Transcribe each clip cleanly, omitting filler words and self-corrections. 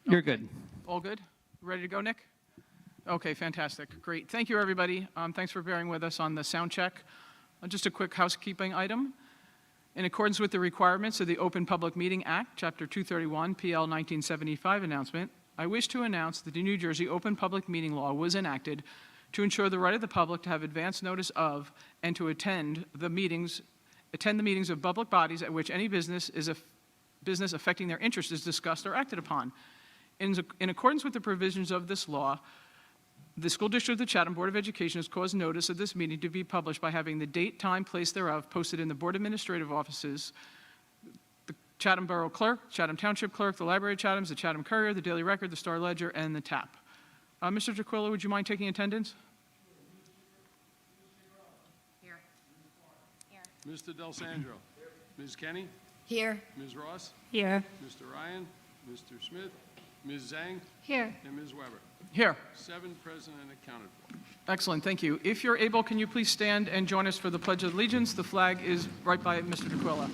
You're good. All good? Ready to go, Nick? Okay, fantastic. Great. Thank you, everybody. Thanks for bearing with us on the sound check. Just a quick housekeeping item. In accordance with the requirements of the Open Public Meeting Act, Chapter 231, PL 1975 announcement, I wish to announce that the New Jersey Open Public Meeting Law was enacted to ensure the right of the public to have advance notice of and to attend the meetings of public bodies at which any business affecting their interest is discussed or acted upon. In accordance with the provisions of this law, the School District of the Chatham Board of Education has caused notice of this meeting to be published by having the date, time, place thereof posted in the Board Administrative Offices, the Chatham Borough Clerk, Chatham Township Clerk, the Library of Chatham's, the Chatham Courier, the Daily Record, the Star Ledger, and the TAP. Mr. Jaquilla, would you mind taking attendance? Here. Mr. Del Sandro. Ms. Kenny. Here. Ms. Ross. Here. Mr. Ryan. Mr. Smith. Ms. Zhang. Here. And Ms. Weber. Here. 7 present and accounted for. Excellent, thank you. If you're able, can you please stand and join us for the Pledge of Allegiance? The flag is right by Mr. Jaquilla.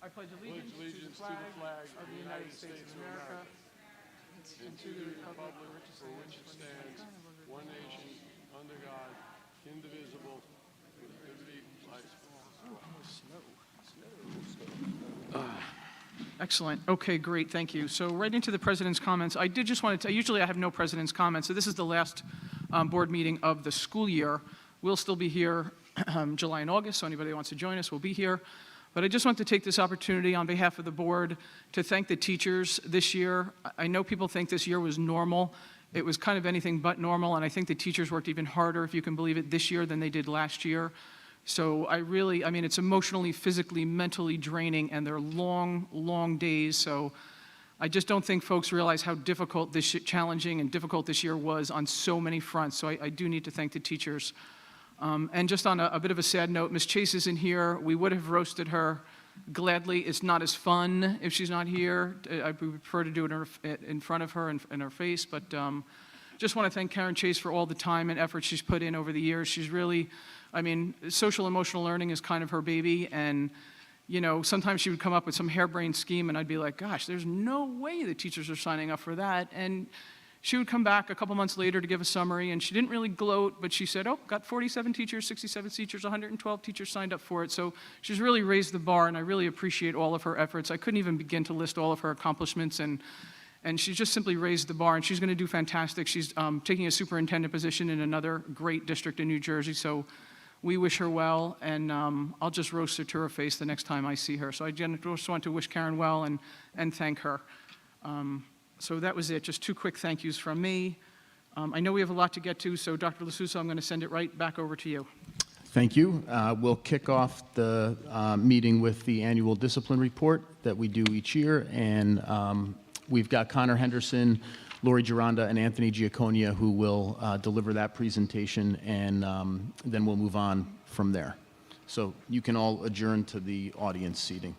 I pledge allegiance to the flag of the United States of America and to the republic for which it stands, one nation, under God, indivisible, with liberty and justice for all. Excellent. Okay, great. Thank you. So right into the president's comments. I did just want to usually I have no president's comments. So this is the last board meeting of the school year. We'll still be here July and August, so anybody who wants to join us will be here. But I just want to take this opportunity on behalf of the board to thank the teachers this year. I know people think this year was normal. It was kind of anything but normal, and I think the teachers worked even harder, if you can believe it, this year than they did last year. So I mean, it's emotionally, physically, mentally draining, and they're long, long days. So I just don't think folks realize how difficult challenging and difficult this year was on so many fronts. So I do need to thank the teachers. And just on a bit of a sad note, Ms. Chase isn't here. We would have roasted her gladly. It's not as fun if she's not here. I would prefer to do it in front of her, in her face. But just want to thank Karen Chase for all the time and effort she's put in over the years. She's really, I mean, social emotional learning is kind of her baby, and you know, sometimes she would come up with some harebrained scheme and I'd be like, gosh, there's no way the teachers are signing up for that. And she would come back a couple months later to give a summary, and she didn't really gloat, but she said, oh, got 47 teachers, 67 teachers, 112 teachers signed up for it. So she's really raised the bar, and I really appreciate all of her efforts. I couldn't even begin to list all of her accomplishments, and she's just simply raised the bar, and she's going to do fantastic. She's taking a superintendent position in another great district in New Jersey, so we wish her well, and I'll just roast her to her face the next time I see her. So I just want to wish Karen well and thank her. So that was it, just 2 quick thank yous from me. I know we have a lot to get to, so Dr. LaSusa, I'm going to send it right back over to you. Thank you. We'll kick off the meeting with the annual discipline report that we do each year, and we've got Connor Henderson, Lori Gironda, and Anthony Giaconia who will deliver that presentation, and then we'll move on from there. So you can all adjourn to the audience seating.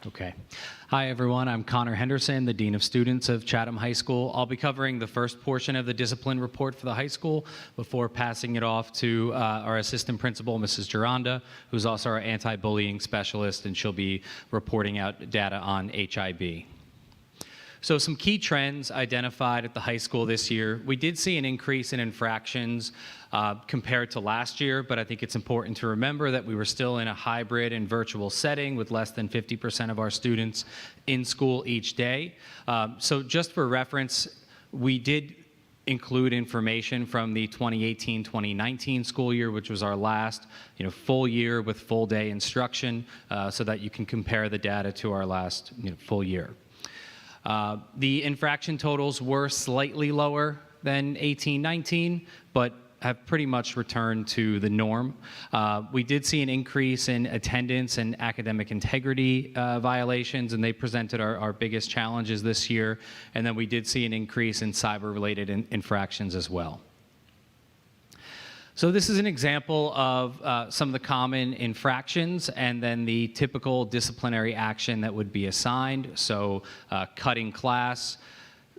Okay. Hi, everyone. I'm Connor Henderson, the Dean of Students of Chatham High School. I'll be covering the first portion of the discipline report for the high school before passing it off to our assistant principal, Mrs. Gironda, who's also our anti-bullying specialist, and she'll be reporting out data on HIB. So some key trends identified at the high school this year. We did see an increase in infractions compared to last year, but I think it's important to remember that we were still in a hybrid and virtual setting with less than 50% of our students in school each day. So just for reference, we did include information from the 2018-2019 school year, which was our last full year with full day instruction, so that you can compare the data to our last full year. The infraction totals were slightly lower than 18-19, but have pretty much returned to the norm. We did see an increase in attendance and academic integrity violations, and they presented our biggest challenges this year. And then we did see an increase in cyber-related infractions as well. So this is an example of some of the common infractions and then the typical disciplinary action that would be assigned. So cutting class.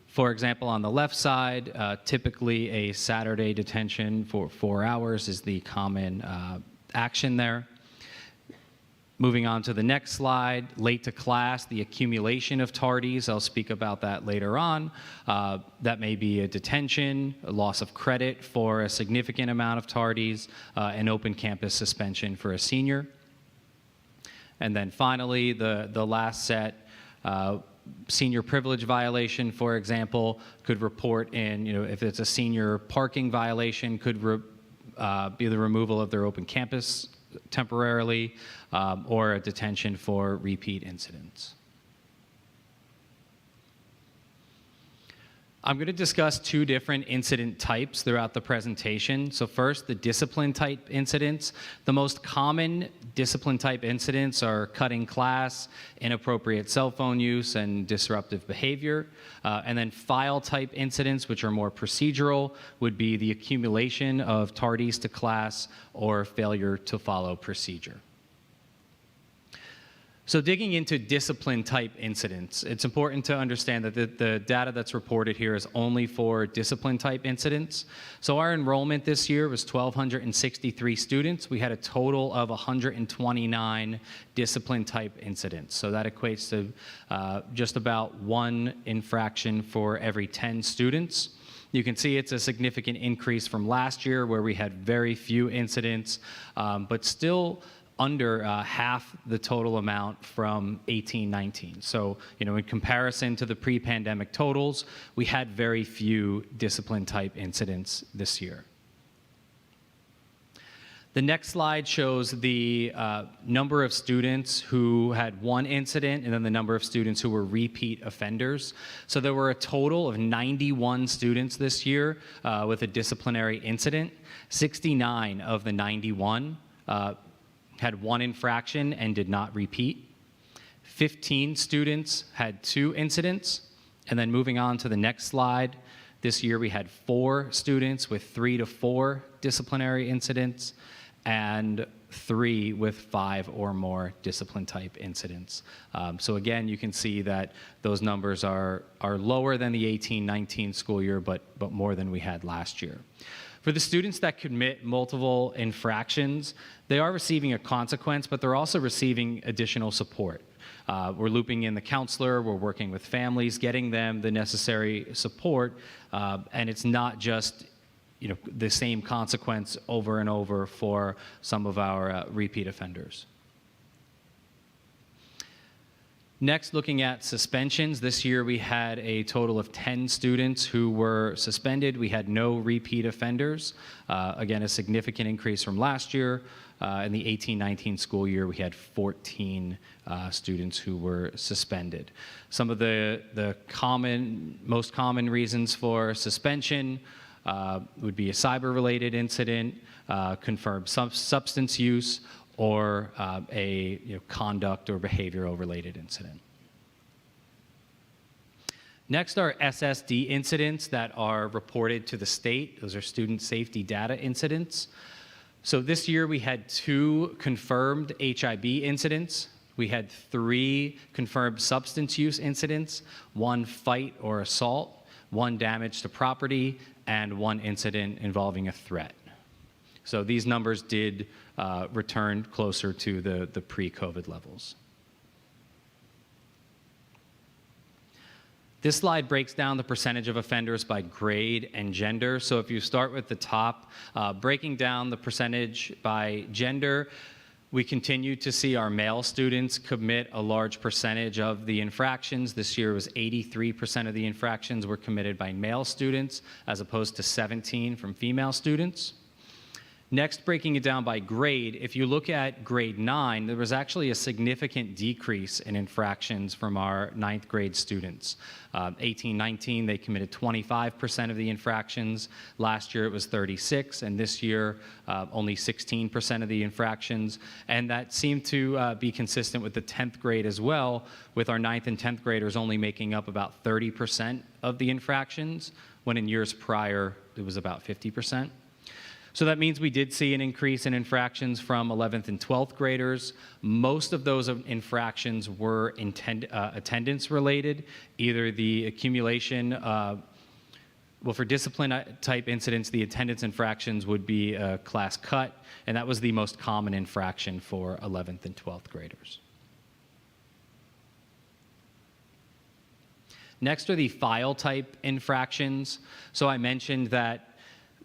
For example, on the left side, typically a Saturday detention for 4 hours is the common action there. Moving on to the next slide, late to class, the accumulation of tardies. I'll speak about that later on. That may be a detention, a loss of credit for a significant amount of tardies, an open campus suspension for a senior. And then finally, the last set, senior privilege violation, for example, could report in, if it's a senior parking violation, could be the removal of their open campus temporarily, or a detention for repeat incidents. I'm going to discuss 2 different incident types throughout the presentation. So first, the discipline type incidents. The most common discipline type incidents are cutting class, inappropriate cell phone use, and disruptive behavior. And then file type incidents, which are more procedural, would be the accumulation of tardies to class or failure to follow procedure. So digging into discipline type incidents, it's important to understand that the data that's reported here is only for discipline type incidents. So our enrollment this year was 1,263 students. We had a total of 129 discipline type incidents. So that equates to just about 1 infraction for every 10 students. You can see it's a significant increase from last year where we had very few incidents, but still under half the total amount from 18-19. So, in comparison to the pre-pandemic totals, we had very few discipline type incidents this year. The next slide shows the number of students who had 1 incident and then the number of students who were repeat offenders. So there were a total of 91 students this year with a disciplinary incident. 69 of the 91 had 1 infraction and did not repeat. 15 students had 2 incidents. And then moving on to the next slide, this year we had 4 students with 3 to 4 disciplinary incidents and 3 with 5 or more discipline type incidents. So again, you can see that those numbers are lower than the 18-19 school year, but more than we had last year. For the students that commit multiple infractions, they are receiving a consequence, but they're also receiving additional support. We're looping in the counselor, we're working with families, getting them the necessary support, and it's not just the same consequence over and over for some of our repeat offenders. Next, looking at suspensions, this year we had a total of 10 students who were suspended. We had no repeat offenders. Again, a significant increase from last year. In the 18-19 school year, we had 14 students who were suspended. Some of the most common reasons for suspension would be a cyber-related incident, confirmed substance use, or a conduct or behavioral related incident. Next are SSD incidents that are reported to the state. Those are student safety data incidents. So this year we had 2 confirmed HIB incidents. We had 3 confirmed substance use incidents, 1 fight or assault, 1 damage to property, and 1 incident involving a threat. So these numbers did return closer to the pre-COVID levels. This slide breaks down the percentage of offenders by grade and gender. So if you start with the top, breaking down the percentage by gender, We continue to see our male students commit a large percentage of the infractions. This year was 83% of the infractions were committed by male students, as opposed to 17 from female students. Next, breaking it down by grade, if you look at grade 9, there was actually a significant decrease in infractions from our 9th grade students. 18-19, they committed 25% of the infractions. Last year it was 36, and this year only 16% of the infractions. And that seemed to be consistent with the 10th grade as well, with our 9th and 10th graders only making up about 30% of the infractions, when in years prior it was about 50%. So that means we did see an increase in infractions from 11th and 12th graders. Most of those infractions were attendance related, either the accumulation, well, for discipline type incidents, the attendance infractions would be a class cut, and that was the most common infraction for 11th and 12th graders. Next are the file type infractions. So I mentioned that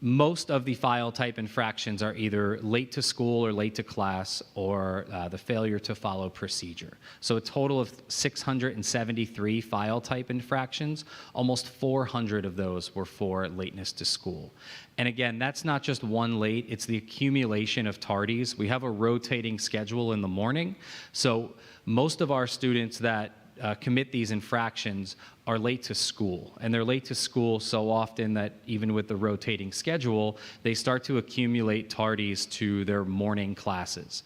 most of the file type infractions are either late to school or late to class, or the failure to follow procedure. So a total of 673 file type infractions, almost 400 of those were for lateness to school. And again, that's not just one late, it's the accumulation of tardies. We have a rotating schedule in the morning, so most of our students that commit these infractions are late to school. And they're late to school so often that even with the rotating schedule, they start to accumulate tardies to their morning classes.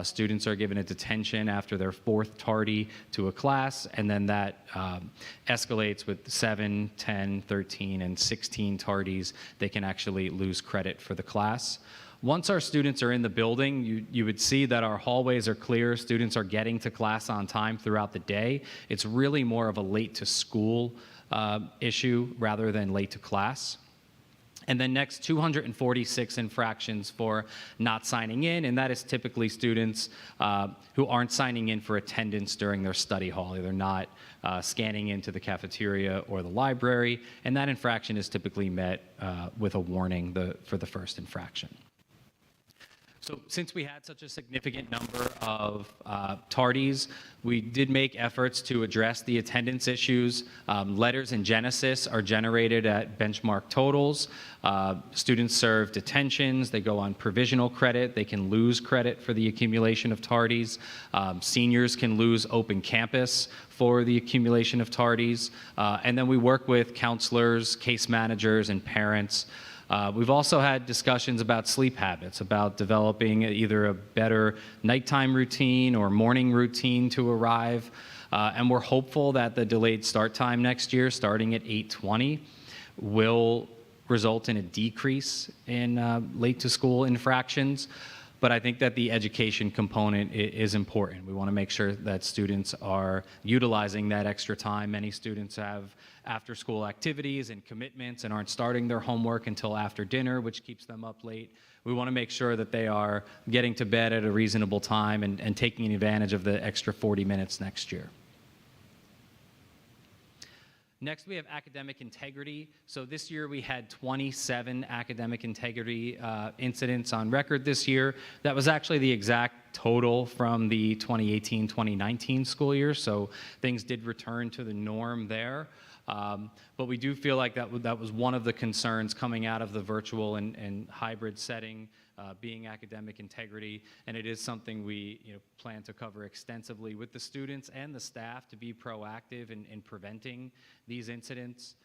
Students are given a detention after their 4th tardy to a class, and then that escalates with 7, 10, 13, and 16 tardies. They can actually lose credit for the class. Once our students are in the building, you would see that our hallways are clear. Students are getting to class on time throughout the day. It's really more of a late to school issue rather than late to class. And then next, 246 infractions for not signing in, and that is typically students who aren't signing in for attendance during their study hall. They're not scanning into the cafeteria or the library, and that infraction is typically met with a warning for the first infraction. So since we had such a significant number of tardies, we did make efforts to address the attendance issues. Letters in Genesis are generated at benchmark totals. Students serve detentions. They go on provisional credit. They can lose credit for the accumulation of tardies. Seniors can lose open campus for the accumulation of tardies. And then we work with counselors, case managers, and parents. We've also had discussions about sleep habits, about developing either a better nighttime routine or morning routine to arrive. And we're hopeful that the delayed start time next year, starting at 8:20, will result in a decrease in late to school infractions. But I think that the education component is important. We want to make sure that students are utilizing that extra time. Many students have after-school activities and commitments and aren't starting their homework until after dinner, which keeps them up late. We want to make sure that they are getting to bed at a reasonable time and taking advantage of the extra 40 minutes next year. Next, we have academic integrity. So this year we had 27 academic integrity incidents on record this year. That was actually the exact total from the 2018-2019 school year, so things did return to the norm there. But we do feel like that was one of the concerns coming out of the virtual and hybrid setting, being academic integrity, and it is something we plan to cover extensively with the students and the staff to be proactive in preventing these incidents.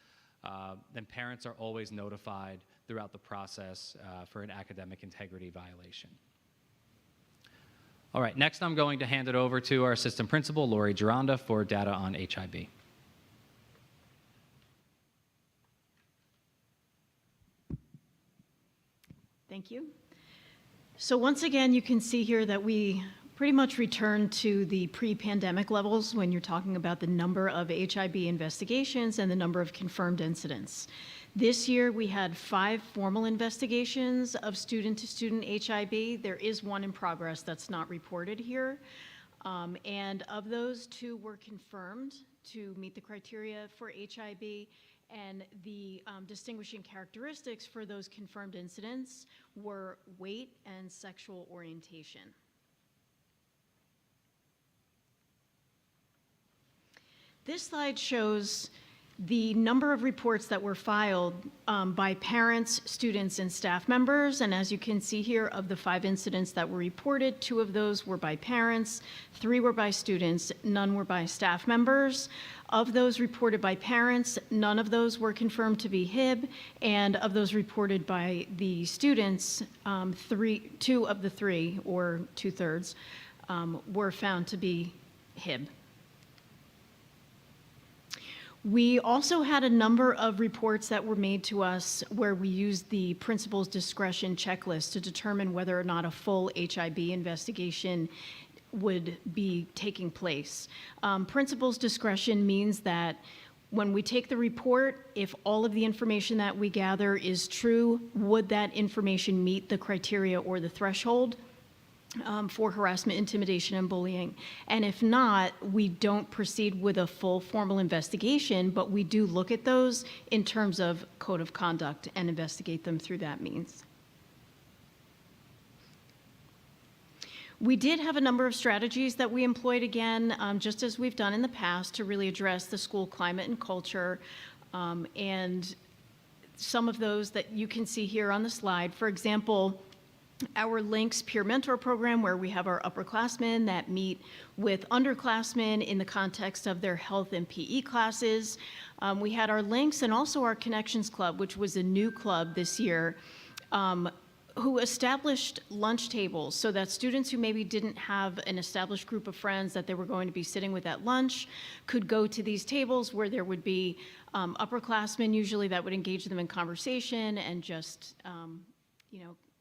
And parents are always notified throughout the process for an academic integrity violation. All right, next I'm going to hand it over to our assistant principal, Lori Gironda, for data on HIB. Thank you. So once again, you can see here that we pretty much returned to the pre-pandemic levels when you're talking about the number of HIB investigations and the number of confirmed incidents. This year, we had 5 formal investigations of student-to-student HIB. There is one in progress that's not reported here. And of those, 2 were confirmed to meet the criteria for HIB. And the distinguishing characteristics for those confirmed incidents were weight and sexual orientation. This slide shows the number of reports that were filed by parents, students, and staff members. And as you can see here, of the 5 incidents that were reported, 2 of those were by parents, 3 were by students, none were by staff members. Of those reported by parents, none of those were confirmed to be Hib, and of those reported by the students, 2 of the 3, or 2/3, were found to be Hib. We also had a number of reports that were made to us where we used the principal's discretion checklist to determine whether or not a full HIB investigation would be taking place. Principal's discretion means that when we take the report, if all of the information that we gather is true, would that information meet the criteria or the threshold for harassment, intimidation, and bullying? And if not, we don't proceed with a full formal investigation, but we do look at those in terms of code of conduct and investigate them through that means. We did have a number of strategies that we employed, again, just as we've done in the past, to really address the school climate and culture, and some of those that you can see here on the slide. For example, our Links Peer Mentor Program, where we have our upperclassmen that meet with underclassmen in the context of their health and PE classes. We had our Links and also our Connections Club, which was a new club this year, who established lunch tables so that students who maybe didn't have an established group of friends that they were going to be sitting with at lunch could go to these tables where there would be upperclassmen usually that would engage them in conversation and just,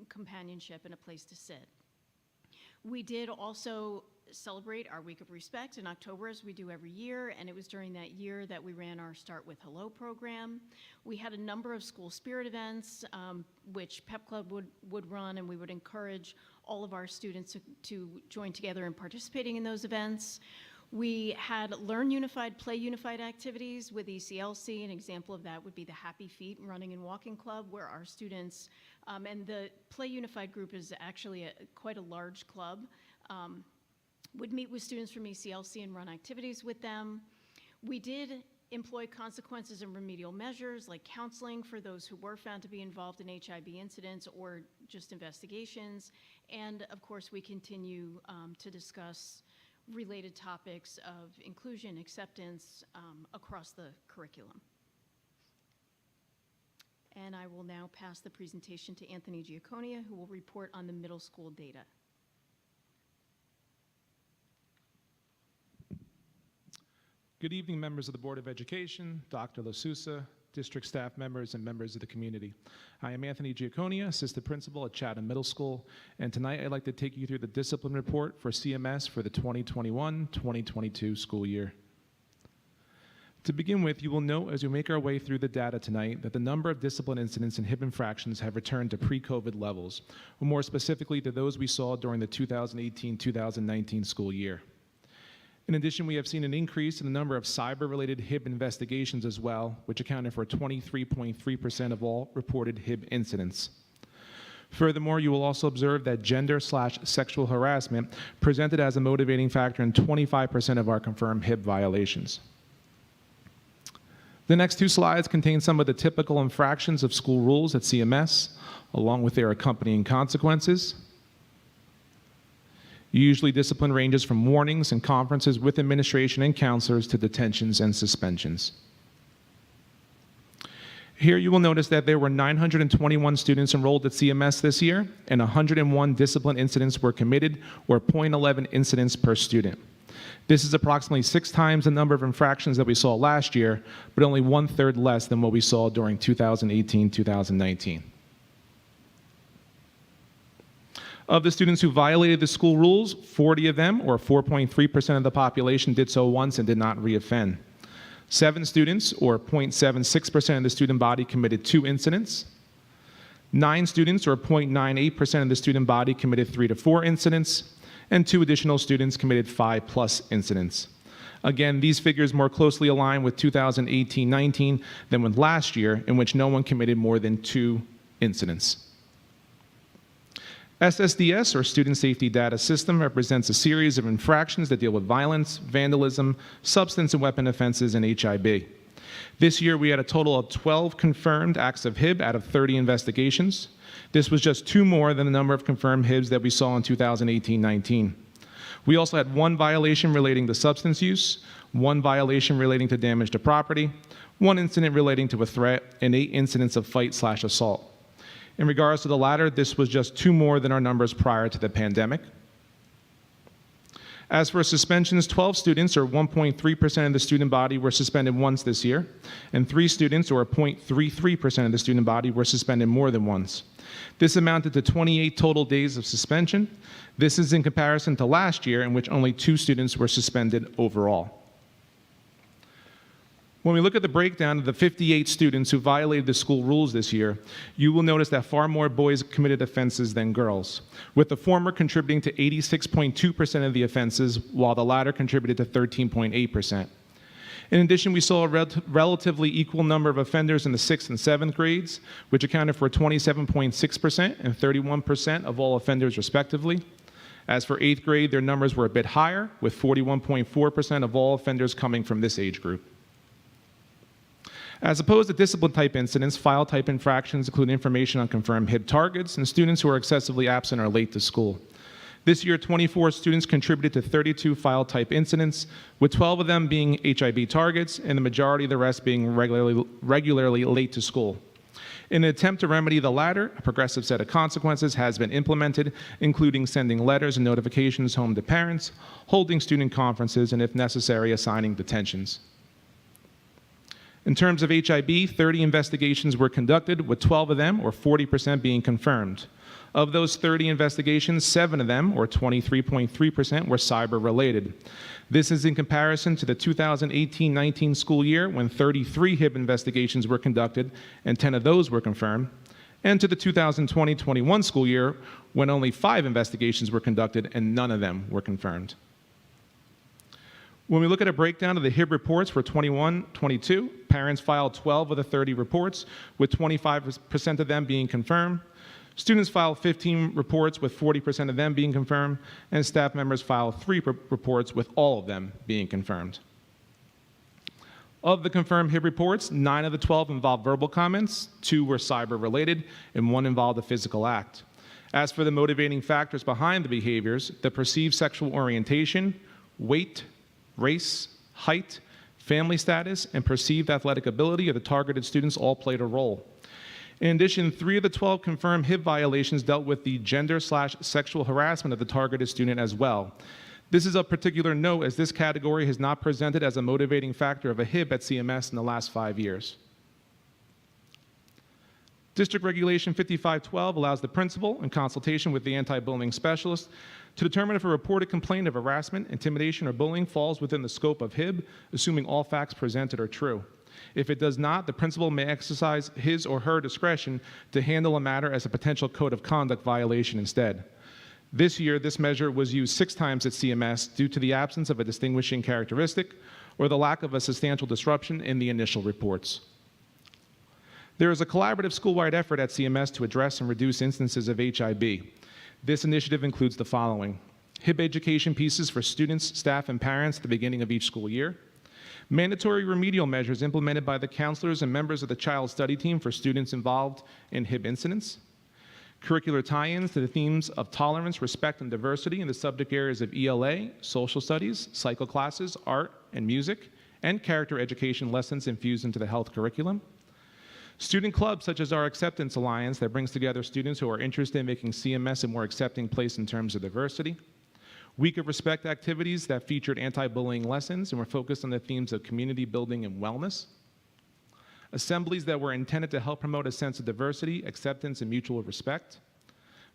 companionship and a place to sit. We did also celebrate our Week of Respect in October, as we do every year, and it was during that year that we ran our Start With Hello program. We had a number of school spirit events, which Pep Club would run, and we would encourage all of our students to join together in participating in those events. We had Learn Unified, Play Unified activities with ECLC. An example of that would be the Happy Feet Running and Walking Club, where our students, and the Play Unified group is actually quite a large club, would meet with students from ECLC and run activities with them. We did employ consequences and remedial measures like counseling for those who were found to be involved in HIB incidents or just investigations. And of course, we continue to discuss related topics of inclusion, acceptance across the curriculum. And I will now pass the presentation to Anthony Giaconia, who will report on the middle school data. Good evening, members of the Board of Education, Dr. LaSousa, district staff members, and members of the community. I am Anthony Giaconia, assistant principal at Chatham Middle School, and tonight I'd like to take you through the discipline report for CMS for the 2021-2022 school year. To begin with, you will note as we make our way through the data tonight that the number of discipline incidents and HIB infractions have returned to pre-COVID levels, or more specifically to those we saw during the 2018-2019 school year. In addition, we have seen an increase in the number of cyber-related HIB investigations as well, which accounted for 23.3% of all reported HIB incidents. Furthermore, you will also observe that gender/sexual harassment presented as a motivating factor in 25% of our confirmed HIB violations. The next 2 slides contain some of the typical infractions of school rules at CMS, along with their accompanying consequences. Usually discipline ranges from warnings and conferences with administration and counselors to detentions and suspensions. Here you will notice that there were 921 students enrolled at CMS this year, and 101 discipline incidents were committed, or 0.11 incidents per student. This is approximately 6 times the number of infractions that we saw last year, but only 1/3 less than what we saw during 2018-2019. Of the students who violated the school rules, 40 of them, or 4.3% of the population, did so once and did not reoffend. 7 students, or 0.76% of the student body, committed 2 incidents. 9 students, or 0.98% of the student body, committed 3 to 4 incidents. And 2 additional students committed 5+ incidents. Again, these figures more closely align with 2018-19 than with last year, in which no one committed more than 2 incidents. SSDS, or Student Safety Data System, represents a series of infractions that deal with violence, vandalism, substance and weapon offenses, and HIB. This year, we had a total of 12 confirmed acts of HIB out of 30 investigations. This was just 2 more than the number of confirmed HIBs that we saw in 2018-19. We also had 1 violation relating to substance use, 1 violation relating to damage to property, 1 incident relating to a threat, and 8 incidents of fight/assault. In regards to the latter, this was just 2 more than our numbers prior to the pandemic. As for suspensions, 12 students, or 1.3% of the student body, were suspended once this year, and 3 students, or 0.33% of the student body, were suspended more than once. This amounted to 28 total days of suspension. This is in comparison to last year, in which only 2 students were suspended overall. When we look at the breakdown of the 58 students who violated the school rules this year, you will notice that far more boys committed offenses than girls, with the former contributing to 86.2% of the offenses, while the latter contributed to 13.8%. In addition, we saw a relatively equal number of offenders in the 6th and 7th grades, which accounted for 27.6% and 31% of all offenders respectively. As for 8th grade, their numbers were a bit higher, with 41.4% of all offenders coming from this age group. As opposed to discipline-type incidents, file-type infractions include information on confirmed HIB targets and students who are excessively absent or late to school. This year, 24 students contributed to 32 file-type incidents, with 12 of them being HIB targets and the majority of the rest being regularly late to school. In an attempt to remedy the latter, a progressive set of consequences has been implemented, including sending letters and notifications home to parents, holding student conferences, and if necessary, assigning detentions. In terms of HIB, 30 investigations were conducted, with 12 of them, or 40%, being confirmed. Of those 30 investigations, 7 of them, or 23.3%, were cyber-related. This is in comparison to the 2018-19 school year, when 33 HIB investigations were conducted and 10 of those were confirmed, and to the 2020-21 school year, when only 5 investigations were conducted and none of them were confirmed. When we look at a breakdown of the HIB reports for 21-22, parents filed 12 of the 30 reports, with 25% of them being confirmed. Students filed 15 reports, with 40% of them being confirmed, and staff members filed 3 reports, with all of them being confirmed. Of the confirmed HIB reports, 9 of the 12 involved verbal comments, 2 were cyber-related, and 1 involved a physical act. As for the motivating factors behind the behaviors, the perceived sexual orientation, weight, race, height, family status, and perceived athletic ability of the targeted students all played a role. In addition, 3 of the 12 confirmed HIB violations dealt with the gender/sexual harassment of the targeted student as well. This is of particular note, as this category has not presented as a motivating factor of a HIB at CMS in the last 5 years. District Regulation 5512 allows the principal, in consultation with the anti-bullying specialist, to determine if a reported complaint of harassment, intimidation, or bullying falls within the scope of HIB, assuming all facts presented are true. If it does not, the principal may exercise his or her discretion to handle a matter as a potential code of conduct violation instead. This year, this measure was used 6 times at CMS due to the absence of a distinguishing characteristic or the lack of a substantial disruption in the initial reports. There is a collaborative school-wide effort at CMS to address and reduce instances of HIB. This initiative includes the following: HIB education pieces for students, staff, and parents at the beginning of each school year, mandatory remedial measures implemented by the counselors and members of the child study team for students involved in HIB incidents, curricular tie-ins to the themes of tolerance, respect, and diversity in the subject areas of ELA, social studies, cycle classes, art, and music, and character education lessons infused into the health curriculum. Student clubs such as our Acceptance Alliance that brings together students who are interested in making CMS a more accepting place in terms of diversity. Week of Respect activities that featured anti-bullying lessons and were focused on the themes of community building and wellness. Assemblies that were intended to help promote a sense of diversity, acceptance, and mutual respect.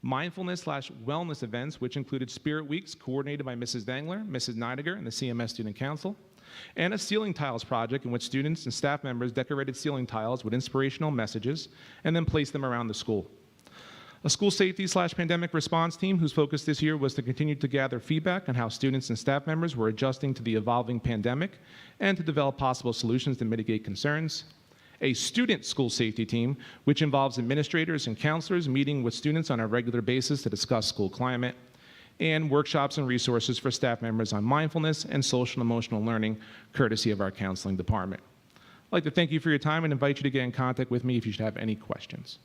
Mindfulness/wellness events, which included Spirit Weeks coordinated by Mrs. Dangler, Mrs. Neidiger, and the CMS Student Council. And a ceiling tiles project in which students and staff members decorated ceiling tiles with inspirational messages and then placed them around the school. A school safety/pandemic response team whose focus this year was to continue to gather feedback on how students and staff members were adjusting to the evolving pandemic and to develop possible solutions to mitigate concerns. a student school safety team, which involves administrators and counselors meeting with students on a regular basis to discuss school climate, and workshops and resources for staff members on mindfulness and social and emotional learning, courtesy of our counseling department. I'd like to thank you for your time and invite you to get in contact with me if you should have any questions.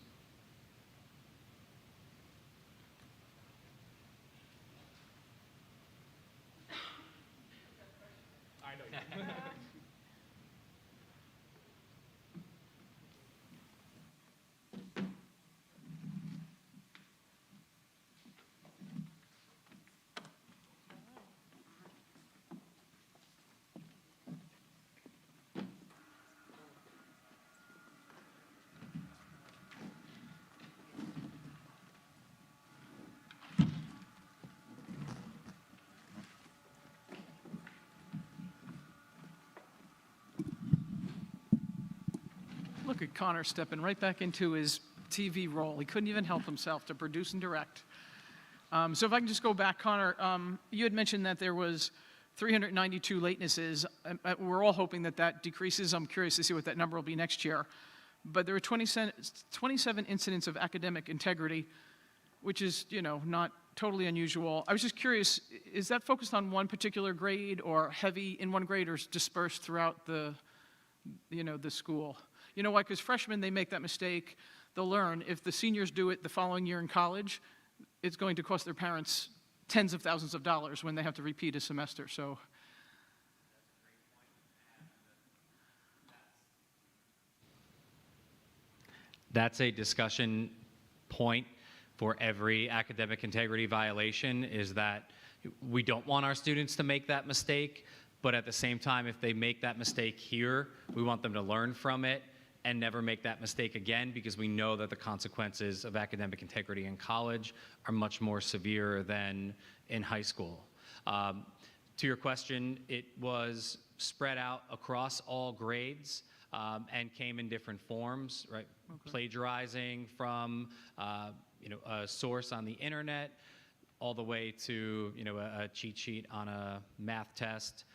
Look at Connor stepping right back into his TV role. He couldn't even help himself to produce and direct. So if I can just go back, Connor, you had mentioned that there was 392 latenesses. We're all hoping that that decreases. I'm curious to see what that number will be next year. But there were 27 incidents of academic integrity, which is, not totally unusual. I was just curious, is that focused on one particular grade or heavy in one grade or dispersed throughout the school? You know why? Because freshmen, they make that mistake. They'll learn. If the seniors do it the following year in college, it's going to cost their parents tens of thousands of dollars when they have to repeat a semester. So, that's a discussion point for every academic integrity violation, is that we don't want our students to make that mistake, but at the same time, if they make that mistake here, we want them to learn from it and never make that mistake again, because we know that the consequences of academic integrity in college are much more severe than in high school. To your question, it was spread out across all grades and came in different forms, right? Okay. Plagiarizing from a source on the internet, all the way to a cheat sheet on a math test.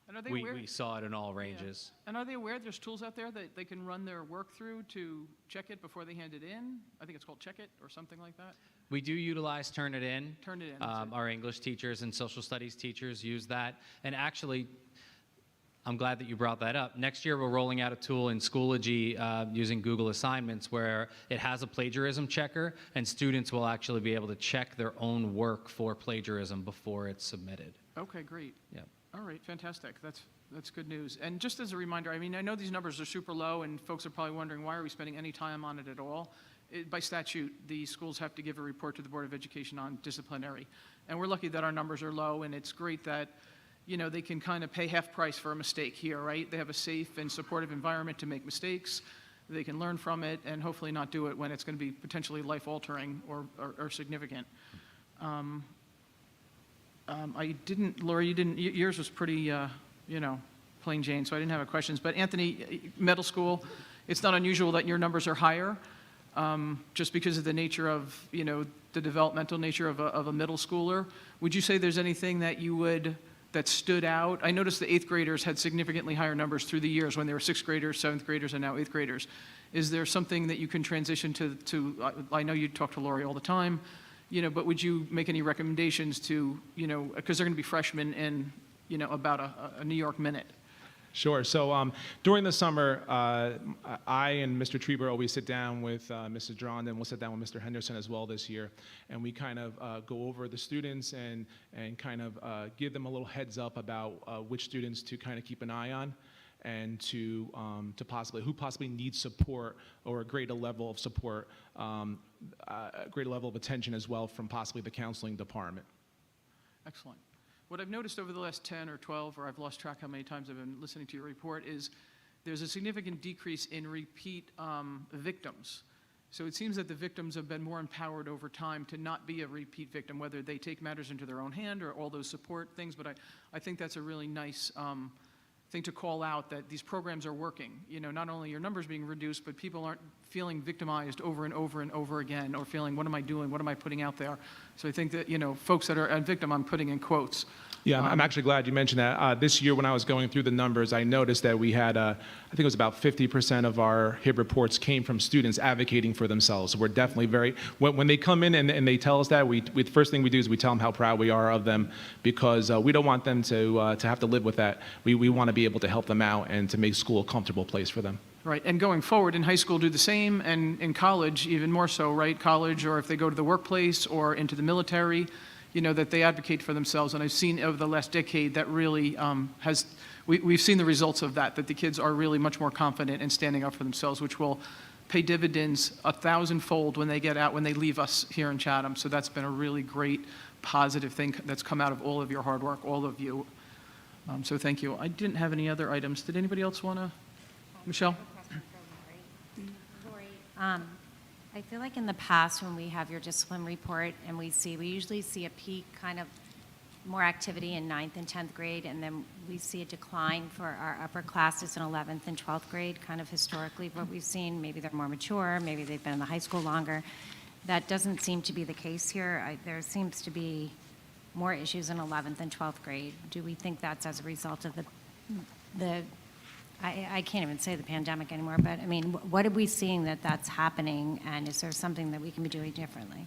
and are they We, aware? we saw it in all ranges. Yeah. And are they aware there's tools out there that they can run their work through to check it before they hand it in? I think it's called Check It or something like that. We do utilize Turn It In. Turn It In, that's it. Our English teachers and social studies teachers use that. And actually, I'm glad that you brought that up. Next year, we're rolling out a tool in Schoology using Google Assignments where it has a plagiarism checker, and students will actually be able to check their own work for plagiarism before it's submitted. Okay, great. Yeah. All right, fantastic. That's good news. And just as a reminder, I mean, I know these numbers are super low, and folks are probably wondering, why are we spending any time on it at all? By statute, the schools have to give a report to the Board of Education on disciplinary. And we're lucky that our numbers are low, and it's great that, they can kind of pay half price for a mistake here, right? They have a safe and supportive environment to make mistakes. They can learn from it and hopefully not do it when it's going to be potentially life-altering or significant. Lori, yours was pretty, plain Jane, so I didn't have any questions. But Anthony, middle school, it's not unusual that your numbers are higher, just because of the nature of, the developmental nature of a middle schooler. Would you say there's anything that stood out? I noticed the 8th graders had significantly higher numbers through the years when they were 6th graders, 7th graders, and now 8th graders. Is there something that you can transition to I know you talk to Lori all the time, but would you make any recommendations to, because they're going to be freshmen in, about a New York minute? Sure. So during the summer, I and Mr. Trieber always sit down with Mrs. Drond, and we'll sit down with Mr. Henderson as well this year, and we kind of go over the students and kind of give them a little heads up about which students to kind of keep an eye on, and to who possibly needs support or a greater level of support, a greater level of attention as well from possibly the counseling department. Excellent. What I've noticed over the last 10 or 12, or I've lost track how many times I've been listening to your report, is there's a significant decrease in repeat victims. So it seems that the victims have been more empowered over time to not be a repeat victim, whether they take matters into their own hand or all those support things. But I think that's a really nice thing to call out, that these programs are working. Not only are numbers being reduced, but people aren't feeling victimized over and over and over again, or feeling, what am I doing? What am I putting out there? So I think that, folks that are a victim, I'm putting in quotes, Yeah, I'm actually glad you mentioned that. This year, when I was going through the numbers, I noticed that we had, I think it was about 50% of our HIB reports came from students advocating for themselves. So we're definitely very, when they come in and they tell us that, the first thing we do is we tell them how proud we are of them, because we don't want them to have to live with that. We want to be able to help them out and to make school a comfortable place for them. Right, and going forward, in high school, do the same, and in college, even more so, right? College, or if they go to the workplace or into the military, that they advocate for themselves. And I've seen over the last decade that really we've seen the results of that the kids are really much more confident in standing up for themselves, which will pay dividends 1,000-fold when they get out, when they leave us here in Chatham. So that's been a really great, positive thing that's come out of all of your hard work, all of you. So thank you. I didn't have any other items. Did anybody else want to? Michelle? Lori, I feel like in the past when we have your discipline report and we usually see a peak, kind of more activity in 9th and 10th grade, and then we see a decline for our upper classes in 11th and 12th grade, kind of historically what we've seen. Maybe they're more mature, maybe they've been in the high school longer. That doesn't seem to be the case here. There seems to be more issues in 11th and 12th grade. Do we think that's as a result of I can't even say the pandemic anymore, but I mean, what are we seeing that's happening, and is there something that we can be doing differently?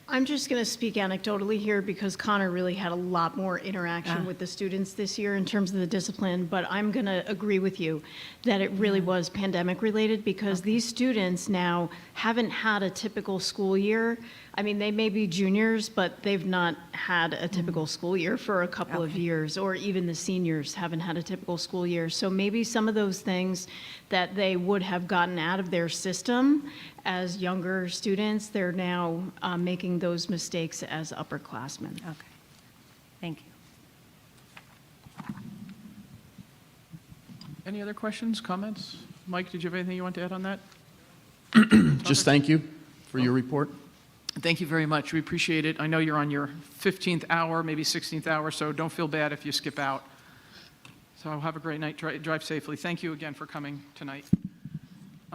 I'm just going to speak anecdotally here because Connor really had a lot more interaction with the students this year in terms of the discipline, but I'm going to agree with you that it really was pandemic related because these students now haven't had a typical school year. I mean, they may be juniors, but they've not had a typical school year for a couple of years, or even the seniors haven't had a typical school year. So maybe some of those things that they would have gotten out of their system as younger students, they're now making those mistakes as upperclassmen. Okay, thank you. Any other questions, comments? Mike, did you have anything you want to add on that? Just thank you for your report. Thank you very much. We appreciate it. I know you're on your 15th hour, maybe 16th hour, so don't feel bad if you skip out. So have a great night. Drive safely. Thank you again for coming tonight.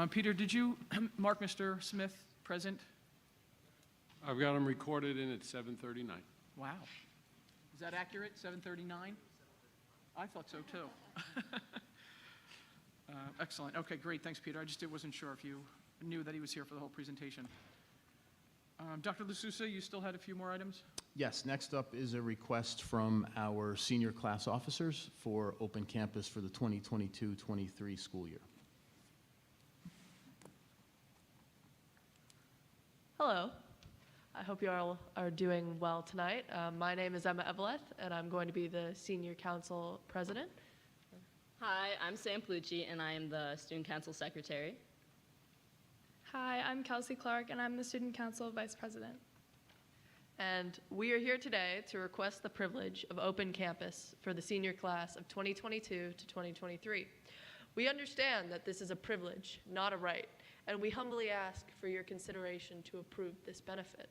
Peter, did you mark Mr. Smith present? I've got them recorded in at 7:39. Wow. Is that accurate, 7:39? I thought so, too. Excellent. Okay, great. Thanks, Peter. I just wasn't sure if you knew that he was here for the whole presentation. Dr. LaSousa, you still had a few more items? Yes, next up is a request from our senior class officers for open campus for the 2022-23 school year. Hello. I hope you all are doing well tonight. My name is Emma Eveleth, and I'm going to be the Senior Council President. Hi, I'm Sam Palucci, and I am the Student Council Secretary. Hi, I'm Kelsey Clark, and I'm the Student Council Vice President. And we are here today to request the privilege of open campus for the senior class of 2022 to 2023. We understand that this is a privilege, not a right, and we humbly ask for your consideration to approve this benefit.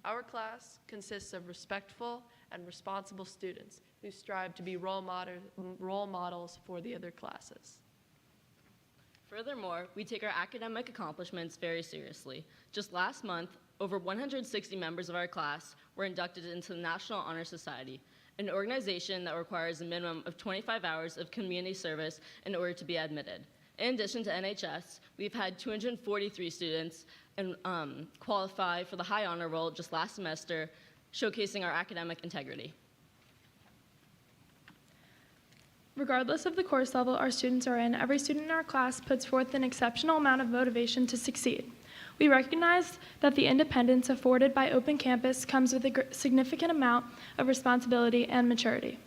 Our class consists of respectful and responsible students who strive to be role models for the other classes. Furthermore, we take our academic accomplishments very seriously. Just last month, over 160 members of our class were inducted into the National Honor Society, an organization that requires a minimum of 25 hours of community service in order to be admitted. In addition to NHS, we've had 243 students qualify for the High Honor Roll just last semester, showcasing our academic integrity. Regardless of the course level our students are in, every student in our class puts forth an exceptional amount of motivation to succeed. We recognize that the independence afforded by open campus comes with a significant amount of responsibility and maturity.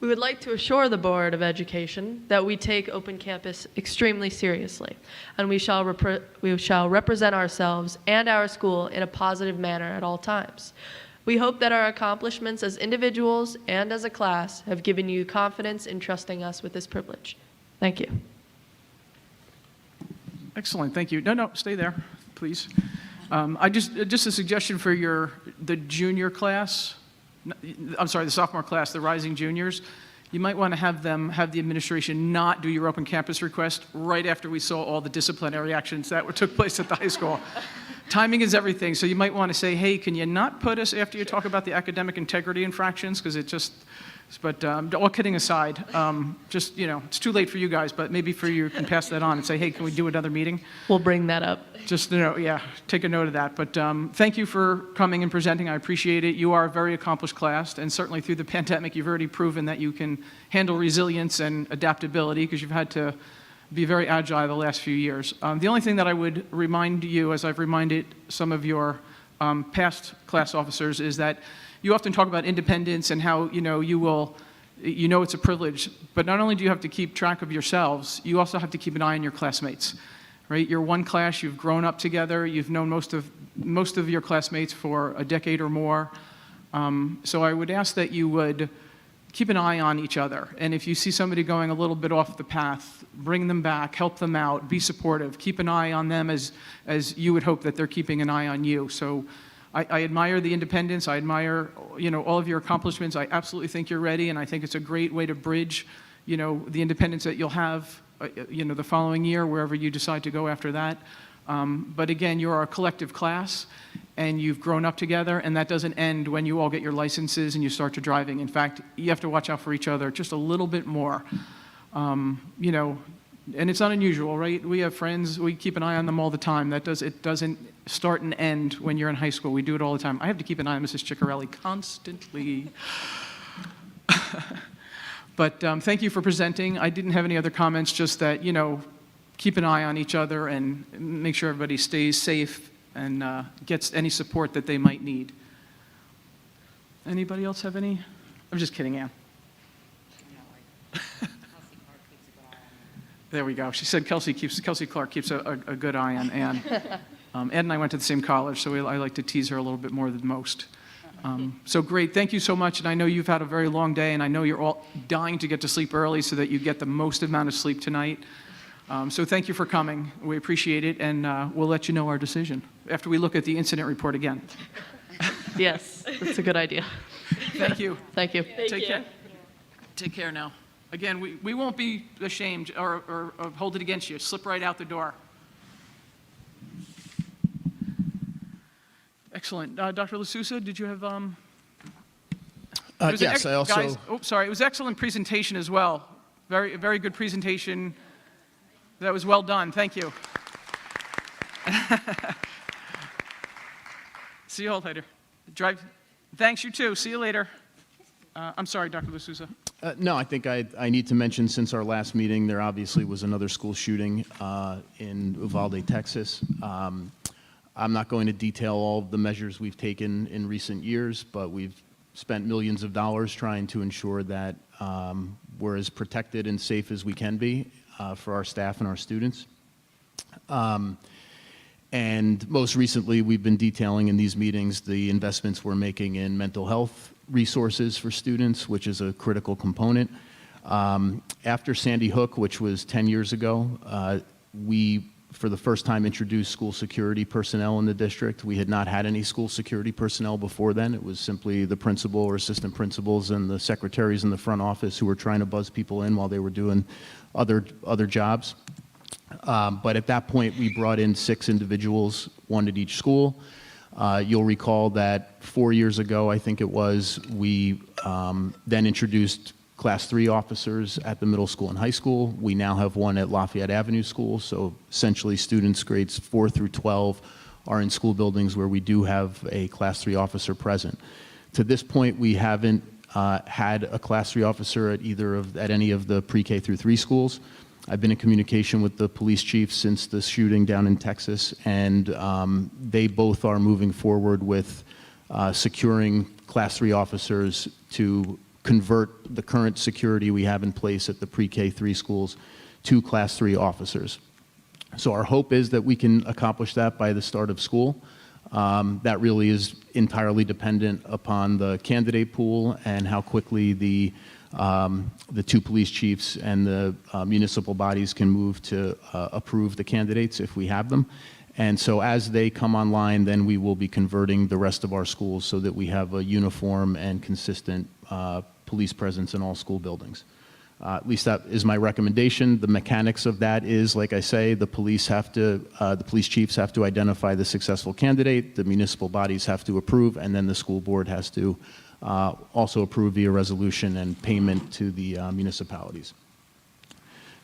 We would like to assure the Board of Education that we take open campus extremely seriously, and we shall represent ourselves and our school in a positive manner at all times. We hope that our accomplishments as individuals and as a class have given you confidence in trusting us with this privilege. Thank you. Excellent, thank you. No, stay there, please. Just a suggestion for the junior class, I'm sorry, the sophomore class, the rising juniors. You might want to have the administration not do your open campus request right after we saw all the disciplinary actions that took place at the high school. timing is everything, so you might want to say, hey, can you not put us after you talk about the academic integrity infractions? Because it just, but all kidding aside, just, it's too late for you guys, but maybe for you can pass that on and say, hey, can we do another meeting? We'll bring that up. Just, take a note of that. But thank you for coming and presenting. I appreciate it. You are a very accomplished class, and certainly through the pandemic, you've already proven that you can handle resilience and adaptability because you've had to be very agile the last few years. The only thing that I would remind you, as I've reminded some of your past class officers, is that you often talk about independence and how, it's a privilege, but not only do you have to keep track of yourselves, you also have to keep an eye on your classmates. Right? You're one class, you've grown up together, you've known most of your classmates for a decade or more. So I would ask that you would keep an eye on each other. And if you see somebody going a little bit off the path, bring them back, help them out, be supportive, keep an eye on them as you would hope that they're keeping an eye on you. So I admire the independence, I admire all of your accomplishments. I absolutely think you're ready, and I think it's a great way to bridge the independence that you'll have the following year, wherever you decide to go after that. But again, you're a collective class, and you've grown up together, and that doesn't end when you all get your licenses and you start to driving. In fact, you have to watch out for each other just a little bit more. And it's not unusual, right? We have friends, we keep an eye on them all the time. It doesn't start and end when you're in high school. We do it all the time. I have to keep an eye on Mrs. Ciccarelli constantly. But thank you for presenting. I didn't have any other comments, just that, keep an eye on each other and make sure everybody stays safe and gets any support that they might need. Anybody else have any? I'm just kidding, Ann. There we go. She said Kelsey Clark keeps a good eye on Ann. Ed and I went to the same college, so I like to tease her a little bit more than most. So great, thank you so much, and I know you've had a very long day, and I know you're all dying to get to sleep early so that you get the most amount of sleep tonight. So thank you for coming. We appreciate it, and we'll let you know our decision after we look at the incident report again. Yes, that's a good idea. Thank you. Thank you. Take care. Take care now. Again, we won't be ashamed or hold it against you. Slip right out the door. Excellent. Dr. LaSousa, did you have... Yes, I also... Guys, it was excellent presentation as well. Very, very good presentation. That was well done. Thank you. See you all later. Thanks, you too. See you later. I'm sorry, Dr. LaSousa. No, I think I need to mention, since our last meeting, there obviously was another school shooting in Uvalde, Texas. I'm not going to detail all of the measures we've taken in recent years, but we've spent millions of dollars trying to ensure that we're as protected and safe as we can be for our staff and our students. And most recently, we've been detailing in these meetings the investments we're making in mental health resources for students, which is a critical component. After Sandy Hook, which was 10 years ago, we, for the first time, introduced school security personnel in the district. We had not had any school security personnel before then. It was simply the principal or assistant principals and the secretaries in the front office who were trying to buzz people in while they were doing other jobs. But at that point, we brought in 6 individuals, 1 at each school. You'll recall that 4 years ago, I think it was, we then introduced Class 3 officers at the middle school and high school. We now have 1 at Lafayette Avenue School, so essentially students grades 4 through 12 are in school buildings where we do have a Class 3 officer present. To this point, we haven't had a Class 3 officer at any of the pre-K through 3 schools. I've been in communication with the police chief since the shooting down in Texas, and they both are moving forward with securing Class 3 officers to convert the current security we have in place at the pre-K 3 schools to Class 3 officers. So our hope is that we can accomplish that by the start of school. That really is entirely dependent upon the candidate pool and how quickly the 2 police chiefs and the municipal bodies can move to approve the candidates if we have them. And so as they come online, then we will be converting the rest of our schools so that we have a uniform and consistent police presence in all school buildings. At least that is my recommendation. The mechanics of that is, like I say, the police chiefs have to identify the successful candidate, the municipal bodies have to approve, and then the school board has to also approve via resolution and payment to the municipalities.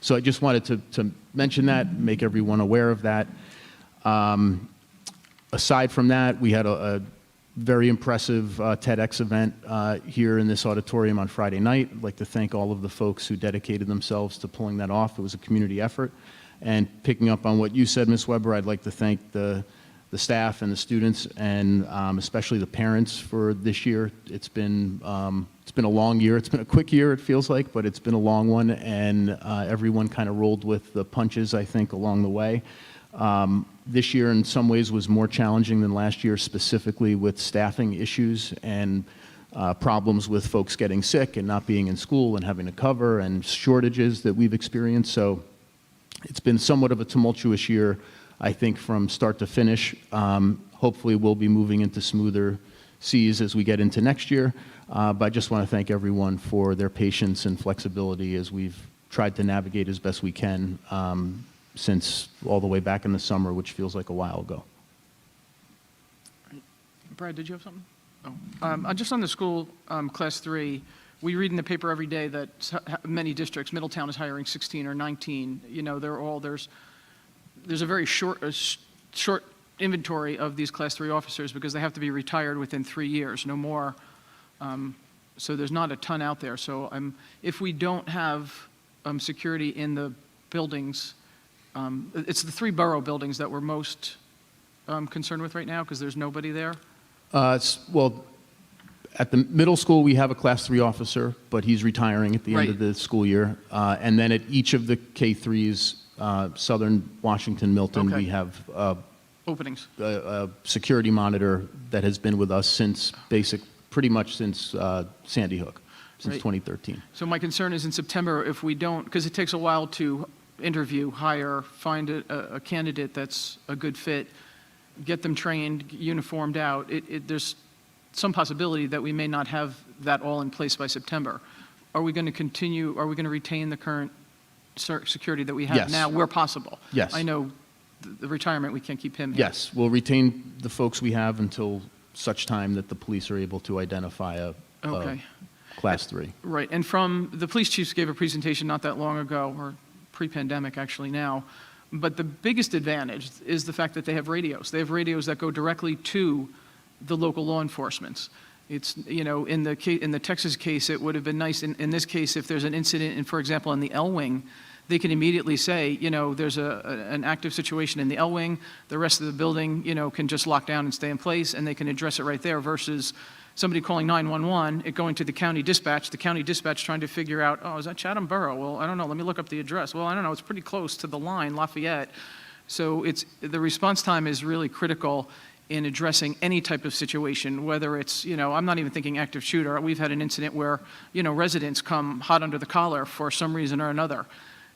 So I just wanted to mention that, make everyone aware of that. Aside from that, we had a very impressive TEDx event here in this auditorium on Friday night. I'd like to thank all of the folks who dedicated themselves to pulling that off. It was a community effort. And picking up on what you said, Ms. Weber, I'd like to thank the staff and the students and especially the parents for this year. It's been a long year. It's been a quick year, it feels like, but it's been a long one, and everyone kind of rolled with the punches, I think, along the way. This year, in some ways, was more challenging than last year, specifically with staffing issues and problems with folks getting sick and not being in school and having to cover, and shortages that we've experienced. So it's been somewhat of a tumultuous year, I think, from start to finish. Hopefully, we'll be moving into smoother seas as we get into next year. But I just want to thank everyone for their patience and flexibility as we've tried to navigate as best we can since all the way back in the summer, which feels like a while ago. Brad, did you have something? Oh. Just on the school, class 3, we read in the paper every day that many districts, Middletown is hiring 16 or 19. You know, there's a very short inventory of these class 3 officers because they have to be retired within 3 years, no more. So there's not a ton out there. So if we don't have security in the buildings, it's the 3 borough buildings that we're most concerned with right now because there's nobody there. Well, at the middle school, we have a class 3 officer, but he's retiring at the end of the school year. And then at each of the K3s, Southern Washington, Milton, we have Openings. A security monitor that has been with us pretty much since Sandy Hook, since 2013. So my concern is in September, if we don't, because it takes a while to interview, hire, find a candidate that's a good fit, get them trained, uniformed out, there's some possibility that we may not have that all in place by September. Are we going to retain the current security that we have now where possible? Yes. I know the retirement, we can't keep him here. Yes, we'll retain the folks we have until such time that the police are able to identify a class 3. Right, and from, the police chiefs gave a presentation not that long ago, or pre-pandemic actually now, but the biggest advantage is the fact that they have radios. They have radios that go directly to the local law enforcement. It's, you know, in the Texas case, it would have been nice, in this case, if there's an incident, and for example, in the L wing, they can immediately say, you know, there's an active situation in the L wing, the rest of the building, you know, can just lock down and stay in place, and they can address it right there, versus somebody calling 911, it going to the county dispatch trying to figure out, oh, is that Chatham Borough? Well, I don't know, let me look up the address. Well, I don't know, it's pretty close to the line, Lafayette. So the response time is really critical in addressing any type of situation, whether it's, you know, I'm not even thinking active shooter. We've had an incident where, you know, residents come hot under the collar for some reason or another.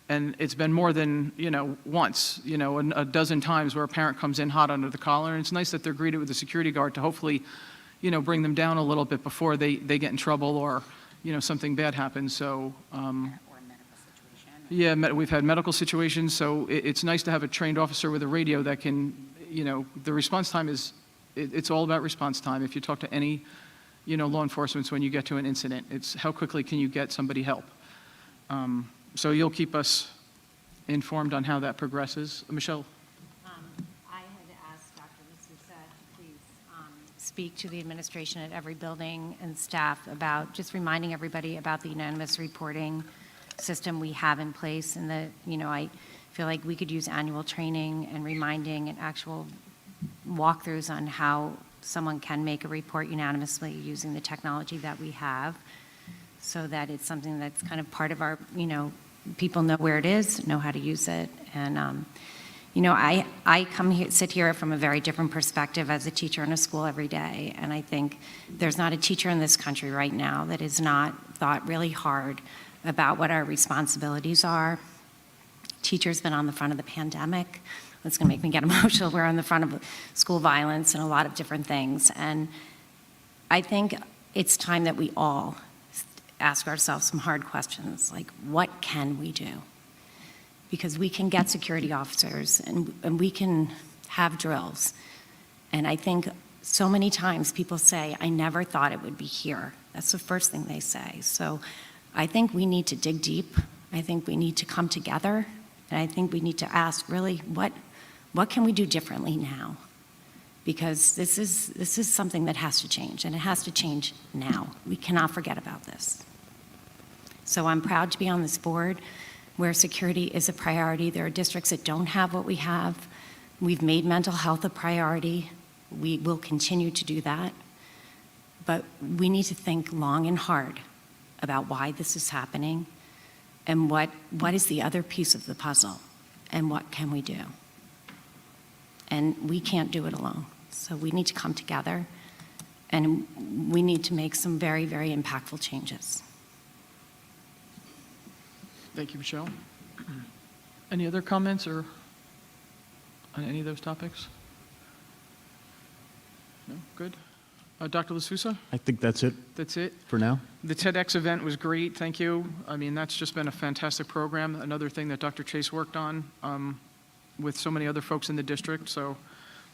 And it's been more than, you know, once, you know, a dozen times where a parent comes in hot under the collar. And it's nice that they're greeted with a security guard to hopefully, you know, bring them down a little bit before they get in trouble or, you know, something bad happens. So, yeah, we've had medical situations. So it's nice to have a trained officer with a radio that can, you know, the response time is, it's all about response time. If you talk to any, you know, law enforcement when you get to an incident, it's how quickly can you get somebody help. So you'll keep us informed on how that progresses. Michelle? I had asked Dr. Masusa to please speak to the administration at every building and staff about just reminding everybody about the unanimous reporting system we have in place. And I feel like we could use annual training and reminding and actual walkthroughs on how someone can make a report unanimously using the technology that we have, so that it's something that's kind of part of our, you know, people know where it is, know how to use it. And, you know, I sit here from a very different perspective as a teacher in a school every day. And I think there's not a teacher in this country right now that has not thought really hard about what our responsibilities are. Teachers been on the front of the pandemic. It's going to make me get emotional. We're on the front of school violence and a lot of different things. And I think it's time that we all ask ourselves some hard questions, like what can we do? Because we can get security officers and we can have drills. And I think so many times people say, I never thought it would be here. That's the first thing they say. So I think we need to dig deep. I think we need to come together. And I think we need to ask, really, what can we do differently now? Because this is something that has to change, and it has to change now. We cannot forget about this. So I'm proud to be on this board where security is a priority. There are districts that don't have what we have. We've made mental health a priority. We will continue to do that. But we need to think long and hard about why this is happening and what is the other piece of the puzzle and what can we do. And we can't do it alone. So we need to come together and we need to make some very, very impactful changes. Thank you, Michelle. Any other comments or on any of those topics? No? Good. Dr. LaSousa? I think that's it That's it? for now. The TEDx event was great, thank you. I mean, that's just been a fantastic program. Another thing that Dr. Chase worked on with so many other folks in the district. So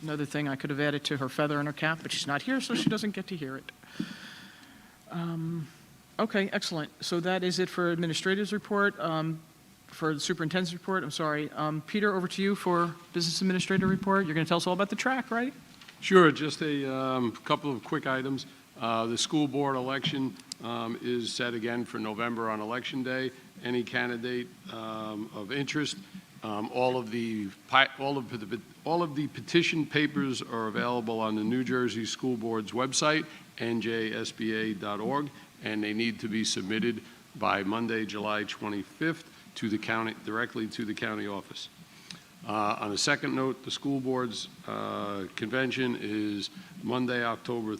another thing I could have added to her feather in her cap, but she's not here, so she doesn't get to hear it. Okay, excellent. So that is it for administrator's report. For the superintendent's report, I'm sorry. Peter, over to you for business administrator report. You're going to tell us all about the track, right? Sure, just a couple of quick items. The school board election is set again for November on Election Day. Any candidate of interest, all of the petition papers are available on the New Jersey School Board's website, njsba.org, and they need to be submitted by Monday, July 25th to the county, directly to the county office. On a second note, the school board's convention is Monday, October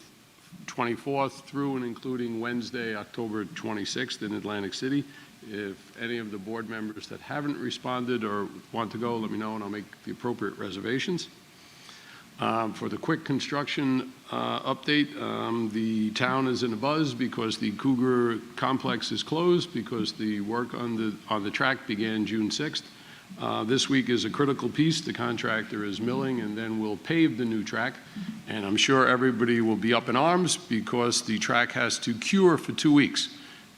24th through and including Wednesday, October 26th in Atlantic City. If any of the board members that haven't responded or want to go, let me know and I'll make the appropriate reservations. For the quick construction update, the town is in a buzz because the Cougar complex is closed because the work on the track began June 6th. This week is a critical piece. The contractor is milling and then we'll pave the new track. And I'm sure everybody will be up in arms because the track has to cure for 2 weeks.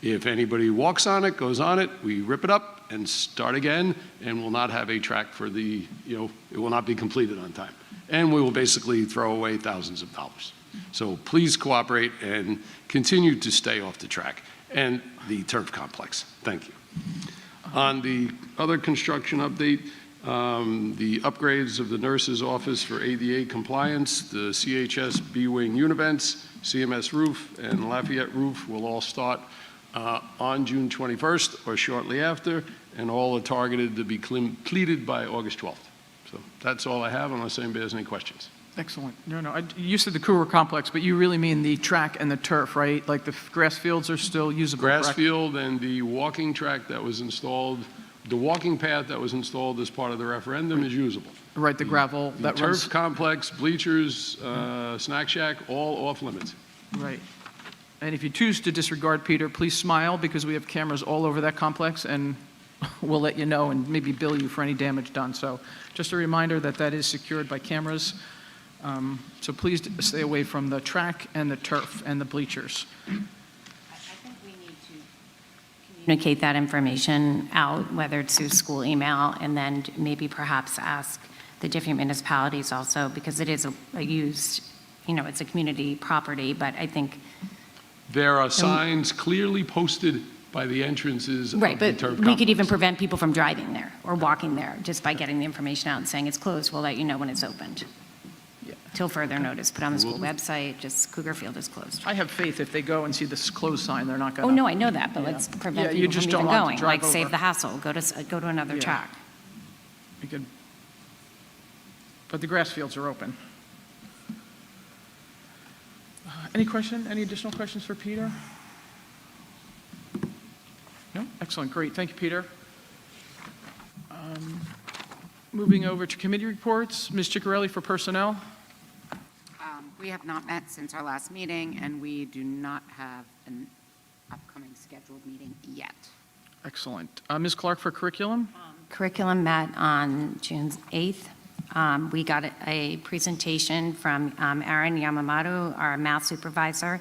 If anybody walks on it, goes on it, we rip it up and start again and will not have a track for the, it will not be completed on time. And we will basically throw away thousands of dollars. So please cooperate and continue to stay off the track and the turf complex. Thank you. On the other construction update, the upgrades of the nurse's office for ADA compliance, the CHS B-Wing univents, CMS roof, and Lafayette roof will all start on June 21st or shortly after, and all are targeted to be completed by August 12th. So that's all I have, unless anybody has any questions. Excellent. No, you said the Cougar complex, but you really mean the track and the turf, right? Like the grass fields are still usable, Grass correct? field and the walking track that was installed, the walking path that was installed as part of the referendum is usable. Right, the gravel The that turf runs. complex, bleachers, snack shack, all off limits. Right. And if you choose to disregard Peter, please smile because we have cameras all over that complex and we'll let you know and maybe bill you for any damage done. So just a reminder that that is secured by cameras. So please stay away from the track and the turf and the bleachers. I think we need to communicate that information out, whether it's through school email, and then maybe perhaps ask the different municipalities also, because it is a used, it's a community property, but I think. There are signs clearly posted by the entrances of Right, the but turf we complex. could even prevent people from driving there or walking there just by getting the information out and saying it's closed. We'll let you know when it's opened. Yeah. Till further notice. Put on the school website, just Cougar Field is closed. I have faith if they go and see this closed sign, they're not going Oh, to. no, I know that, but Yeah. let's Yeah, prevent you people just from don't even want to going. drive Like, save over. the hassle, go to another Yeah. track. You could- But the grass fields are open. Any additional questions for Peter? No? Excellent, great, thank you, Peter. Moving over to committee reports, Ms. Ciccarelli for personnel. We have not met since our last meeting, and we do not have an upcoming scheduled meeting yet. Excellent. Ms. Clark for curriculum? Curriculum met on June 8th. We got a presentation from Aaron Yamamoto, our math supervisor,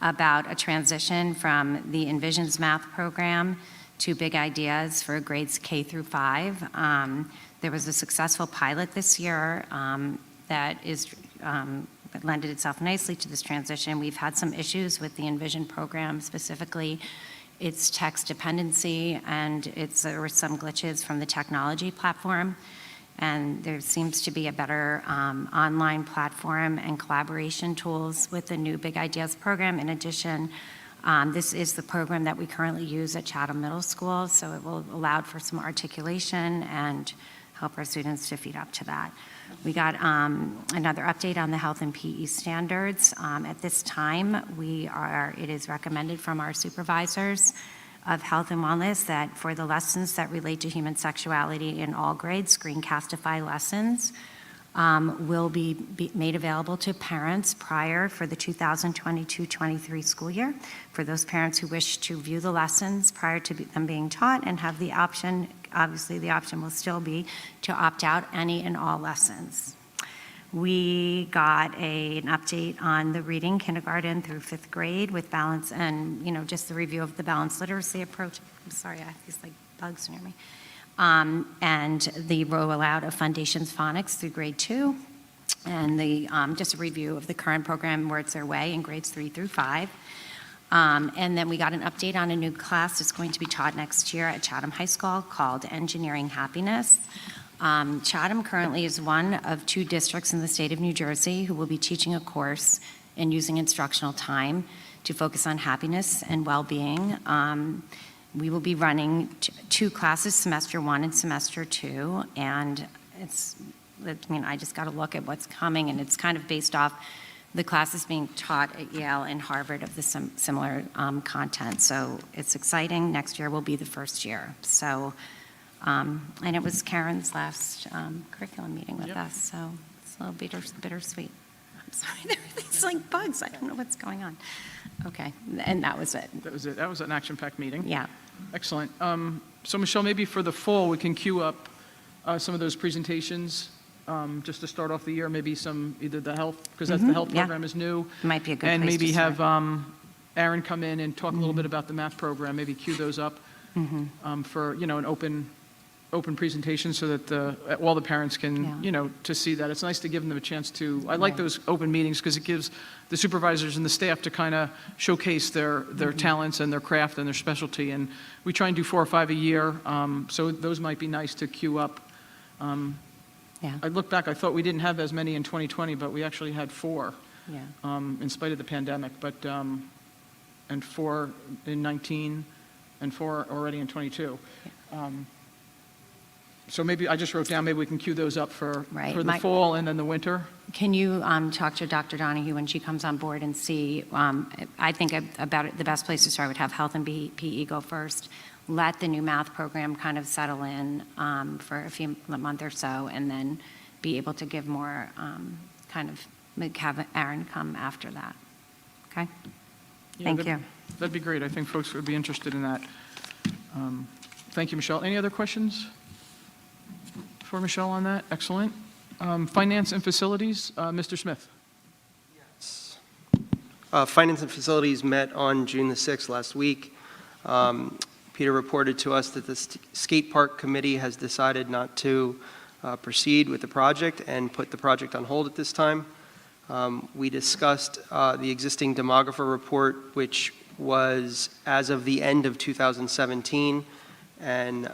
about a transition from the Envisions math program to Big Ideas for grades K through 5. There was a successful pilot this year that lended itself nicely to this transition. We've had some issues with the Envision program, specifically its text dependency, and there were some glitches from the technology platform. And there seems to be a better online platform and collaboration tools with the new Big Ideas program. In addition, this is the program that we currently use at Chatham Middle School, so it will allow for some articulation and help our students to feed up to that. We got another update on the health and PE standards. At this time, it is recommended from our supervisors of health and wellness that for the lessons that relate to human sexuality in all grades, screencastify lessons will be made available to parents prior for the 2022-23 school year. For those parents who wish to view the lessons prior to them being taught and have the option, obviously the option will still be to opt out any and all lessons. We got an update on the reading kindergarten through 5th grade with balance and, just the review of the balanced literacy approach. I'm sorry, I have these like bugs near me. And the rollout of Foundations Phonics through grade 2, and just a review of the current program, Words Their Way, in grades 3 through 5. And then we got an update on a new class that's going to be taught next year at Chatham High School called Engineering Happiness. Chatham currently is one of 2 districts in the state of New Jersey who will be teaching a course and using instructional time to focus on happiness and well-being. We will be running 2 classes, semester 1 and semester 2, and I just got to look at what's coming, and it's kind of based off the classes being taught at Yale and Harvard of the similar content. So it's exciting. Next year will be the first year. So, and it was Karen's last curriculum meeting with us, so it's a little bittersweet. I'm sorry, everything's like bugs. I don't know what's going on. Okay, and that was it. That was it. That was an action-packed meeting. Yeah. Excellent. So Michelle, maybe for the fall, we can queue up some of those presentations just to start off the year, maybe either the health, because that's the health program is new. Might be a good and place maybe to start. have Aaron come in and talk a little bit about the math program, maybe queue those up for, an open presentation so that all the parents can, to see that. It's nice to give them a chance to, I like those open meetings because it gives the supervisors and the staff to kind of showcase their talents and their craft and their specialty. And we try and do 4 or 5 a year, so those might be nice to queue up. I look back, I thought we didn't have as many in 2020, but we actually had 4 in spite of the pandemic, and 4 in 19 and 4 already in 22. So maybe, I just wrote down, maybe we can queue those up for the fall and then the winter. Can you talk to Dr. Donahue when she comes on board and see, I think about it, the best place to start would have health and PE go first. Let the new math program kind of settle in for a month or so, and then be able to give more, have Aaron come after that. Okay? Thank you. That'd be great. I think folks would be interested in that. Thank you, Michelle. Any other questions for Michelle on that? Excellent. Finance and facilities, Mr. Smith. Finance and facilities met on June the 6th last week. Peter reported to us that the skate park committee has decided not to proceed with the project and put the project on hold at this time. We discussed the existing demographer report, which was as of the end of 2017. And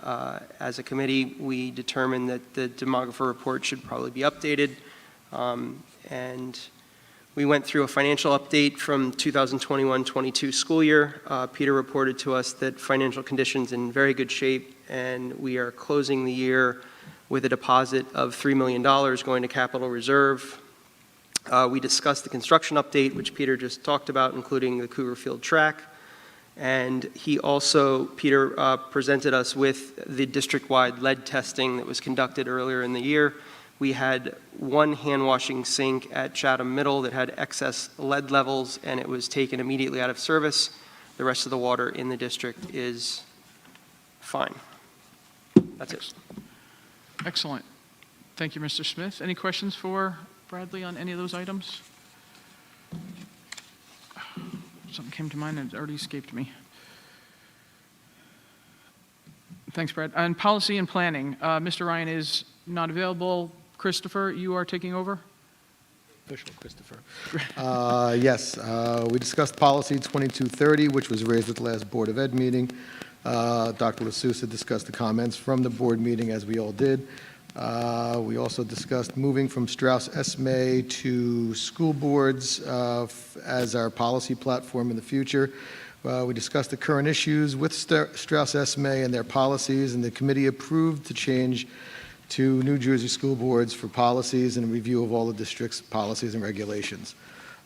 as a committee, we determined that the demographer report should probably be updated. And we went through a financial update from 2021-22 school year. Peter reported to us that financial conditions in very good shape, and we are closing the year with a deposit of $3 million going to capital reserve. We discussed the construction update, which Peter just talked about, including the Cougar Field track. And Peter presented us with the district-wide lead testing that was conducted earlier in the year. We had one hand-washing sink at Chatham Middle that had excess lead levels, and it was taken immediately out of service. the rest of the water in the district is fine. That's it. Excellent. Thank you, Mr. Smith. Any questions for Bradley on any of those items? Something came to mind and it already escaped me. Thanks, Brad. And policy and planning, Mr. Ryan is not available. Christopher, you are taking over? Official Christopher. Yes, we discussed policy 2230, which was raised at the last Board of Ed meeting. Dr. LaSousa discussed the comments from the board meeting, as we all did. We also discussed moving from Strauss Esme to school boards as our policy platform in the future. We discussed the current issues with Strauss Esme and their policies, and the committee approved to change to New Jersey school boards for policies and review of all the district's policies and regulations.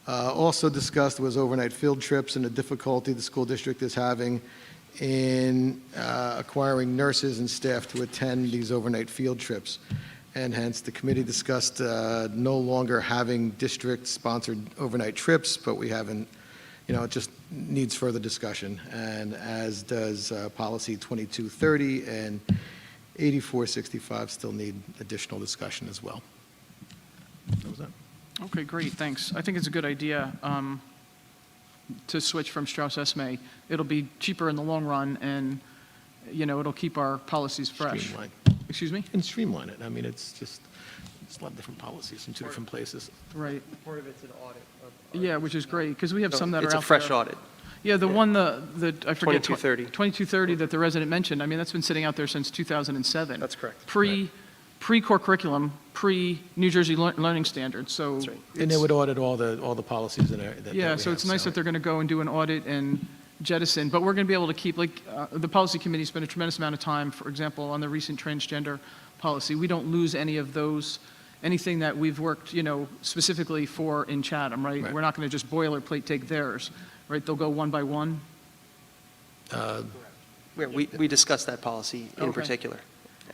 Also discussed was overnight field trips and the difficulty the school district is having in acquiring nurses and staff to attend these overnight field trips. And hence, the committee discussed no longer having district-sponsored overnight trips, but we haven't, it just needs further discussion. And as does policy 2230 and 8465 still need additional discussion as well. That was that. Okay, great, thanks. I think it's a good idea to switch from Strauss Esme. It'll be cheaper in the long run, and, it'll keep our policies fresh. Streamline. Excuse me? And streamline it. I mean, it's a lot of different policies in two different places. Right. Part of it's an audit. Yeah, which is great, because we have some that are out It's there. a fresh audit. Yeah, the one, I forget. 2230. 2230 that the resident mentioned, I mean, that's been sitting out there since 2007. That's correct. Pre-core curriculum, pre-New Jersey Learning Standards, so. That's right. And they would audit all the policies in there. Yeah, so it's nice that they're going to go and do an audit and jettison, but we're going to be able to keep, the policy committee spent a tremendous amount of time, for example, on the recent transgender policy. We don't lose any of those, anything that we've worked, specifically for in Chatham, right? Right. We're not going to just boilerplate take theirs, right? They'll go one by one. We discussed that policy in Okay. particular.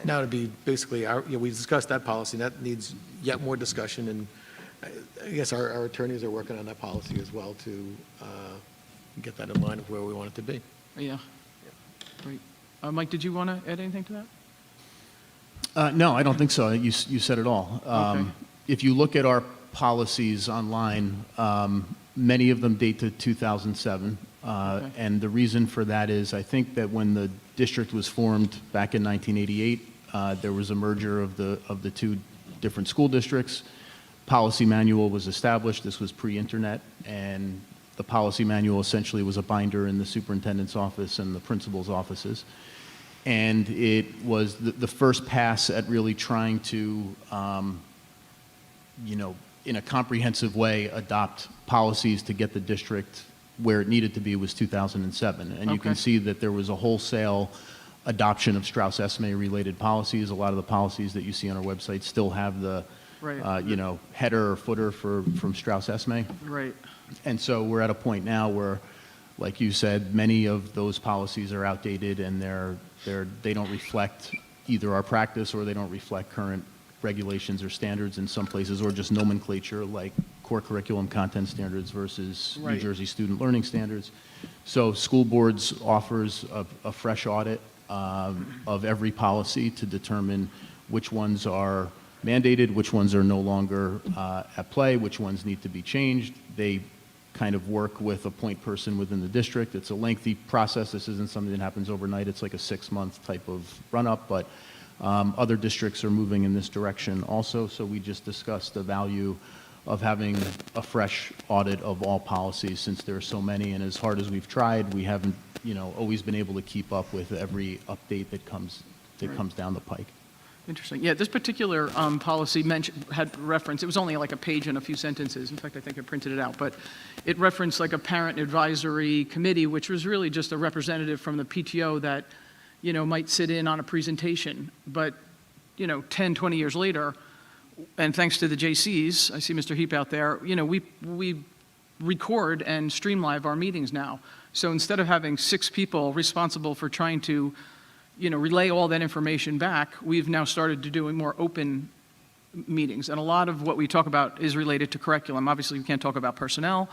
Now to be basically, we discussed that policy, and that needs yet more discussion, and I guess our attorneys are working on that policy as well to get that in line with where we want it to be. Yeah. Great. Mike, did you want to add anything to that? No, I don't think so. You said it all. Okay. If you look at our policies online, many of them date to 2007. Okay. And the reason for that is I think that when the district was formed back in 1988, there was a merger of the two different school districts. Policy manual was established. This was pre-internet, and the policy manual essentially was a binder in the superintendent's office and the principal's offices. And it was the first pass at really trying to, in a comprehensive way, adopt policies to get the district where it needed to be was 2007. And you can Okay. see that there was a wholesale adoption of Strauss Esme-related policies. A lot of the policies that you see on our website still have the, Right. header or footer from Strauss Esme. Right. And so we're at a point now where, like you said, many of those policies are outdated and they don't reflect either our practice or they don't reflect current regulations or standards in some places, or just nomenclature like core curriculum content standards versus New Right. Jersey student learning standards. So school boards offers a fresh audit of every policy to determine which ones are mandated, which ones are no longer at play, which ones need to be changed. They kind of work with a point person within the district. It's a lengthy process. This isn't something that happens overnight. It's like a 6-month type of run-up, but other districts are moving in this direction also. So we just discussed the value of having a fresh audit of all policies since there are so many. And as hard as we've tried, we haven't, always been able to keep up with every update that comes down the pike. Interesting. Yeah, this particular policy had reference, it was only like a page and a few sentences. In fact, I think I printed it out. But it referenced like a parent advisory committee, which was really just a representative from the PTO that, might sit in on a presentation. But, 10, 20 years later, and thanks to the JCs, I see Mr. Heap out there, we record and stream live our meetings now. So instead of having 6 people responsible for trying to relay all that information back, we've now started to doing more open meetings. And a lot of what we talk about is related to curriculum. Obviously, we can't talk about personnel,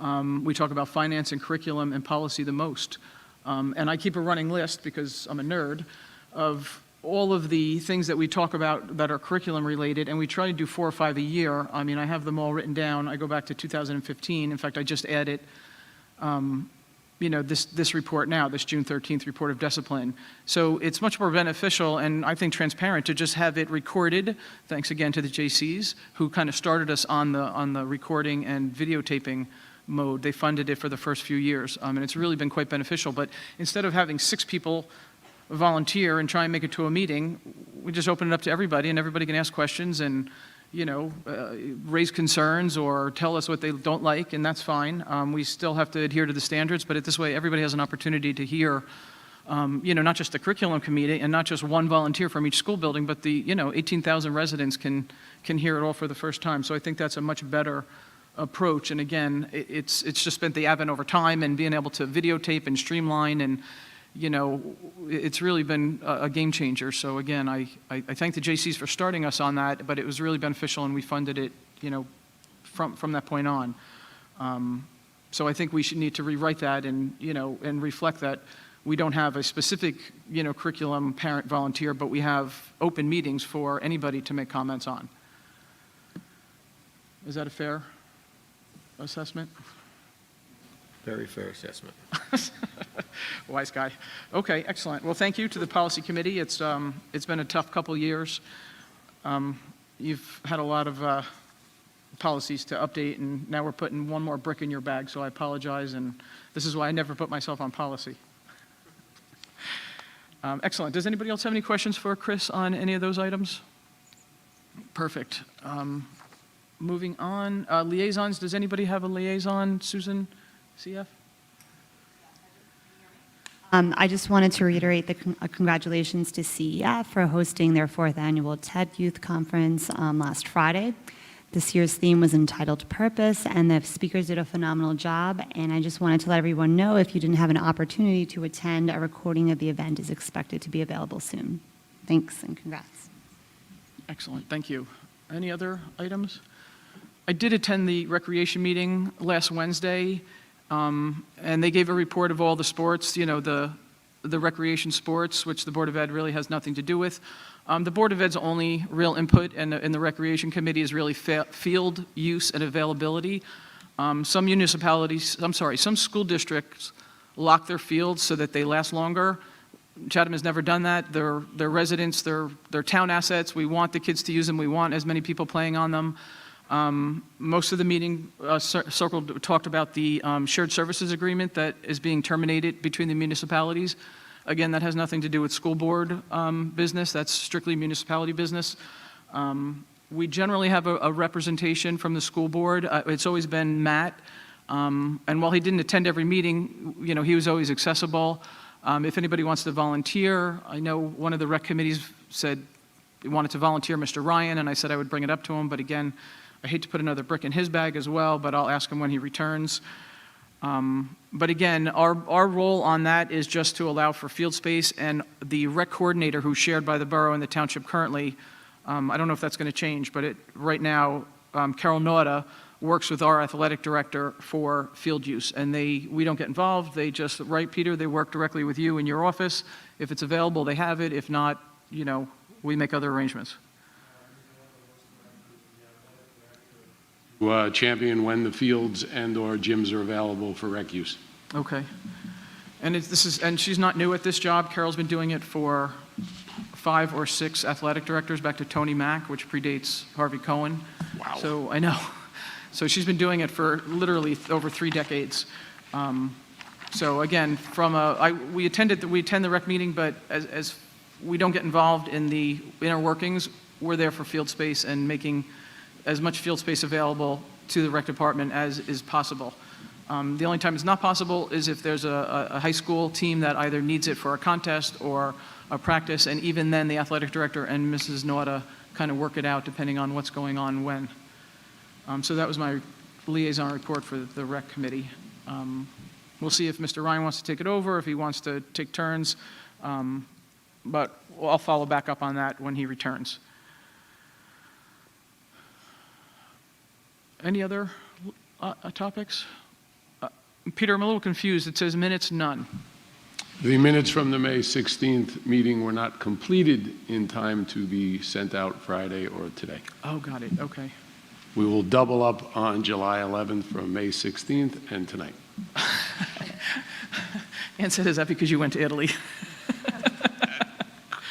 We talk about finance and curriculum and policy the most. And I keep a running list, because I'm a nerd, of all of the things that we talk about that are curriculum related, and we try to do 4 or 5 a year. I mean, I have them all written down. I go back to 2015. In fact, I just added, this report now, this June 13th report of discipline. So it's much more beneficial and I think transparent to just have it recorded. Thanks again to the JCs who kind of started us on the recording and videotaping mode. They funded it for the first few years, and it's really been quite beneficial. But instead of having 6 people volunteer and try and make it to a meeting, we just open it up to everybody, and everybody can ask questions and raise concerns or tell us what they don't like, and that's fine. We still have to adhere to the standards, but this way everybody has an opportunity to hear, not just the curriculum committee and not just one volunteer from each school building, but the 18,000 residents can hear it all for the first time. So I think that's a much better approach. And again, it's just been the advent over time and being able to videotape and streamline, and it's really been a game changer. So again, I thank the JCs for starting us on that, but it was really beneficial, and we funded it, from that point on. So I think we should need to rewrite that and reflect that we don't have a specific, curriculum parent volunteer, but we have open meetings for anybody to make comments on. Is that a fair assessment? Very fair assessment. Wise guy. Okay, excellent. Well, thank you to the policy committee. It's been a tough couple years. You've had a lot of policies to update, and now we're putting one more brick in your bag, so I apologize, and this is why I never put myself on policy. Excellent. Does anybody else have any questions for Chris on any of those items? Perfect. Moving on, liaisons. Does anybody have a liaison? Susan, CF? I just wanted to reiterate the congratulations to CEF for hosting their 4th annual TED Youth Conference last Friday. This year's theme was entitled Purpose, and the speakers did a phenomenal job. And I just wanted to let everyone know, if you didn't have an opportunity to attend, a recording of the event is expected to be available soon. Thanks and congrats. Excellent, thank you. Any other items? I did attend the recreation meeting last Wednesday, and they gave a report of all the sports, the recreation sports, which the Board of Ed really has nothing to do with. The Board of Ed's only real input in the Recreation Committee is really field use and availability. Some school districts lock their fields so that they last longer. Chatham has never done that. They're residents, they're town assets. We want the kids to use them. We want as many people playing on them. Most of the meeting talked about the shared services agreement that is being terminated between the municipalities. Again, that has nothing to do with school board business. That's strictly municipality business. We generally have a representation from the school board. It's always been Matt. And while he didn't attend every meeting, he was always accessible. If anybody wants to volunteer, I know one of the rec committees said he wanted to volunteer Mr. Ryan, and I said I would bring it up to him. But again, I hate to put another brick in his bag as well, but I'll ask him when he returns. But again, our role on that is just to allow for field space, and the rec coordinator who's shared by the borough and the township currently, I don't know if that's going to change, but right now, Carol Nauta works with our athletic director for field use, and we don't get involved. They just, right, Peter, they work directly with you in your office. If it's available, they have it. If not, we make other arrangements. Champion when the fields and/or gyms are available for rec use. Okay. And and she's not new at this job. Carol's been doing it for 5 or 6 athletic directors back to Tony Mack, which predates Harvey Cohen. Wow. So I know. So she's been doing it for literally over 3 decades. So again, we attend the rec meeting, but as we don't get involved in the inner workings, we're there for field space and making as much field space available to the rec department as is possible. The only time it's not possible is if there's a high school team that either needs it for a contest or a practice, and even then the athletic director and Mrs. Nauta kind of work it out depending on what's going on when. So that was my liaison report for the rec committee. We'll see if Mr. Ryan wants to take it over, if he wants to take turns, but I'll follow back up on that when he returns. Any other topics? Peter, I'm a little confused. It says minutes, none. The minutes from the May 16th meeting were not completed in time to be sent out Friday or today. Oh, got it, okay. We will double up on July 11th from May 16th and tonight. Ann said, is that because you went to Italy?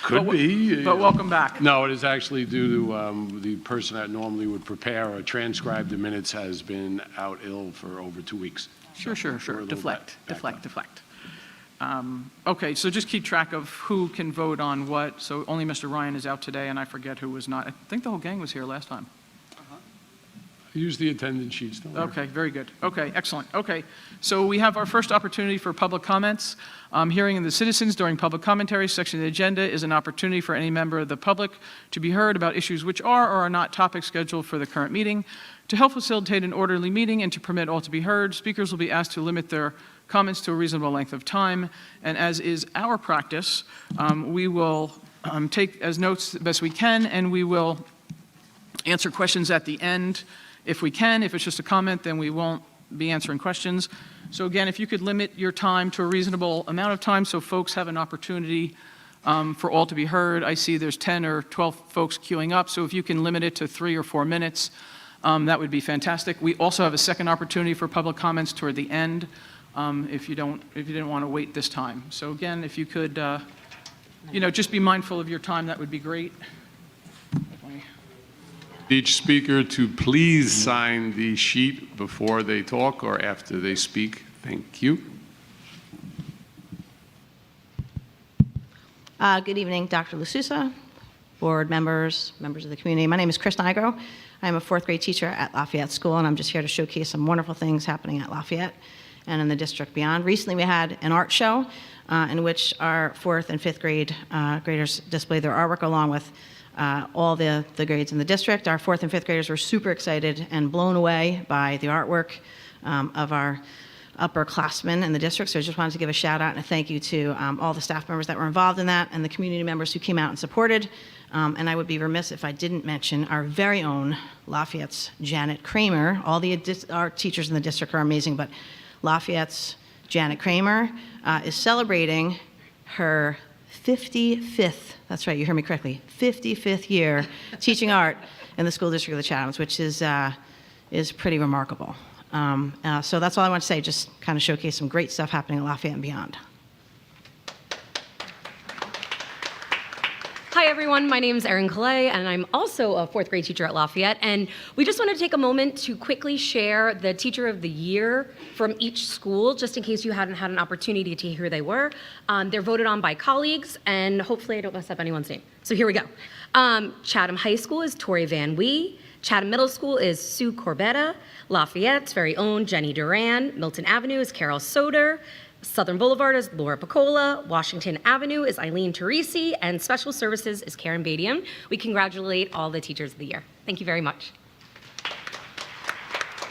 Could be. But welcome back. No, it is actually due to the person that normally would prepare or transcribe the minutes has been out ill for over 2 weeks. Sure. We're a little Deflect. back. Okay, so just keep track of who can vote on what. So only Mr. Ryan is out today, and I forget who was not. I think the whole gang was here last time. Use the attendance sheets, don't worry. Okay, very good. Okay, excellent. Okay, so we have our first opportunity for public comments. Hearing in the citizens during public commentary section of the agenda is an opportunity for any member of the public to be heard about issues which are or are not topics scheduled for the current meeting. To help facilitate an orderly meeting and to permit all to be heard, speakers will be asked to limit their comments to a reasonable length of time. And as is our practice, we will take as notes the best we can, and we will answer questions at the end if we can. If it's just a comment, then we won't be answering questions. So again, if you could limit your time to a reasonable amount of time so folks have an opportunity for all to be heard. I see there's 10 or 12 folks queuing up, so if you can limit it to 3 or 4 minutes, that would be fantastic. We also have a second opportunity for public comments toward the end if you didn't want to wait this time. So again, if you could, just be mindful of your time, that would be great. Each speaker to please sign the sheet before they talk or after they speak. Thank you. Good evening, Dr. LaSousa, board members, members of the community. My name is Chris Nigro. I'm a 4th grade teacher at Lafayette School, and I'm just here to showcase some wonderful things happening at Lafayette and in the district beyond. Recently, we had an art show in which our 4th and 5th grade graders displayed their artwork along with all the grades in the district. Our 4th and 5th graders were super excited and blown away by the artwork of our upperclassmen in the district. So I just wanted to give a shout out and a thank you to all the staff members that were involved in that and the community members who came out and supported. And I would be remiss if I didn't mention our very own Lafayette's Janet Kramer. All our teachers in the district are amazing, but Lafayette's Janet Kramer is celebrating her 55th, that's right, you heard me correctly, 55th year teaching art in the school district of the Chathams, which is pretty remarkable. So that's all I want to say, just kind of showcase some great stuff happening at Lafayette and beyond. Hi everyone, my name is Erin Calais and I'm also a 4th grade teacher at Lafayette, and we just want to take a moment to quickly share the Teacher of the Year from each school, just in case you hadn't had an opportunity to hear who they were. They're voted on by colleagues, and hopefully I don't mess up anyone's name. So here we go. Chatham High School is Tori Van Wee. Chatham Middle School is Sue Corbetta. Lafayette's very own Jenny Duran. Milton Avenue is Carol Soder. Southern Boulevard is Laura Piccola. Washington Avenue is Eileen Teresi. And Special Services is Karen Badium. We congratulate all the Teachers of the Year. Thank you very much.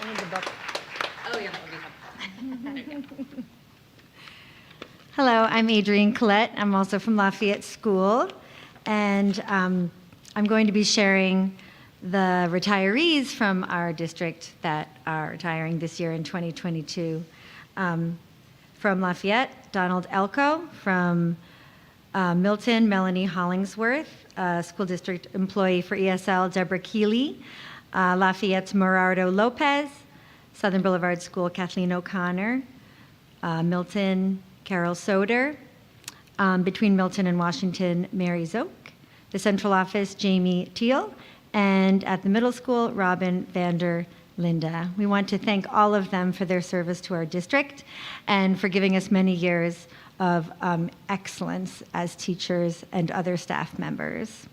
Oh, yeah, that would be helpful. Hello, I'm Adrienne Collette. I'm also from Lafayette School. And I'm going to be sharing the retirees from our district that are retiring this year in 2022. From Lafayette, Donald Elko. From Milton, Melanie Hollingsworth, school district employee for ESL, Deborah Keeley. Lafayette's Gerardo Lopez. Southern Boulevard School, Kathleen O'Connor. Milton, Carol Soder. Between Milton and Washington, Mary Zook. The central office, Jamie Teal. And at the middle school, Robin Vander Linda. We want to thank all of them for their service to our district and for giving us many years of excellence as teachers and other staff members.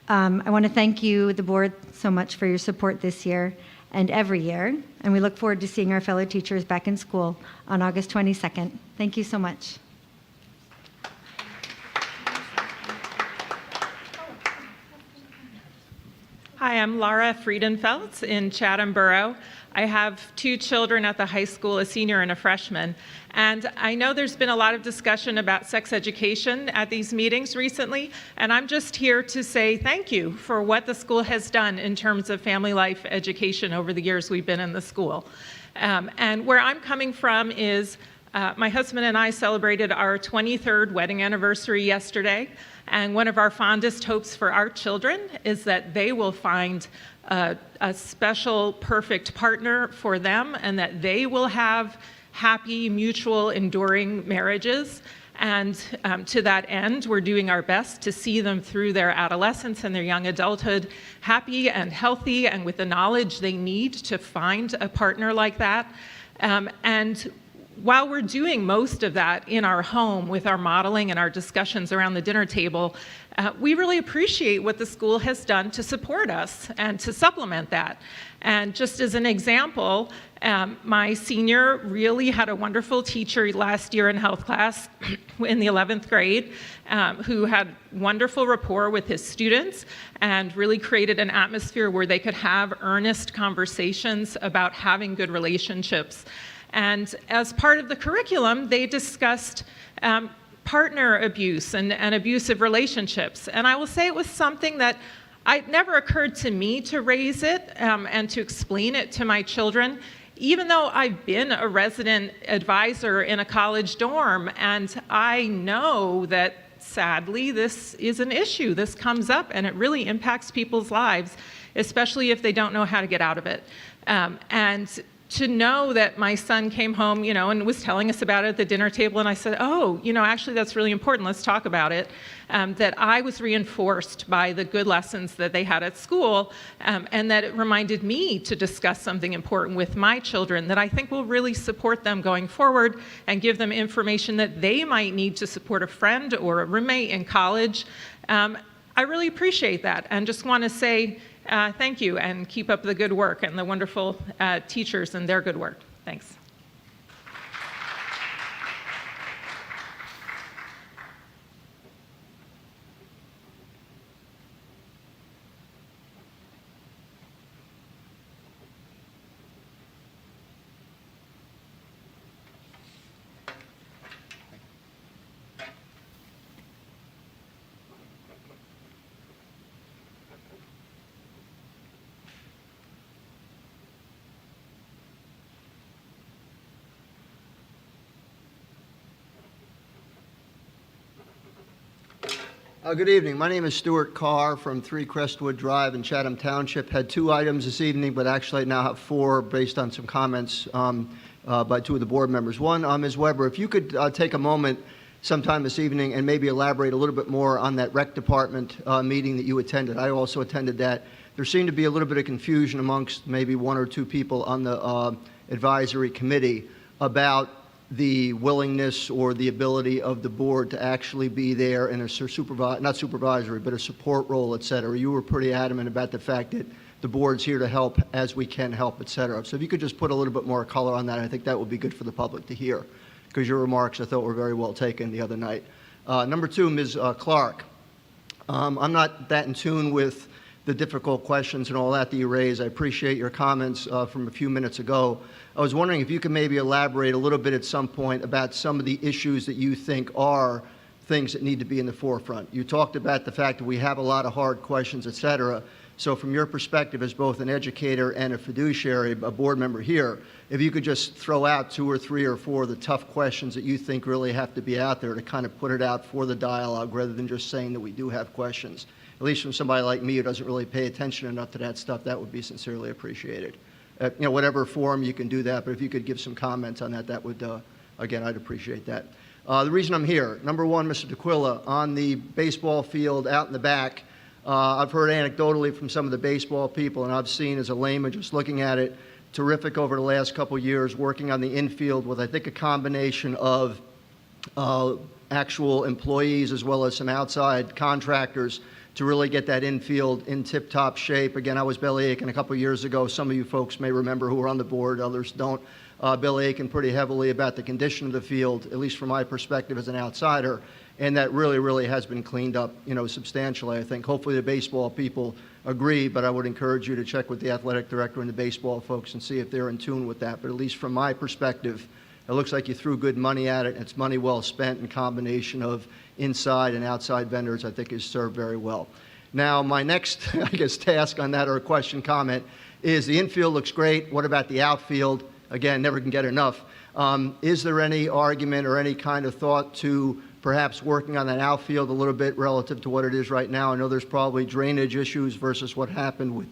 I want to thank you, the board, so much for your support this year and every year, and we look forward to seeing our fellow teachers back in school on August 22nd. Thank you so much. Hi, I'm Laura Friedenfeld in Chatham Borough. I have 2 children at the high school, a senior and a freshman. And I know there's been a lot of discussion about sex education at these meetings recently, and I'm just here to say thank you for what the school has done in terms of family life education over the years we've been in the school. And where I'm coming from is my husband and I celebrated our 23rd wedding anniversary yesterday, and one of our fondest hopes for our children is that they will find a special, perfect partner for them, and that they will have happy, mutual, enduring marriages. And to that end, we're doing our best to see them through their adolescence and their young adulthood happy and healthy and with the knowledge they need to find a partner like that. And while we're doing most of that in our home with our modeling and our discussions around the dinner table, we really appreciate what the school has done to support us and to supplement that. And just as an example, my senior really had a wonderful teacher last year in health class in the 11th grade who had wonderful rapport with his students and really created an atmosphere where they could have earnest conversations about having good relationships. And as part of the curriculum, they discussed partner abuse and abusive relationships. And I will say it was something that it never occurred to me to raise it and to explain it to my children, even though I've been a resident advisor in a college dorm, and I know that sadly this is an issue. This comes up and it really impacts people's lives, especially if they don't know how to get out of it. And to know that my son came home, and was telling us about it at the dinner table, and I said, oh, actually that's really important, let's talk about it, that I was reinforced by the good lessons that they had at school, and that it reminded me to discuss something important with my children that I think will really support them going forward and give them information that they might need to support a friend or a roommate in college. I really appreciate that, and just want to say thank you, and keep up the good work and the wonderful teachers and their good work. Thanks. Good evening. My name is Stuart Carr from 3 Crestwood Drive in Chatham Township. Had 2 items this evening, but actually I now have 4 based on some comments by 2 of the board members. One, Ms. Weber, if you could take a moment sometime this evening and maybe elaborate a little bit more on that rec department meeting that you attended. I also attended that. There seemed to be a little bit of confusion amongst maybe 1 or 2 people on the advisory committee about the willingness or the ability of the board to actually be there in a not supervisory, but a support role, et cetera. You were pretty adamant about the fact that the board's here to help as we can help, et cetera. So if you could just put a little bit more color on that, I think that would be good for the public to hear, because your remarks I thought were very well taken the other night. Number 2, Ms. Clark. I'm not that in tune with the difficult questions and all that you raised. I appreciate your comments from a few minutes ago. I was wondering if you could maybe elaborate a little bit at some point about some of the issues that you think are things that need to be in the forefront. You talked about the fact that we have a lot of hard questions, et cetera. So from your perspective as both an educator and a fiduciary, a board member here, if you could just throw out 2 or 3 or 4 of the tough questions that you think really have to be out there to kind of put it out for the dialogue rather than just saying that we do have questions. At least from somebody like me who doesn't really pay attention enough to that stuff, that would be sincerely appreciated. Whatever forum you can do that, but if you could give some comments on that, that would, again, I'd appreciate that. The reason I'm here, number 1, Mr. DeQuilla, on the baseball field out in the back, I've heard anecdotally from some of the baseball people, and I've seen as a layman just looking at it, terrific over the last couple years, working on the infield with, I think, a combination of actual employees as well as some outside contractors to really get that infield in tip-top shape. Again, I was bellyaching a couple years ago. Some of you folks may remember who were on the board, others don't. Bellyaching pretty heavily about the condition of the field, at least from my perspective as an outsider, and that really has been cleaned up, substantially, I think. Hopefully the baseball people agree, but I would encourage you to check with the athletic director and the baseball folks and see if they're in tune with that. But at least from my perspective, it looks like you threw good money at it. It's money well spent in combination of inside and outside vendors, I think is served very well. Now, my next, task on that or a question, comment is the infield looks great. What about the outfield? again, never can get enough. Is there any argument or any kind of thought to perhaps working on that outfield a little bit relative to what it is right now? I know there's probably drainage issues versus what happened with,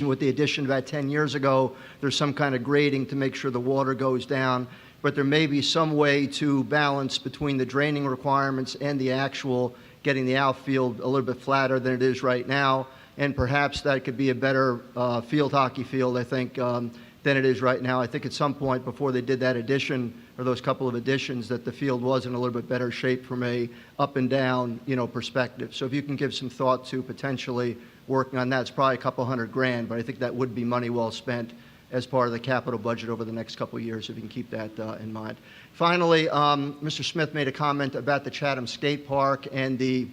with the addition about 10 years ago. There's some kind of grading to make sure the water goes down, but there may be some way to balance between the draining requirements and the actual getting the outfield a little bit flatter than it is right now, and perhaps that could be a better field hockey field, I think, than it is right now. I think at some point before they did that addition, or those couple of additions, that the field was in a little bit better shape from a up and down, perspective. So if you can give some thought to potentially working on that, it's probably a couple $100,000, but I think that would be money well spent as part of the capital budget over the next couple of years, if you can keep that in mind. Finally, Mr. Smith made a comment about the Chatham Skate Park and the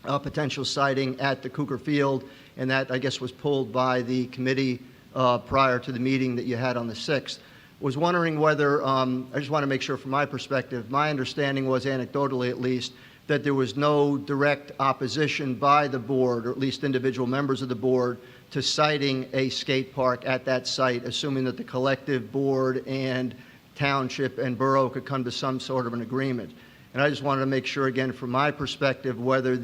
potential siting at the Cougar Field, and that, I guess, was pulled by the committee prior to the meeting that you had on the 6th. Was wondering whether, I just want to make sure from my perspective, my understanding was, anecdotally at least, that there was no direct opposition by the board, or at least individual members of the board, to siting a skate park at that site, assuming that the collective board and township and borough could come to some sort of an agreement. And I just wanted to make sure, again, from my perspective, whether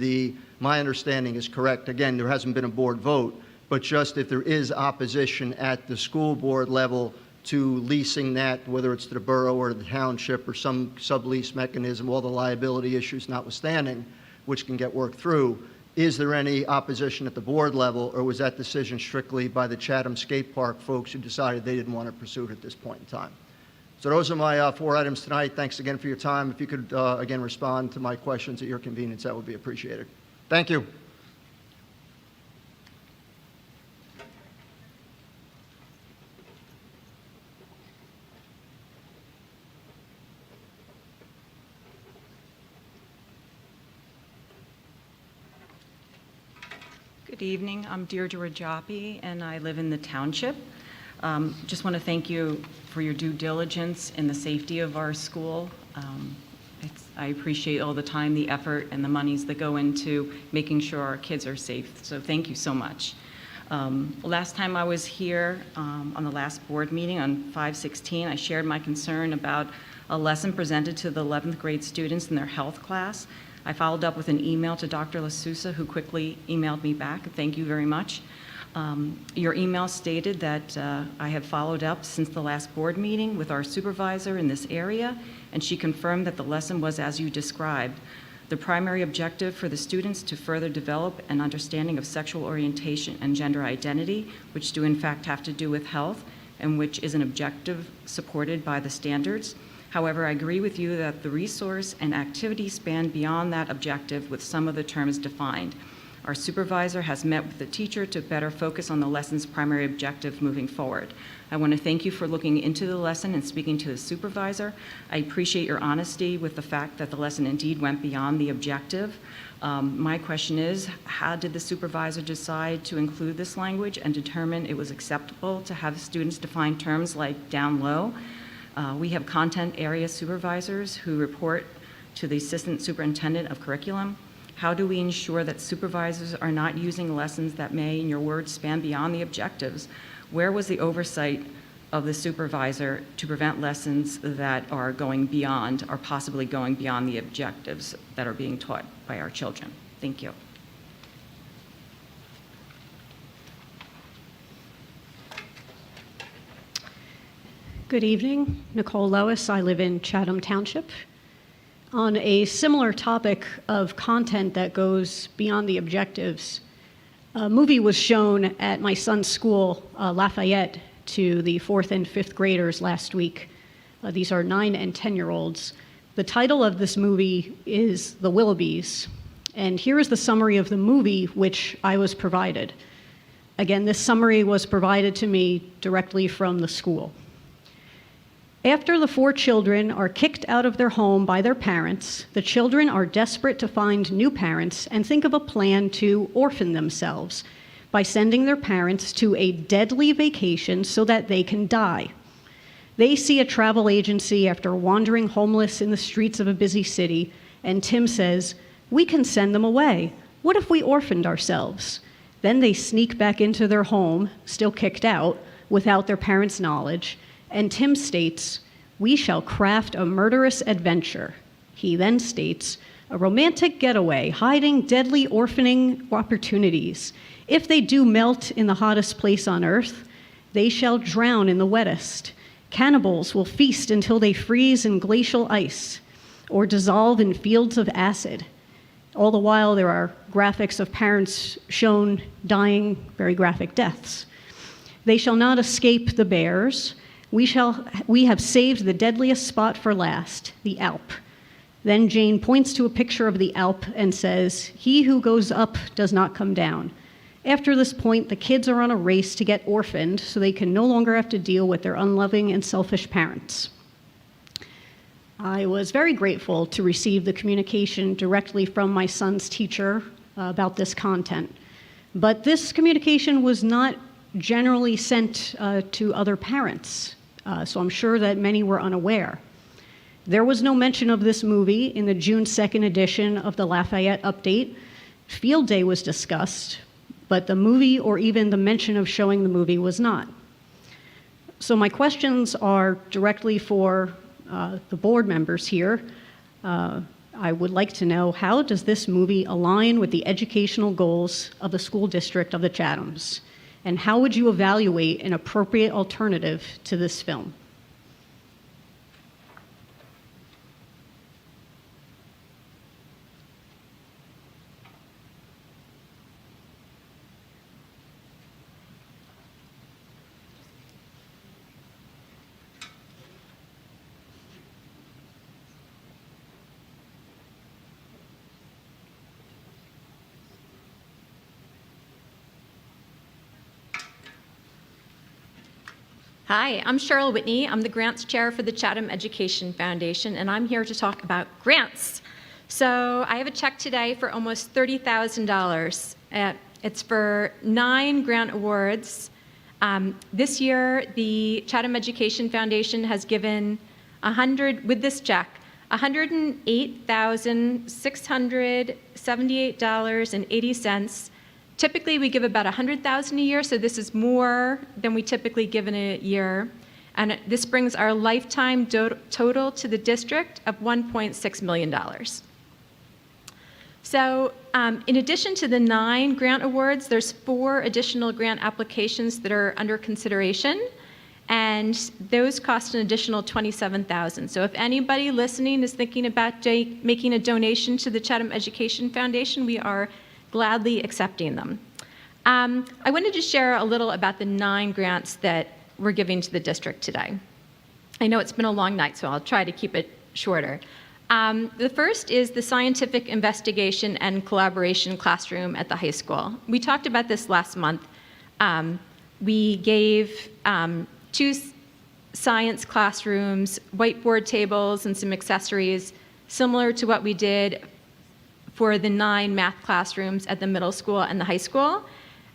my understanding is correct. Again, there hasn't been a board vote, but just if there is opposition at the school board level to leasing that, whether it's to the borough or the township or some sublease mechanism, all the liability issues notwithstanding, which can get worked through, is there any opposition at the board level, or was that decision strictly by the Chatham Skate Park folks who decided they didn't want to pursue it at this point in time? So those are my 4 items tonight. Thanks again for your time. If you could, again, respond to my questions at your convenience, that would be appreciated. Thank you. Good evening. I'm Deirdre Rajapi, and I live in the township. Just want to thank you for your due diligence in the safety of our school. I appreciate all the time, the effort, and the monies that go into making sure our kids are safe. So thank you so much. Last time I was here on the last board meeting on 5/16, I shared my concern about a lesson presented to the 11th grade students in their health class. I followed up with an email to Dr. LaSousa, who quickly emailed me back. Thank you very much. Your email stated that I have followed up since the last board meeting with our supervisor in this area, and she confirmed that the lesson was as you described. The primary objective for the students to further develop an understanding of sexual orientation and gender identity, which do in fact have to do with health, and which is an objective supported by the standards. However, I agree with you that the resource and activity span beyond that objective with some of the terms defined. Our supervisor has met with the teacher to better focus on the lesson's primary objective moving forward. I want to thank you for looking into the lesson and speaking to the supervisor. I appreciate your honesty with the fact that the lesson indeed went beyond the objective. My question is, how did the supervisor decide to include this language and determine it was acceptable to have students define terms like down low? We have content area supervisors who report to the assistant superintendent of curriculum. How do we ensure that supervisors are not using lessons that may, in your words, span beyond the objectives? Where was the oversight of the supervisor to prevent lessons that are going beyond, or possibly going beyond the objectives that are being taught by our children? Thank you. Good evening. Nicole Lois. I live in Chatham Township. On a similar topic of content that goes beyond the objectives, a movie was shown at my son's school, Lafayette, to the 4th and 5th graders last week. These are 9 and 10-year-olds. The title of this movie is The Willoughbys, and here is the summary of the movie which I was provided. Again, this summary was provided to me directly from the school. After the 4 children are kicked out of their home by their parents, the children are desperate to find new parents and think of a plan to orphan themselves by sending their parents to a deadly vacation so that they can die. They see a travel agency after wandering homeless in the streets of a busy city, and Tim says, "We can send them away. What if we orphaned ourselves?" Then they sneak back into their home, still kicked out, without their parents' knowledge, And Tim states, "We shall craft a murderous adventure." He then states, "A romantic getaway, hiding deadly orphaning opportunities. If they do melt in the hottest place on earth, they shall drown in the wettest. Cannibals will feast until they freeze in glacial ice or dissolve in fields of acid." All the while, there are graphics of parents shown dying very graphic deaths. "They shall not escape the bears. We have saved the deadliest spot for last, the Alp." Then Jane points to a picture of the Alp and says, "He who goes up does not come down." After this point, the kids are on a race to get orphaned so they can no longer have to deal with their unloving and selfish parents. I was very grateful to receive the communication directly from my son's teacher about this content. But this communication was not generally sent to other parents, so I'm sure that many were unaware. There was no mention of this movie in the June 2nd edition of the Lafayette Update. Field Day was discussed, but the movie or even the mention of showing the movie was not. So my questions are directly for the board members here. I would like to know, how does this movie align with the educational goals of the school district of the Chathams? And how would you evaluate an appropriate alternative to this film? Hi, I'm Cheryl Whitney. I'm the Grants Chair for the Chatham Education Foundation, and I'm here to talk about grants. So I have a check today for almost $30,000. It's for 9 grant awards. This year, the Chatham Education Foundation has given with this check, $108,678.80. Typically, we give about $100,000 a year, so this is more than we typically give in a year. And this brings our lifetime total to the district of $1.6 million. So in addition to the 9 grant awards, there's 4 additional grant applications that are under consideration, and those cost an additional $27,000. So if anybody listening is thinking about making a donation to the Chatham Education Foundation, we are gladly accepting them. I wanted to share a little about the 9 grants that we're giving to the district today. I know it's been a long night, so I'll try to keep it shorter. The first is the Scientific Investigation and Collaboration Classroom at the high school. We talked about this last month. We gave 2 science classrooms, whiteboard tables, and some accessories similar to what we did for the 9 math classrooms at the middle school and the high school.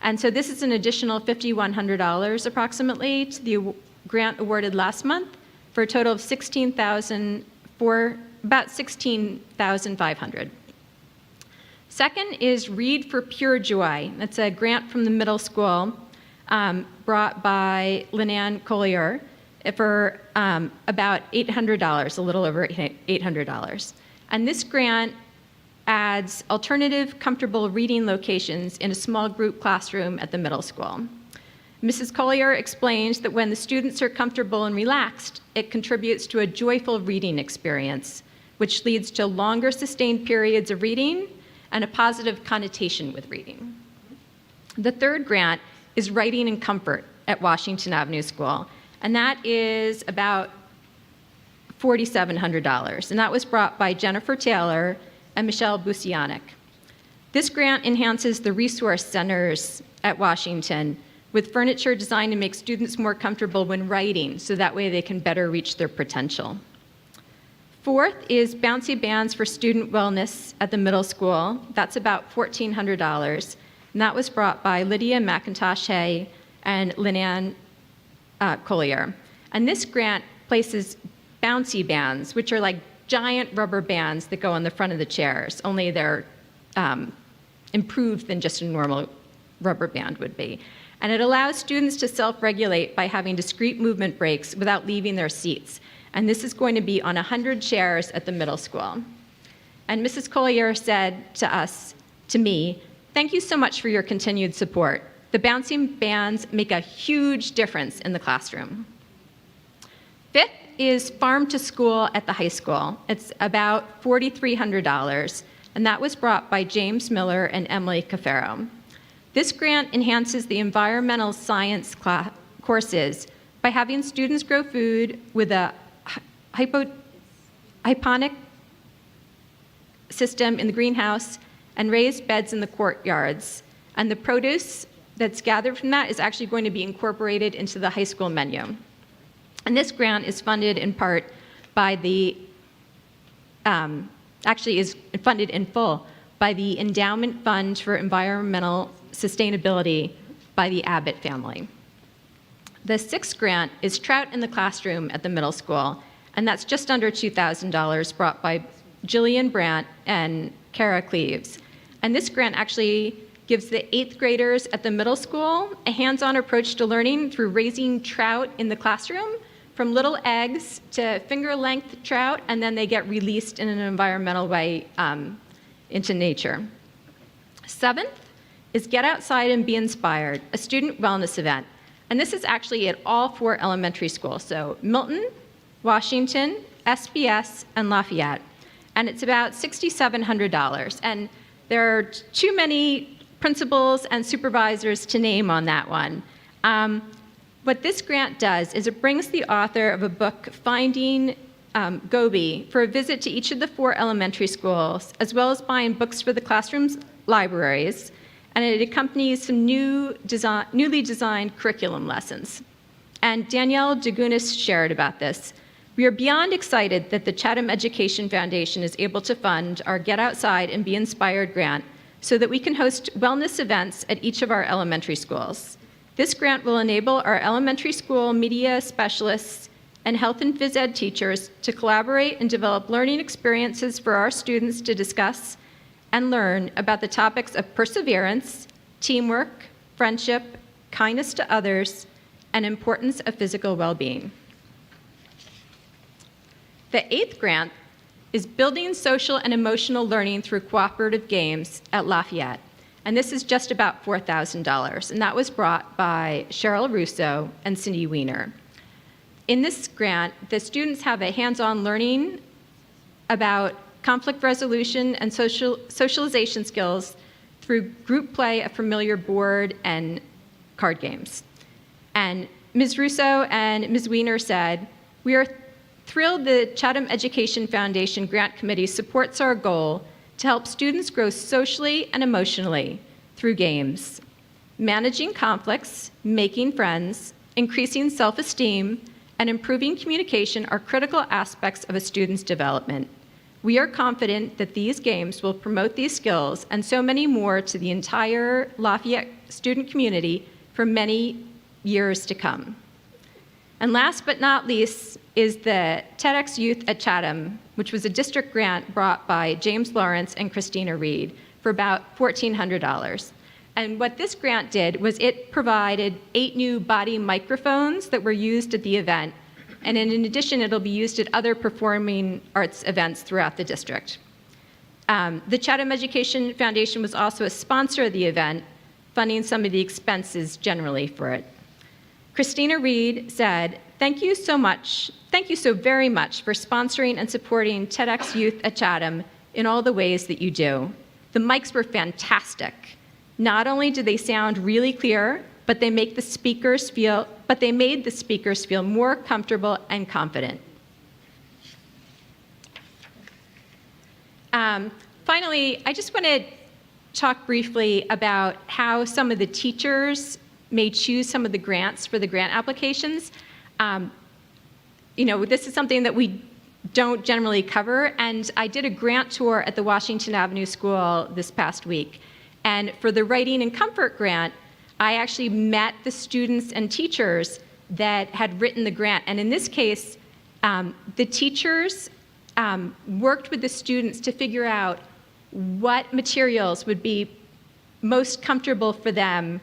And so this is an additional $5,100 approximately to the grant awarded last month for a total of about $16,500. Second is Read for Pure Joy. That's a grant from the middle school brought by Linan Collier for about $800, a little over $800. And this grant adds alternative, comfortable reading locations in a small group classroom at the middle school. Mrs. Collier explains that when the students are comfortable and relaxed, it contributes to a joyful reading experience, which leads to longer sustained periods of reading and a positive connotation with reading. The third grant is Writing in Comfort at Washington Avenue School, and that is about $4,700, and that was brought by Jennifer Taylor and Michelle Busianek. This grant enhances the resource centers at Washington with furniture designed to make students more comfortable when writing, so that way they can better reach their potential. Fourth is Bouncy Bands for Student Wellness at the middle school. That's about $1,400, and that was brought by Lydia McIntosh Hay and Linan Collier. And this grant places bouncy bands, which are like giant rubber bands that go on the front of the chairs, only they're improved than just a normal rubber band would be. And it allows students to self-regulate by having discrete movement breaks without leaving their seats. And this is going to be on 100 chairs at the middle school. And Mrs. Collier said to me, "Thank you so much for your continued support. The bouncing bands make a huge difference in the classroom." Fifth is Farm to School at the high school. It's about $4,300, and that was brought by James Miller and Emily Cafaro. This grant enhances the environmental science courses by having students grow food with a hydroponic system in the greenhouse and raised beds in the courtyards. And the produce that's gathered from that is actually going to be incorporated into the high school menu. And this grant is funded in part by the, actually is funded in full by the Endowment Fund for Environmental Sustainability by the Abbott family. The sixth grant is Trout in the Classroom at the middle school, and that's just under $2,000, brought by Jillian Brandt and Kara Cleaves. And this grant actually gives the 8th graders at the middle school a hands-on approach to learning through raising trout in the classroom, from little eggs to finger-length trout, and then they get released in an environmental way into nature. Seventh is Get Outside and Be Inspired, a student wellness event. And this is actually at all 4 elementary schools, so Milton, Washington, SBS, and Lafayette. And it's about $6,700. And there are too many principals and supervisors to name on that one. What this grant does is it brings the author of a book, Finding Gobi, for a visit to each of the 4 elementary schools, as well as buying books for the classroom's libraries, and it accompanies some newly designed curriculum lessons. And Danielle Degunis shared about this. "We are beyond excited that the Chatham Education Foundation is able to fund our Get Outside and Be Inspired grant so that we can host wellness events at each of our elementary schools. This grant will enable our elementary school media specialists and health and phys ed teachers to collaborate and develop learning experiences for our students to discuss and learn about the topics of perseverance, teamwork, friendship, kindness to others, and importance of physical well-being." The 8th grant is Building Social and Emotional Learning Through Cooperative Games at Lafayette. And this is just about $4,000, and that was brought by Cheryl Russo and Cindy Weiner. In this grant, the students have a hands-on learning about conflict resolution and socialization skills through group play of familiar board and card games. And Ms. Russo and Ms. Weiner said, "We are thrilled the Chatham Education Foundation Grant Committee supports our goal to help students grow socially and emotionally through games. Managing conflicts, making friends, increasing self-esteem, and improving communication are critical aspects of a student's development. We are confident that these games will promote these skills and so many more to the entire Lafayette student community for many years to come." And last but not least is the TEDx Youth at Chatham, which was a district grant brought by James Lawrence and Christina Reed for about $1,400. And what this grant did was it provided 8 new body microphones that were used at the event. And in addition, it'll be used at other performing arts events throughout the district. The Chatham Education Foundation was also a sponsor of the event, funding some of the expenses generally for it. Christina Reed said, "Thank you so very much for sponsoring and supporting TEDx Youth at Chatham in all the ways that you do. The mics were fantastic. Not only did they sound really clear, but they made the speakers feel more comfortable and confident." Finally, I just want to talk briefly about how some of the teachers may choose some of the grants for the grant applications. This is something that we don't generally cover, and I did a grant tour at the Washington Avenue School this past week. And for the Writing and Comfort grant, I actually met the students and teachers that had written the grant. And in this case, the teachers worked with the students to figure out what materials would be most comfortable for them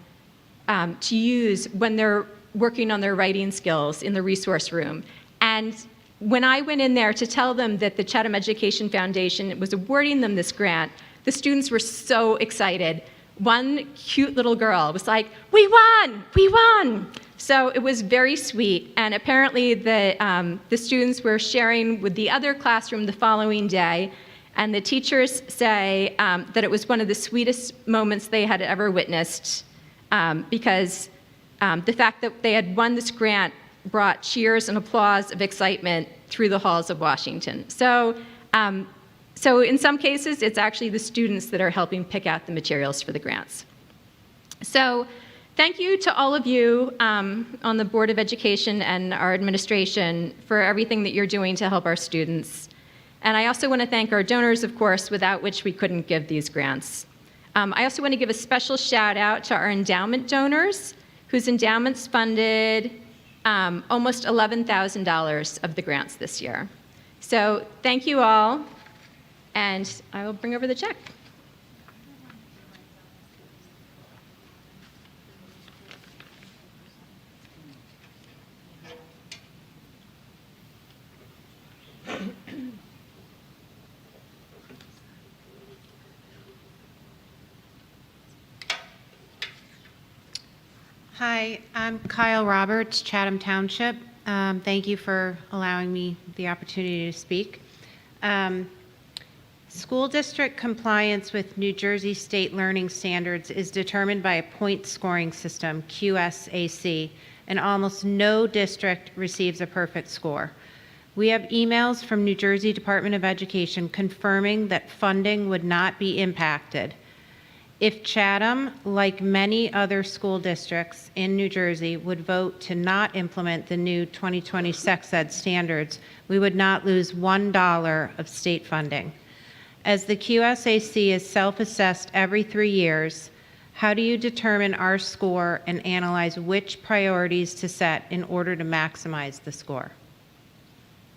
to use when they're working on their writing skills in the resource room. And when I went in there to tell them that the Chatham Education Foundation was awarding them this grant, the students were so excited. One cute little girl was like, "We won! We won!" So it was very sweet. And apparently the students were sharing with the other classroom the following day. And the teachers say that it was one of the sweetest moments they had ever witnessed because the fact that they had won this grant brought cheers and applause of excitement through the halls of Washington. So in some cases, it's actually the students that are helping pick out the materials for the grants. So thank you to all of you on the Board of Education and our administration for everything that you're doing to help our students. And I also want to thank our donors, of course, without which we couldn't give these grants. I also want to give a special shout out to our endowment donors, whose endowments funded almost $11,000 of the grants this year. So thank you all, and I will bring over the check. Hi, I'm Kyle Roberts, Chatham Township. Thank you for allowing me the opportunity to speak. School district compliance with New Jersey State Learning Standards is determined by a point scoring system, QSAC, and almost no district receives a perfect score. We have emails from New Jersey Department of Education confirming that funding would not be impacted. If Chatham, like many other school districts in New Jersey, would vote to not implement the new 2020 sex ed standards, we would not lose $1 of state funding. As the QSAC is self-assessed every 3 years, how do you determine our score and analyze which priorities to set in order to maximize the score?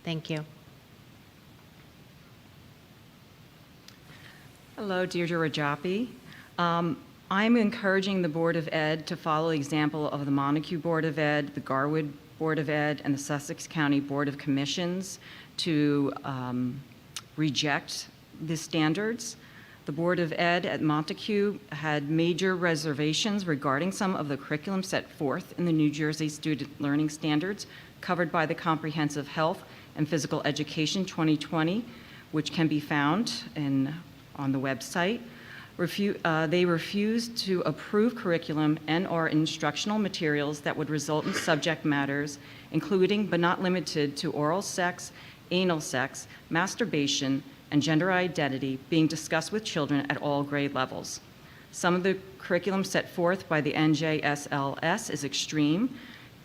Thank you. Hello, Deirdre Rajapi. I'm encouraging the Board of Ed to follow the example of the Montague Board of Ed, the Garwood Board of Ed, and the Sussex County Board of Commissions to reject the standards. The Board of Ed at Montague had major reservations regarding some of the curriculum set forth in the New Jersey Student Learning Standards covered by the Comprehensive Health and Physical Education 2020, which can be found on the website. They refused to approve curriculum and/or instructional materials that would result in subject matters, including but not limited to oral sex, anal sex, masturbation, and gender identity being discussed with children at all grade levels. Some of the curriculum set forth by the NJSLS is extreme,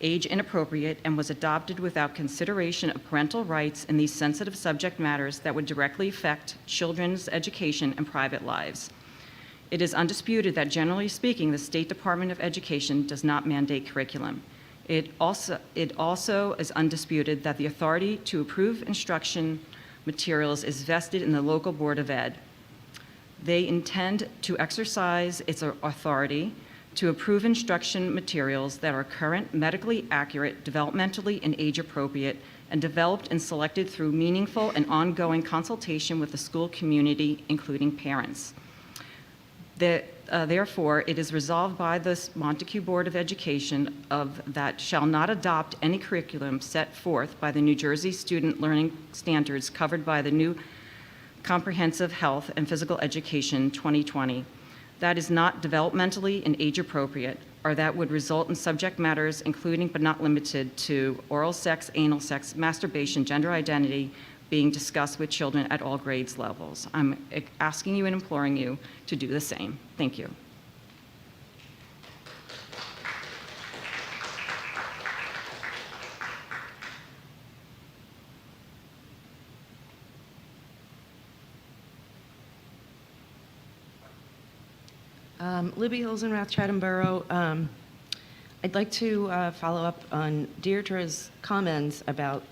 age inappropriate, and was adopted without consideration of parental rights in these sensitive subject matters that would directly affect children's education and private lives. It is undisputed that, generally speaking, the State Department of Education does not mandate curriculum. It also is undisputed that the authority to approve instruction materials is vested in the local Board of Ed. They intend to exercise its authority to approve instruction materials that are current, medically accurate, developmentally and age appropriate, and developed and selected through meaningful and ongoing consultation with the school community, including parents. Therefore, it is resolved by the Montague Board of Education that shall not adopt any curriculum set forth by the New Jersey Student Learning Standards covered by the new Comprehensive Health and Physical Education 2020 that is not developmentally and age appropriate, or that would result in subject matters including but not limited to oral sex, anal sex, masturbation, gender identity, being discussed with children at all grades levels. I'm asking you and imploring you to do the same. Thank you. Libby Hilsenrath, Chatham Borough. I'd like to follow up on Deirdre's comments about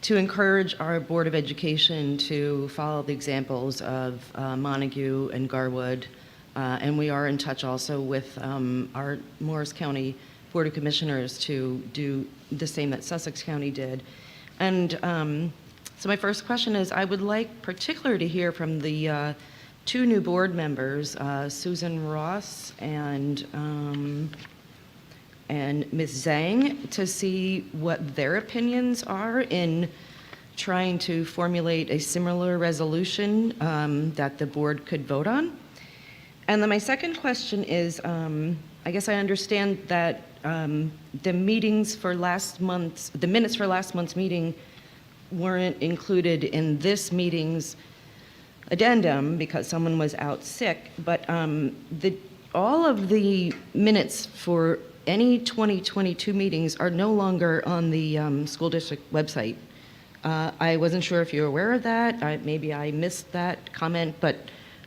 to encourage our Board of Education to follow the examples of Montague and Garwood And we are in touch also with our Morris County Board of Commissioners to do the same that Sussex County did. And so my first question is, I would like particularly to hear from the two new board members, Susan Ross and Ms. Zhang, to see what their opinions are in trying to formulate a similar resolution that the board could vote on. And then my second question is, I guess I understand that the minutes for last month's meeting weren't included in this meeting's addendum because someone was out sick, but all of the minutes for any 2022 meetings are no longer on the school district website. I wasn't sure if you're aware of that. Maybe I missed that comment, but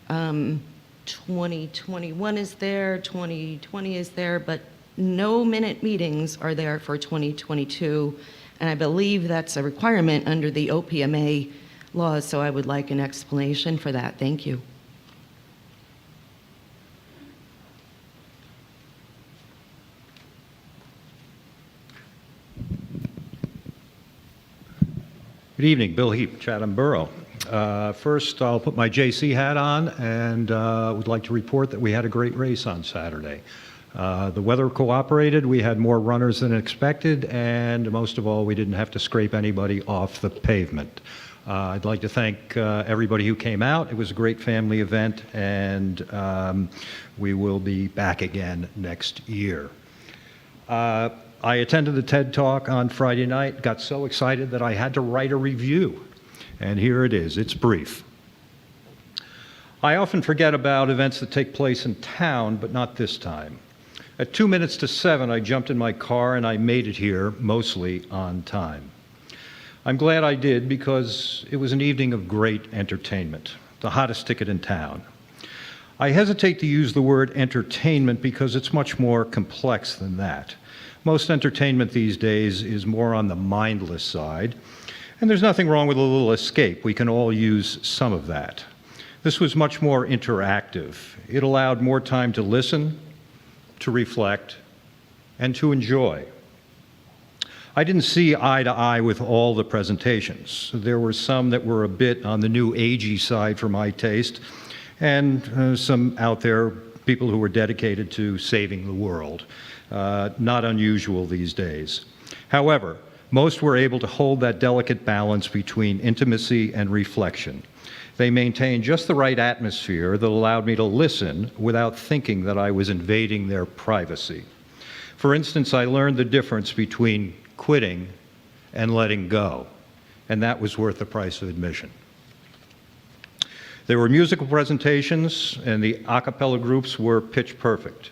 2021 is there, 2020 is there, but no minute meetings are there for 2022. And I believe that's a requirement under the OPMA laws, so I would like an explanation for that. Thank you. Good evening, Bill Heap, Chatham Borough. First, I'll put my JC hat on and would like to report that we had a great race on Saturday. The weather cooperated, we had more runners than expected, and most of all, we didn't have to scrape anybody off the pavement. I'd like to thank everybody who came out. It was a great family event, and we will be back again next year. I attended the TED Talk on Friday night, got so excited that I had to write a review, and here it is. It's brief. I often forget about events that take place in town, but not this time. At 2 minutes to 7, I jumped in my car and I made it here, mostly on time. I'm glad I did because it was an evening of great entertainment, the hottest ticket in town. I hesitate to use the word entertainment because it's much more complex than that. Most entertainment these days is more on the mindless side, and there's nothing wrong with a little escape. We can all use some of that. This was much more interactive. It allowed more time to listen, to reflect, and to enjoy. I didn't see eye to eye with all the presentations. There were some that were a bit on the new agey side for my taste, and some out there, people who were dedicated to saving the world. Not unusual these days. However, most were able to hold that delicate balance between intimacy and reflection. They maintained just the right atmosphere that allowed me to listen without thinking that I was invading their privacy. For instance, I learned the difference between quitting and letting go, and that was worth the price of admission. There were musical presentations, and the a cappella groups were pitch perfect.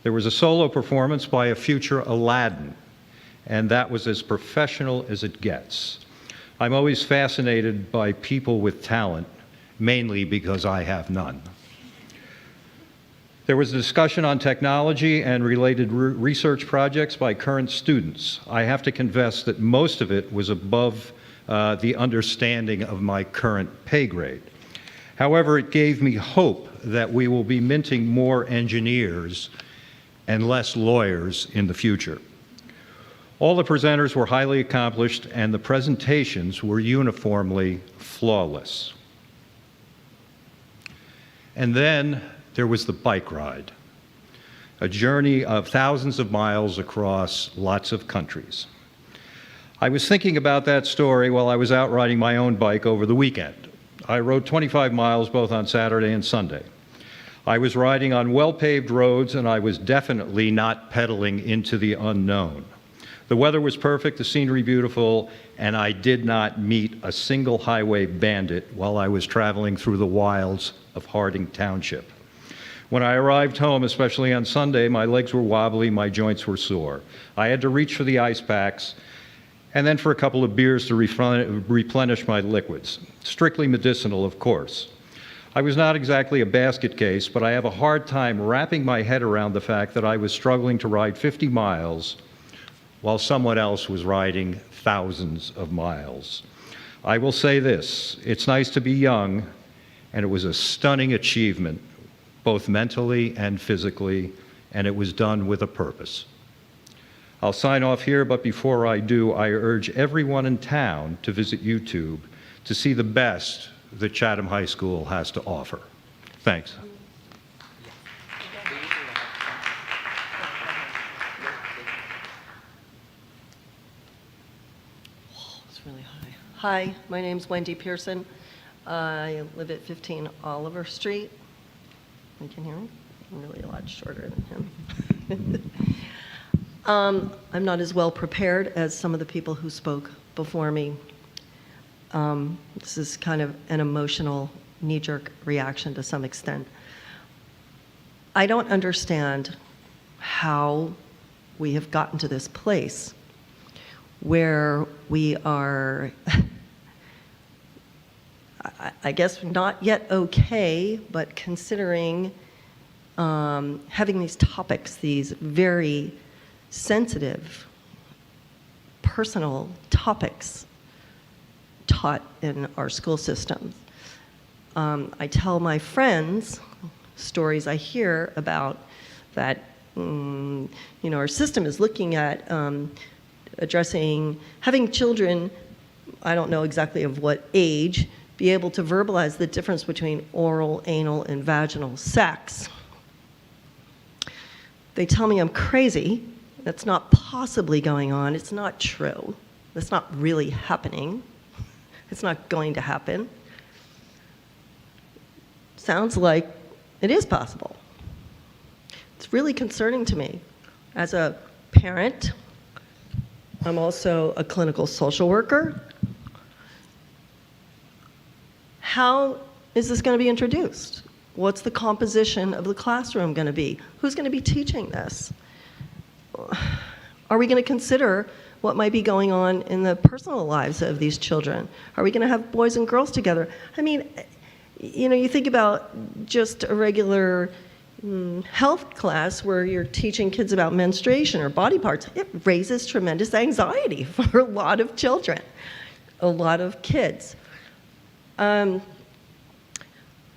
There was a solo performance by a future Aladdin, and that was as professional as it gets. I'm always fascinated by people with talent, mainly because I have none. There was a discussion on technology and related research projects by current students. I have to confess that most of it was above the understanding of my current pay grade. However, it gave me hope that we will be minting more engineers and less lawyers in the future. All the presenters were highly accomplished, and the presentations were uniformly flawless. And then there was the bike ride, a journey of thousands of miles across lots of countries. I was thinking about that story while I was out riding my own bike over the weekend. I rode 25 miles both on Saturday and Sunday. I was riding on well-paved roads, and I was definitely not pedaling into the unknown. The weather was perfect, the scenery beautiful, and I did not meet a single highway bandit while I was traveling through the wilds of Harding Township. When I arrived home, especially on Sunday, my legs were wobbly, my joints were sore. I had to reach for the ice packs and then for a couple of beers to replenish my liquids. Strictly medicinal, of course. I was not exactly a basket case, but I have a hard time wrapping my head around the fact that I was struggling to ride 50 miles while someone else was riding thousands of miles. I will say this, it's nice to be young, and it was a stunning achievement both mentally and physically, and it was done with a purpose. I'll sign off here, but before I do, I urge everyone in town to visit YouTube to see the best that Chatham High School has to offer. Thanks. It's really high. Hi, my name's Wendy Pearson. I live at 15 Oliver Street. You can hear me? I'm really a lot shorter than him. I'm not as well prepared as some of the people who spoke before me. This is kind of an emotional knee-jerk reaction to some extent. I don't understand how we have gotten to this place where we are, I guess, not yet okay, but considering having these topics, these very sensitive, personal topics taught in our school systems. I tell my friends stories I hear about that, our system is looking at addressing, having children, I don't know exactly of what age, be able to verbalize the difference between oral, anal, and vaginal sex. They tell me I'm crazy. That's not possibly going on. It's not true. That's not really happening. It's not going to happen. Sounds like it is possible. It's really concerning to me. As a parent, I'm also a clinical social worker. How is this going to be introduced? What's the composition of the classroom going to be? Who's going to be teaching this? Are we going to consider what might be going on in the personal lives of these children? Are we going to have boys and girls together? I mean, you think about just a regular health class where you're teaching kids about menstruation or body parts. It raises tremendous anxiety for a lot of children, a lot of kids. And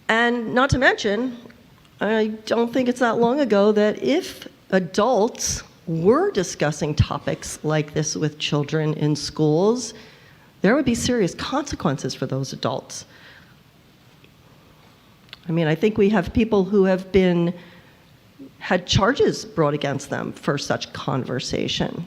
not to mention, I don't think it's that long ago that if adults were discussing topics like this with children in schools, there would be serious consequences for those adults. I mean, I think we have people who have had charges brought against them for such conversation.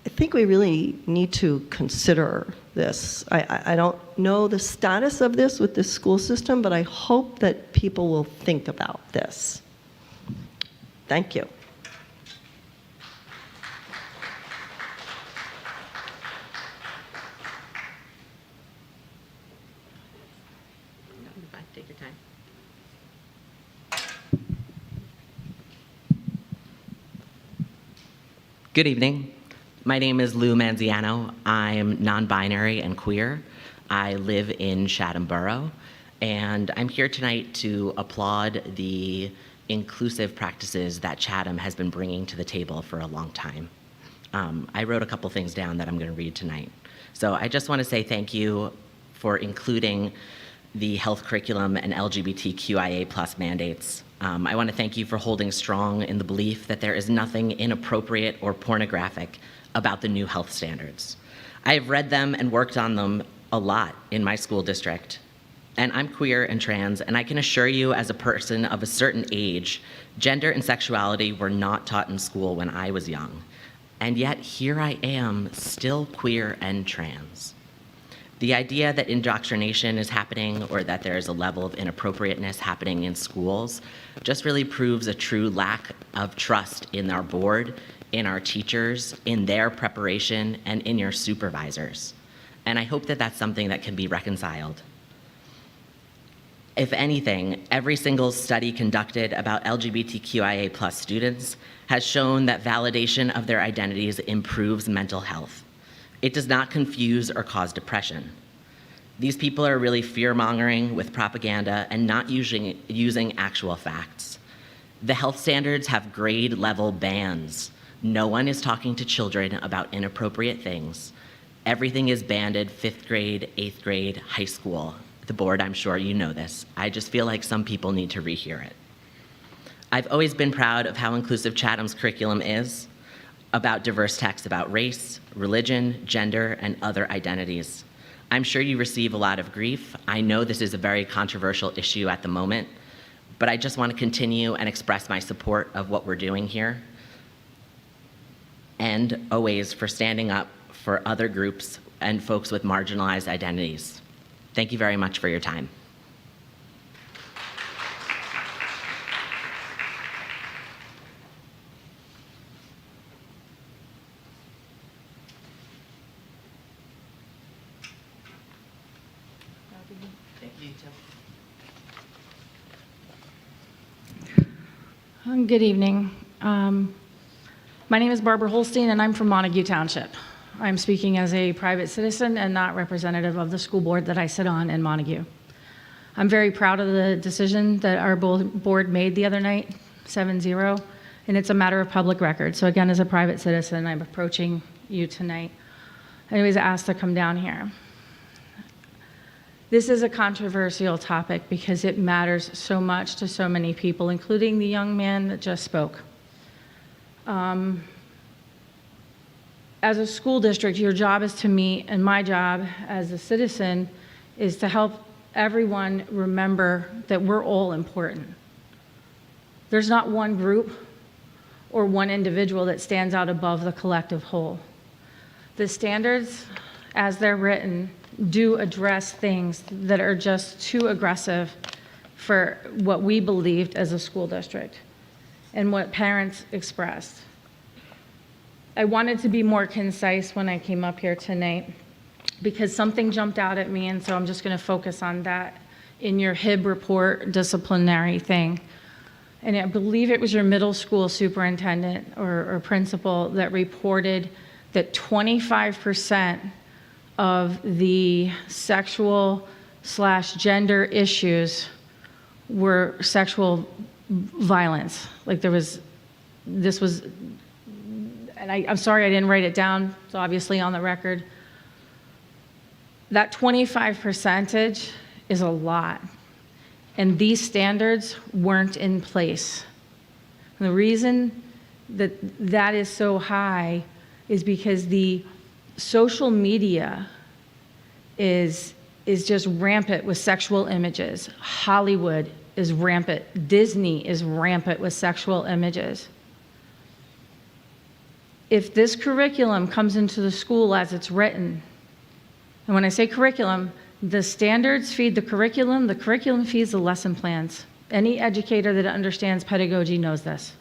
I think we really need to consider this. I don't know the status of this with this school system, but I hope that people will think about this. Thank you. Take your time. Good evening. My name is Lou Manziano. I'm non-binary and queer. I live in Chatham Borough, and I'm here tonight to applaud the inclusive practices that Chatham has been bringing to the table for a long time. I wrote a couple things down that I'm going to read tonight. So I just want to say thank you for including the health curriculum and LGBTQIA+ mandates. I want to thank you for holding strong in the belief that there is nothing inappropriate or pornographic about the new health standards. I have read them and worked on them a lot in my school district. And I'm queer and trans, and I can assure you as a person of a certain age, gender and sexuality were not taught in school when I was young. And yet here I am, still queer and trans. The idea that indoctrination is happening or that there is a level of inappropriateness happening in schools just really proves a true lack of trust in our board, in our teachers, in their preparation, and in your supervisors. And I hope that that's something that can be reconciled. If anything, every single study conducted about LGBTQIA+ students has shown that validation of their identities improves mental health. It does not confuse or cause depression. These people are really fear-mongering with propaganda and not using actual facts. The health standards have grade-level bans. No one is talking to children about inappropriate things. Everything is banded 5th grade, 8th grade, high school. the board, I'm sure you know this. I just feel like some people need to rehear it. I've always been proud of how inclusive Chatham's curriculum is about diverse texts about race, religion, gender, and other identities. I'm sure you receive a lot of grief. I know this is a very controversial issue at the moment, but I just want to continue and express my support of what we're doing here, and always for standing up for other groups and folks with marginalized identities. Thank you very much for your time. Good evening. My name is Barbara Holstein, and I'm from Montague Township. I'm speaking as a private citizen and not representative of the school board that I sit on in Montague. I'm very proud of the decision that our board made the other night, 7-0, and it's a matter of public record. So again, as a private citizen, I'm approaching you tonight. I was asked to come down here. This is a controversial topic because it matters so much to so many people, including the young man that just spoke. As a school district, your job is to meet, and my job as a citizen is to help everyone remember that we're all important. There's not one group or one individual that stands out above the collective whole. The standards, as they're written, do address things that are just too aggressive for what we believed as a school district and what parents expressed. I wanted to be more concise when I came up here tonight because something jumped out at me, and so I'm just going to focus on that in your HIB report disciplinary thing. And I believe it was your middle school superintendent or principal that reported that 25% of the sexual/gender issues were sexual violence. Like this was, and I'm sorry I didn't write it down, it's obviously on the record. That 25% is a lot. And these standards weren't in place. And the reason that that is so high is because the social media is just rampant with sexual images. Hollywood is rampant. Disney is rampant with sexual images. If this curriculum comes into the school as it's written, and when I say curriculum, the standards feed the curriculum feeds the lesson plans. Any educator that understands pedagogy knows this.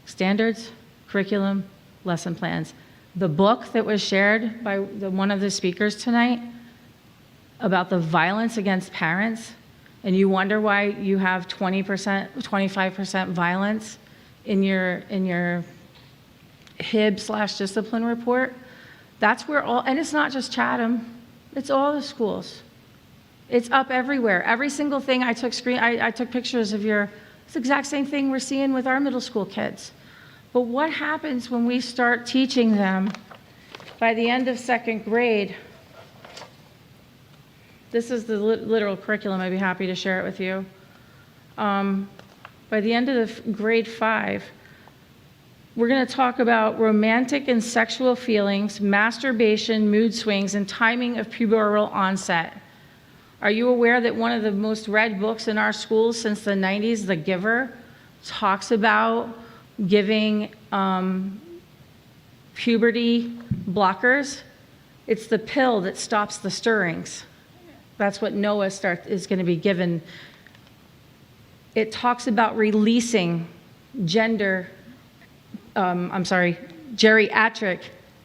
Standards, curriculum, lesson plans. The book that was shared by one of the speakers tonight about the violence against parents, and you wonder why you have 20%, 25% violence in your HIB/discipline report, that's where all, and it's not just Chatham, it's all the schools. It's up everywhere. Every single thing I took pictures of it's the exact same thing we're seeing with our middle school kids. But what happens when we start teaching them by the end of second grade? This is the literal curriculum. I'd be happy to share it with you. By the end of grade 5, we're going to talk about romantic and sexual feelings, masturbation, mood swings, and timing of pubertal onset. Are you aware that one of the most read books in our schools since the 90s, The Giver, talks about giving puberty blockers? It's the pill that stops the stirrings. That's what Noah is going to be given. It talks about releasing geriatric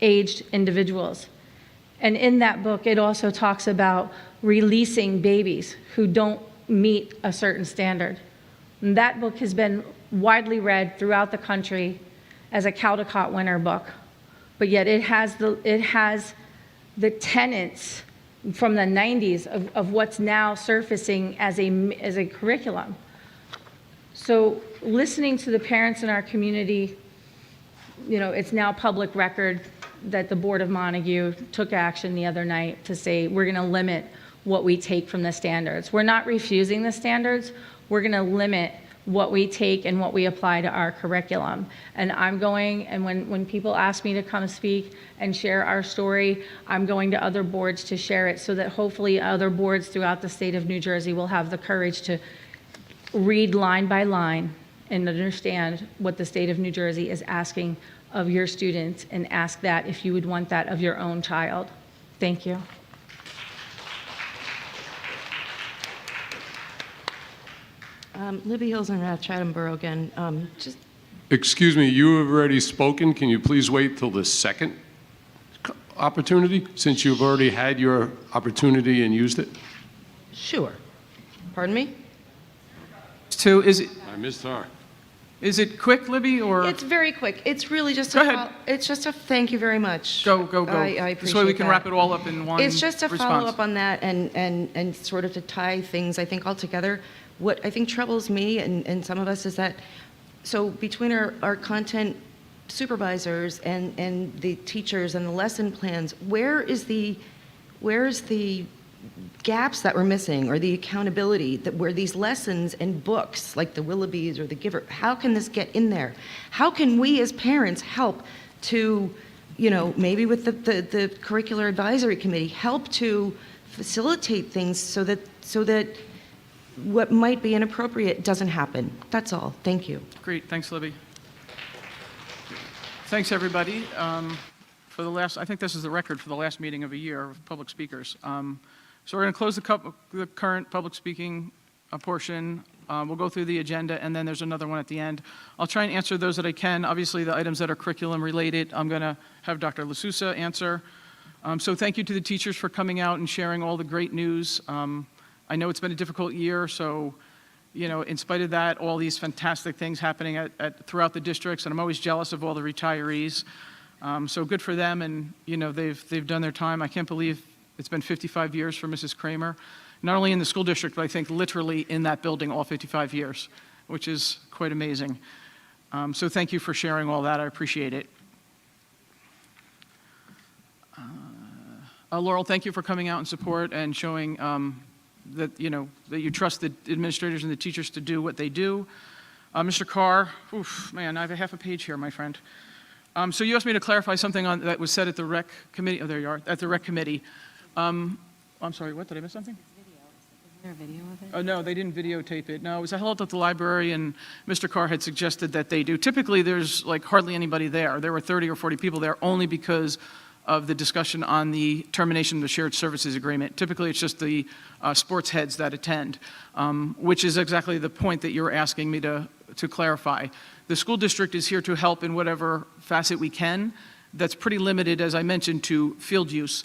aged individuals. And in that book, it also talks about releasing babies who don't meet a certain standard. And that book has been widely read throughout the country as a Caldecott winner book. But yet it has the tenets from the 90s of what's now surfacing as a curriculum. So listening to the parents in our community, it's now public record that the Board of Montague took action the other night to say we're going to limit what we take from the standards. We're not refusing the standards. We're going to limit what we take and what we apply to our curriculum. And I'm going, and when people ask me to come speak and share our story, I'm going to other boards to share it so that hopefully other boards throughout the state of New Jersey will have the courage to read line by line and understand what the state of New Jersey is asking of your students, and ask that if you would want that of your own child. Thank you. Libby Hills and Rath, Chatham Borough again. Just Excuse me, you have already spoken. Can you please wait till the second opportunity, since you've already had your opportunity and used it? sure. Pardon me? So is it, I missed her. is it quick, Libby, or? It's very quick. It's really just Go a ahead. it's just a thank you very much. Go. I appreciate This way we can that. wrap it all up in one It's just a response. follow-up on that and sort of to tie things, I think, all together. What I think troubles me and some of us is that, so between our content supervisors and the teachers and the lesson plans, where's the gaps that we're missing, or the accountability that where these lessons and books like the Willoughbys or the Giver, how can this get in there? How can we as parents help to, maybe with the curricular advisory committee, help to facilitate things so that what might be inappropriate doesn't happen? That's all. Thank you. Great, thanks, Libby. Thanks, everybody. For the last, I think this is the record for the last meeting of a year of public speakers. So we're going to close the current public speaking portion. We'll go through the agenda, and then there's another one at the end. I'll try and answer those that I can. Obviously, the items that are curriculum related, I'm going to have Dr. LaSousa answer. So thank you to the teachers for coming out and sharing all the great news. I know it's been a difficult year, so in spite of that, all these fantastic things happening throughout the districts, and I'm always jealous of all the retirees. So good for them, and they've done their time. I can't believe it's been 55 years for Mrs. Kramer, not only in the school district, but I think literally in that building all 55 years, which is quite amazing. So thank you for sharing all that. I appreciate it. Laurel, thank you for coming out in support and showing that you trust the administrators and the teachers to do what they do. Mr. Carr, man, I have a half a page here, my friend. So you asked me to clarify something that was said at the rec committee. Oh, there you are, at the rec committee. I'm sorry, what, did I miss something? Is there a video of it? Oh, no, they didn't videotape it. No, it was held at the library, and Mr. Carr had suggested that they do. Typically, there's like hardly anybody there. There were 30 or 40 people there only because of the discussion on the termination of the shared services agreement. Typically, it's just the sports heads that attend, which is exactly the point that you're asking me to clarify. The school district is here to help in whatever facet we can. That's pretty limited, as I mentioned, to field use.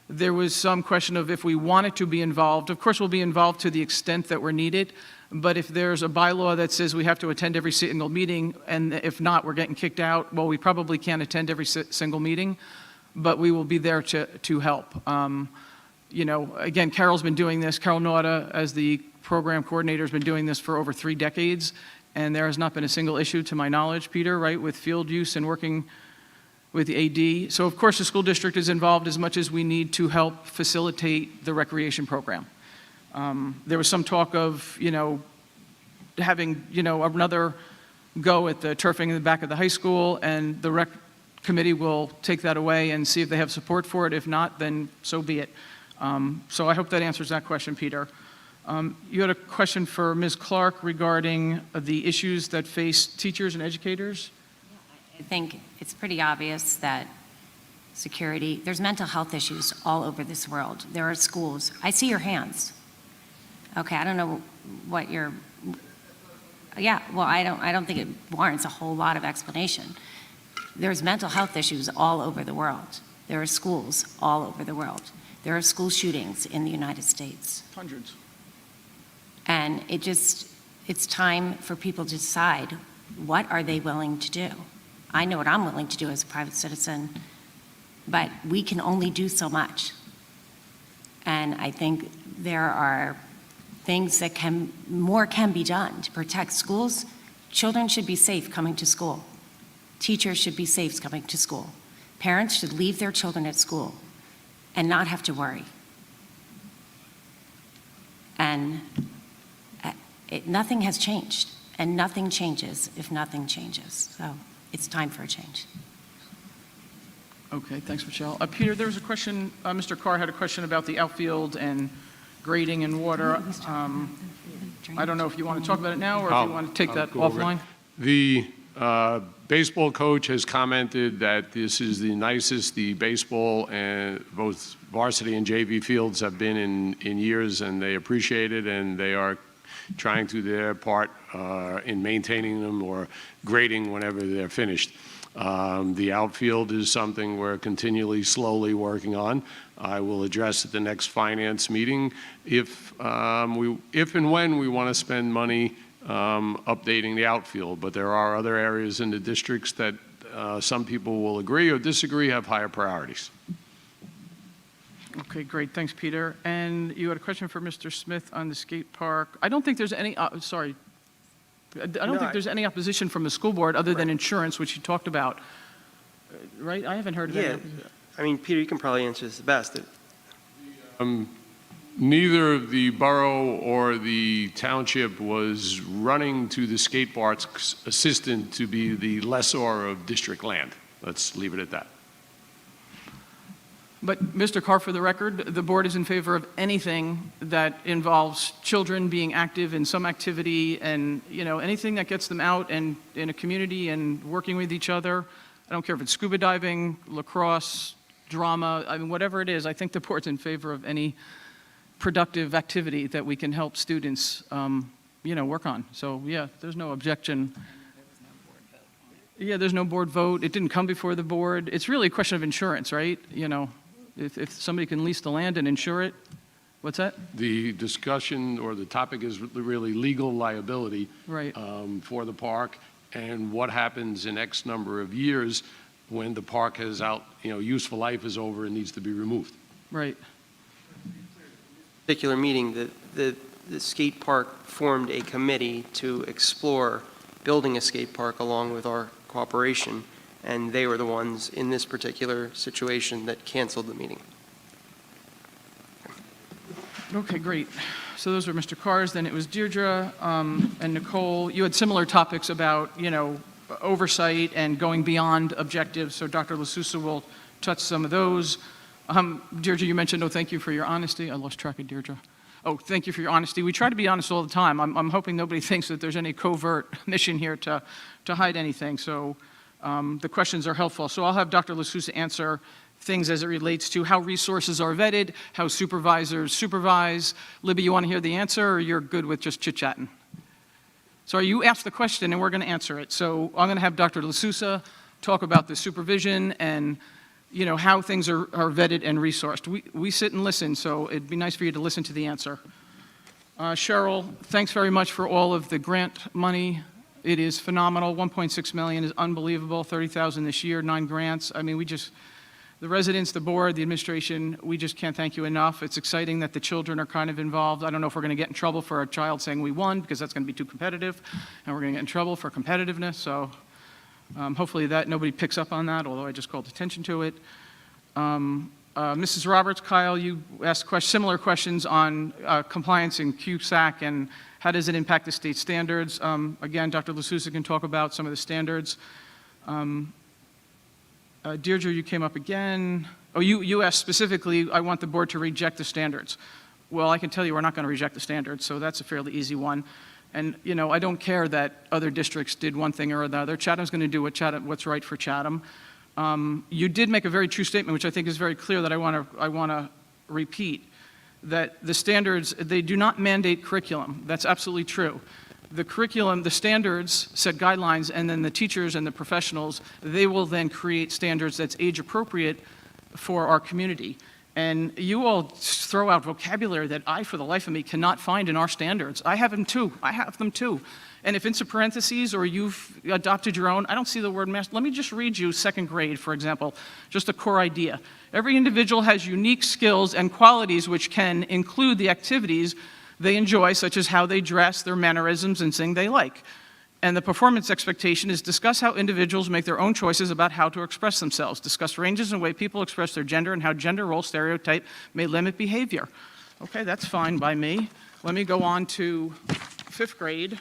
There was some question of if we wanted to be involved. Of course, we'll be involved to the extent that we're needed, but if there's a bylaw that says we have to attend every single meeting, and if not, we're getting kicked out, well, we probably can't attend every single meeting, but we will be there to help. Again, Carol's been doing this. Carol Nauta, as the program coordinator, has been doing this for over 3 decades, and there has not been a single issue, to my knowledge, Peter, right, with field use and working with the AD. So, of course, the school district is involved as much as we need to help facilitate the recreation program. There was some talk of, having, another go at the turfing in the back of the high school, and the rec committee will take that away and see if they have support for it. If not, then so be it. So I hope that answers that question, Peter. You had a question for Ms. Clark regarding the issues that face teachers and educators? I think it's pretty obvious that there's mental health issues all over this world. There are schools. I see your hands. Okay, I don't know what I don't think it warrants a whole lot of explanation. There's mental health issues all over the world. There are schools all over the world. There are school shootings in the United States. Hundreds. And it's time for people to decide, what are they willing to do? I know what I'm willing to do as a private citizen, but we can only do so much. And I think there are things that more can be done to protect schools. Children should be safe coming to school. Teachers should be safe coming to school. Parents should leave their children at school and not have to worry. And nothing has changed, and nothing changes if nothing changes. So it's time for a change. Okay, thanks, Michelle. Peter, there was a question, Mr. Carr had a question about the outfield and grading and water. I don't know if you want to talk about it now or if you want to take that go over it. offline. The baseball coach has commented that this is the nicest the baseball and both varsity and JV fields have been in years, and they appreciate it, and they are trying to do their part in maintaining them or grading whenever they're finished. The outfield is something we're continually, slowly working on. I will address at the next finance meeting if and when we want to spend money updating the outfield. But there are other areas in the districts that some people will agree or disagree have higher priorities. Okay, great. Thanks, Peter. And you had a question for Mr. Smith on the skate park. I don't think there's any, sorry. I don't think there's any opposition from the school board other than insurance, which you talked about. Right? I haven't heard of any. I mean, Peter, you can probably answer this the best. Neither the borough or the township was running to the skate park's assistant to be the lessor of district land. Let's leave it at that. But Mr. Carr, for the record, the board is in favor of anything that involves children being active in some activity and, you know, anything that gets them out and in a community and working with each other. I don't care if it's scuba diving, lacrosse, drama, I mean, whatever it is, I think the board's in favor of any productive activity that we can help students, you know, work on. So, yeah, there's no objection. Yeah, there's no board vote. It didn't come before the board. It's really a question of insurance, right? You know, if somebody can lease the land and insure it, what's that? The discussion or the topic is really legal liability Right. For the park and what happens in X number of years when the park has useful life is over and needs to be removed. Right. Particular meeting, the skate park formed a committee to explore building a skate park along with our cooperation, and they were the ones in this particular situation that canceled the meeting. Okay, great. So those were Mr. Carr's. Then it was Deirdre and Nicole. You had similar topics about, you know, oversight and going beyond objectives. So Dr. LaSousa will touch some of those. Deirdre, you mentioned, oh, thank you for your honesty. I lost track of Deirdre. Oh, thank you for your honesty. We try to be honest all the time. I'm hoping nobody thinks that there's any covert mission here to hide anything. So the questions are helpful. So I'll have Dr. LaSousa answer things as it relates to how resources are vetted, how supervisors supervise. Libby, you want to hear the answer, or you're good with just chit-chatting? Sorry, you asked the question, and we're going to answer it. So I'm going to have Dr. LaSousa talk about the supervision and, you know, how things are vetted and resourced. We sit and listen, so it'd be nice for you to listen to the answer. Cheryl, thanks very much for all of the grant money. It is phenomenal. 1.6 million is unbelievable. 30,000 this year, 9 grants. I mean, the residents, the board, the administration, we just can't thank you enough. It's exciting that the children are kind of involved. I don't know if we're going to get in trouble for a child saying we won, because that's going to be too competitive, and we're going to get in trouble for competitiveness. So hopefully that nobody picks up on that, although I just called attention to it. Mrs. Roberts, Kyle, you asked similar questions on compliance in CUSAC and how does it impact the state standards. Again, Dr. LaSousa can talk about some of the standards. Deirdre, you came up again. Oh, you asked specifically, I want the board to reject the standards. Well, I can tell you we're not going to reject the standards, so that's a fairly easy one. And, you know, I don't care that other districts did one thing or another. Chatham's going to do what's right for Chatham. You did make a very true statement, which I think is very clear, that I want to repeat, that the standards, they do not mandate curriculum. That's absolutely true. The curriculum, the standards set guidelines, and then the teachers and the professionals, they will then create standards that's age appropriate for our community. And you all throw out vocabulary that I, for the life of me, cannot find in our standards. I have them too. And if it's in parentheses or you've adopted your own, I don't see the word master. Let me just read you second grade, for example, just a core idea. Every individual has unique skills and qualities which can include the activities they enjoy, such as how they dress, their mannerisms, and things they like. And the performance expectation is discuss how individuals make their own choices about how to express themselves. Discuss ranges and way people express their gender and how gender role stereotype may limit behavior. Okay, that's fine by me. let me go on to fifth grade.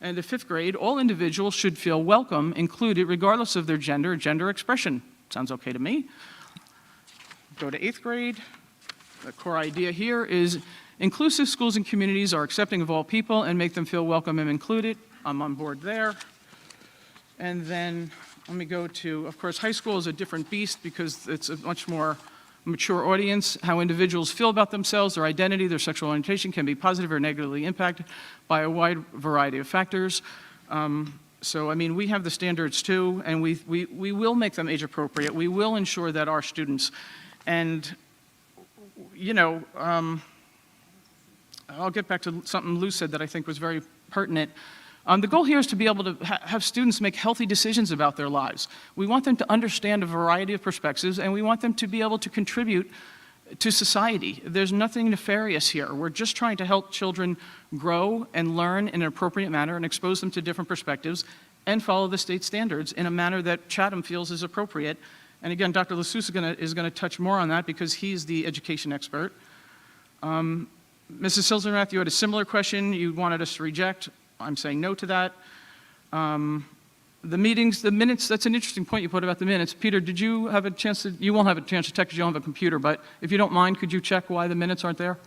And in fifth grade, all individuals should feel welcome, included, regardless of their gender or gender expression. Sounds okay to me. Go to eighth grade. The core idea here is inclusive schools and communities are accepting of all people and make them feel welcome and included. I'm on board there. And then let me go to, of course, high school is a different beast because it's a much more mature audience. How individuals feel about themselves, their identity, their sexual orientation can be positive or negatively impacted by a wide variety of factors. So, I mean, we have the standards too, and we will make them age appropriate. We will ensure that our students, and, you know, I'll get back to something Lou said that I think was very pertinent. The goal here is to be able to have students make healthy decisions about their lives. We want them to understand a variety of perspectives, and we want them to be able to contribute to society. There's nothing nefarious here. We're just trying to help children grow and learn in an appropriate manner and expose them to different perspectives and follow the state standards in a manner that Chatham feels is appropriate. And again, Dr. LaSousa is going to touch more on that because he's the education expert. Mrs. Silvernath, you had a similar question you wanted us to reject. I'm saying no to that. The meetings, the minutes, that's an interesting point you put about the minutes. Peter, did you have a chance to, you won't have a chance to check because you don't have a computer, but if you don't mind, could you check why the minutes aren't there?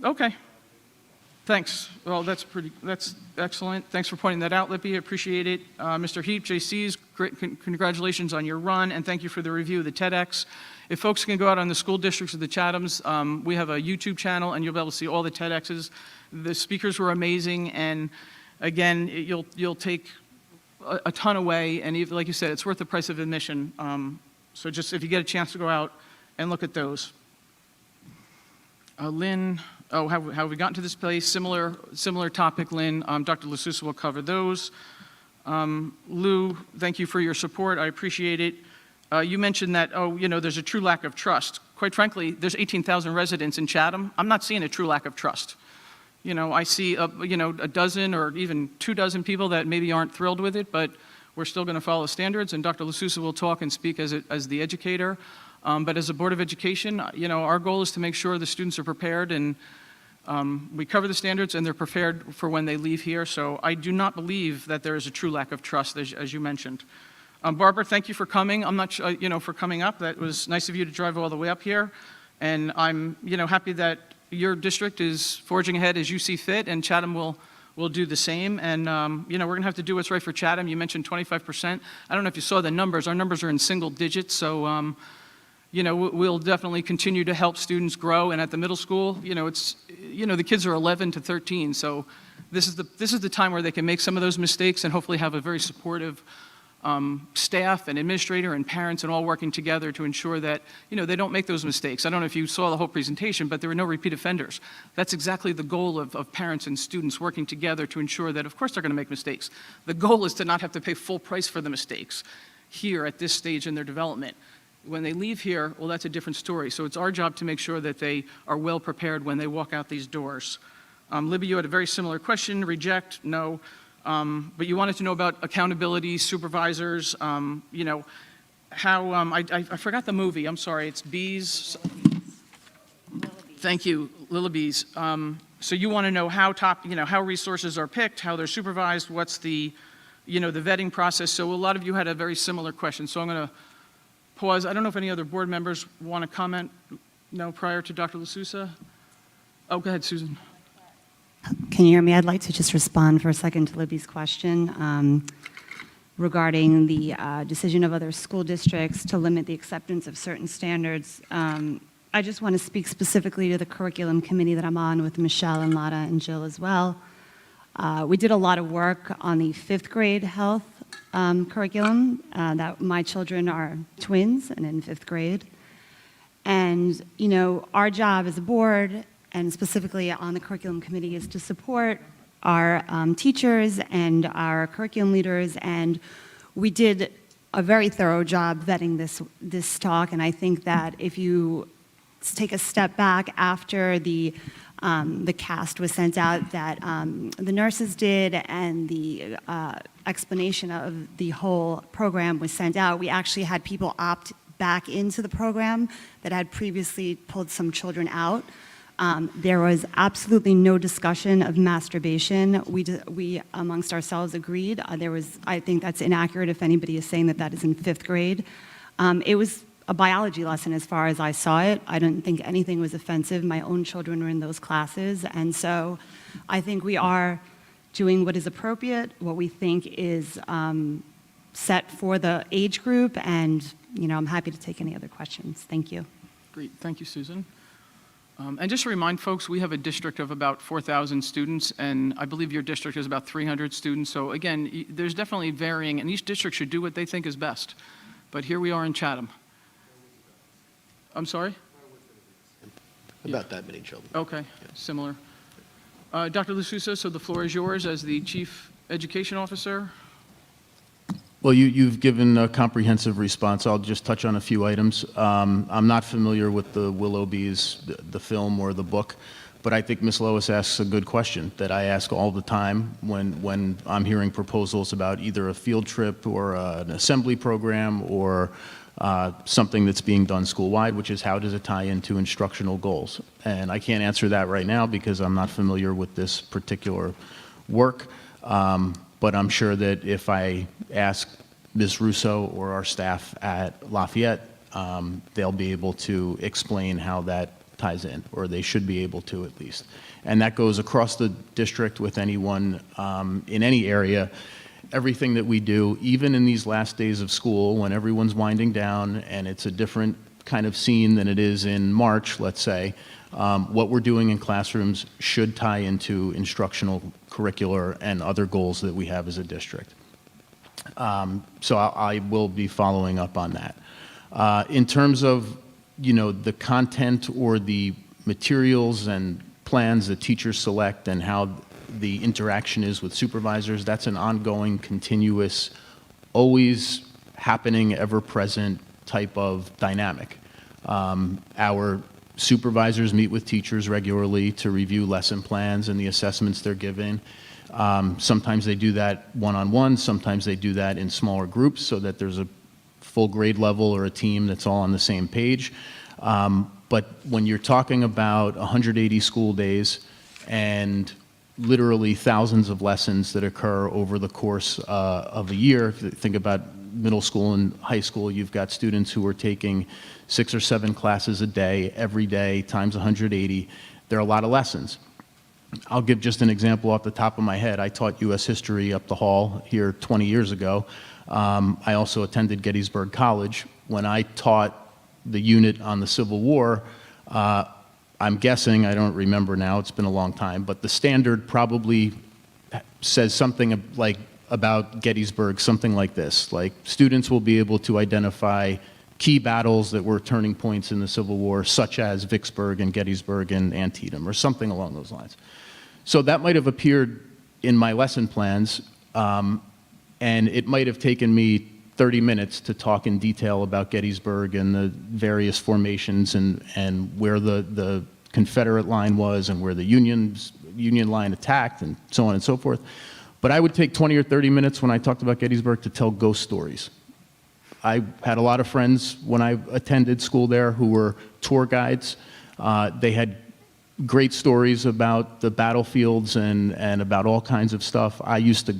Okay. Thanks. Well, that's excellent. Thanks for pointing that out, Lippy. I appreciate it. Mr. Heap, JC's, great, congratulations on your run, and thank you for the review of the TEDx. If folks can go out on the school districts of the Chathams, we have a YouTube channel, and you'll be able to see all the TEDx's. The speakers were amazing, and again, you'll take a ton away, and even, like you said, it's worth the price of admission. So just if you get a chance to go out and look at those. Lynn, how have we gotten to this place? Similar topic, Lynn. Dr. LaSousa will cover those. Lou, thank you for your support. I appreciate it. You mentioned that, there's a true lack of trust. Quite frankly, there's 18,000 residents in Chatham. I'm not seeing a true lack of trust. I see, a dozen or even 24 people that maybe aren't thrilled with it, but we're still going to follow standards, and Dr. LaSousa will talk and speak as the educator. But as a Board of Education, our goal is to make sure the students are prepared, and we cover the standards, and they're prepared for when they leave here. So I do not believe that there is a true lack of trust, as you mentioned. Barbara, thank you for coming. I'm not sure, for coming up. That was nice of you to drive all the way up here. And I'm, happy that your district is forging ahead as you see fit, and Chatham will do the same. And, we're going to have to do what's right for Chatham. You mentioned 25%. I don't know if you saw the numbers. Our numbers are in single digits. So, we'll definitely continue to help students grow. And at the middle school, it's, the kids are 11 to 13. So this is the time where they can make some of those mistakes and hopefully have a very supportive staff and administrator and parents and all working together to ensure that, they don't make those mistakes. I don't know if you saw the whole presentation, but there were no repeat offenders. That's exactly the goal of parents and students working together to ensure that, of course, they're going to make mistakes. The goal is to not have to pay full price for the mistakes here at this stage in their development. When they leave here, well, that's a different story. So it's our job to make sure that they are well prepared when they walk out these doors. Libby, you had a very similar question. Reject? No. But you wanted to know about accountability, supervisors, how, I forgot the movie, I'm sorry, it's Bees. Thank you, Lilybees. So you want to know how how resources are picked, how they're supervised, what's the vetting process. So a lot of you had a very similar question. So I'm going to pause. I don't know if any other board members want to comment, prior to Dr. LaSousa. Oh, go ahead, Susan. Can you hear me? I'd like to just respond for a second to Libby's question regarding the decision of other school districts to limit the acceptance of certain standards. I just want to speak specifically to the curriculum committee that I'm on with Michelle and Lotta and Jill as well. We did a lot of work on the 5th grade health curriculum. That my children are twins and in 5th grade. And, our job as a board and specifically on the curriculum committee is to support our teachers and our curriculum leaders. And we did a very thorough job vetting this talk. And I think that if you take a step back after the cast was sent out that the nurses did and the explanation of the whole program was sent out, we actually had people opt back into the program that had previously pulled some children out. There was absolutely no discussion of masturbation. We amongst ourselves agreed. I think that's inaccurate if anybody is saying that that is in 5th grade. It was a biology lesson as far as I saw it. I didn't think anything was offensive. My own children were in those classes. And so I think we are doing what is appropriate, what we think is set for the age group. And, I'm happy to take any other questions. Thank you. Great, thank you, Susan. And just to remind folks, we have a district of about 4,000 students, and I believe your district is about 300 students. So again, there's definitely varying, and each district should do what they think is best. But here we are in Chatham. I'm sorry? About that many children. Okay, similar. Dr. LaSousa, so the floor is yours as the Chief Education Officer. Well, you've given a comprehensive response. I'll just touch on a few items. I'm not familiar with the Willoughbys, the film or the book, but I think Ms. Lois asks a good question that I ask all the time when I'm hearing proposals about either a field trip or an assembly program or something that's being done school-wide, which is how does it tie into instructional goals? And I can't answer that right now because I'm not familiar with this particular work. But I'm sure that if I ask Ms. Russo or our staff at Lafayette, they'll be able to explain how that ties in, or they should be able to at least. And that goes across the district with anyone in any area. Everything that we do, even in these last days of school, when everyone's winding down and it's a different kind of scene than it is in March, let's say, what we're doing in classrooms should tie into instructional, curricular, and other goals that we have as a district. So I will be following up on that. In terms of, the content or the materials and plans that teachers select and how the interaction is with supervisors, that's an ongoing, continuous, always happening, ever-present type of dynamic. Our supervisors meet with teachers regularly to review lesson plans and the assessments they're given. Sometimes they do that one-on-one, sometimes they do that in smaller groups so that there's a full grade level or a team that's all on the same page. But when you're talking about 180 school days and literally thousands of lessons that occur over the course of a year, if you think about middle school and high school, you've got students who are taking 6 or 7 classes a day, every day, times 180. There are a lot of lessons. I'll give just an example off the top of my head. I taught U.S. history up the hall here 20 years ago. I also attended Gettysburg College. When I taught the unit on the Civil War, I'm guessing, I don't remember now, it's been a long time, but the standard probably says something like about Gettysburg, something like this. Like, students will be able to identify key battles that were turning points in the Civil War, such as Vicksburg and Gettysburg and Antietam, or something along those lines. So that might have appeared in my lesson plans, and it might have taken me 30 minutes to talk in detail about Gettysburg and the various formations and where the Confederate line was and where the Union line attacked and so on and so forth. But I would take 20 or 30 minutes when I talked about Gettysburg to tell ghost stories. I had a lot of friends when I attended school there who were tour guides. They had great stories about the battlefields and about all kinds of stuff. I used to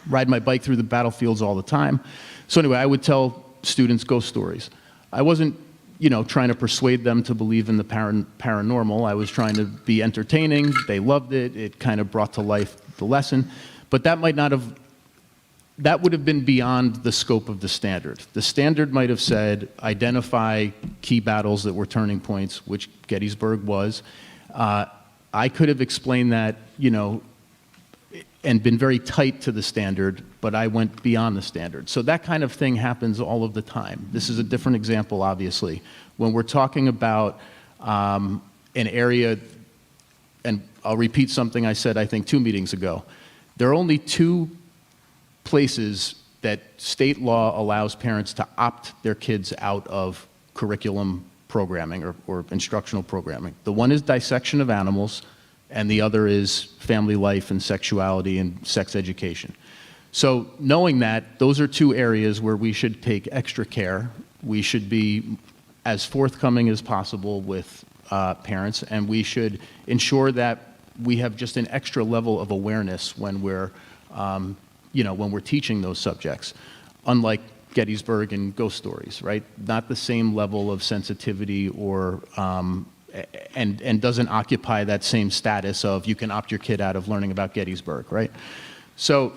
ride my bike through the battlefields all the time. So anyway, I would tell students ghost stories. I wasn't, trying to persuade them to believe in the paranormal. I was trying to be entertaining. They loved it. It kind of brought to life the lesson. But that would have been beyond the scope of the standard. The standard might have said, identify key battles that were turning points, which Gettysburg was. I could have explained that, and been very tight to the standard, but I went beyond the standard. So that kind of thing happens all of the time. This is a different example, obviously. When we're talking about an area, and I'll repeat something I said, I think, 2 meetings ago. There are only 2 places that state law allows parents to opt their kids out of curriculum programming or instructional programming. The one is dissection of animals, and the other is family life and sexuality and sex education. So knowing that, those are 2 areas where we should take extra care We should be as forthcoming as possible with parents, and we should ensure that we have just an extra level of awareness when we're, when we're teaching those subjects. Unlike Gettysburg and ghost stories, right? Not the same level of sensitivity or and doesn't occupy that same status of you can opt your kid out of learning about Gettysburg, right? So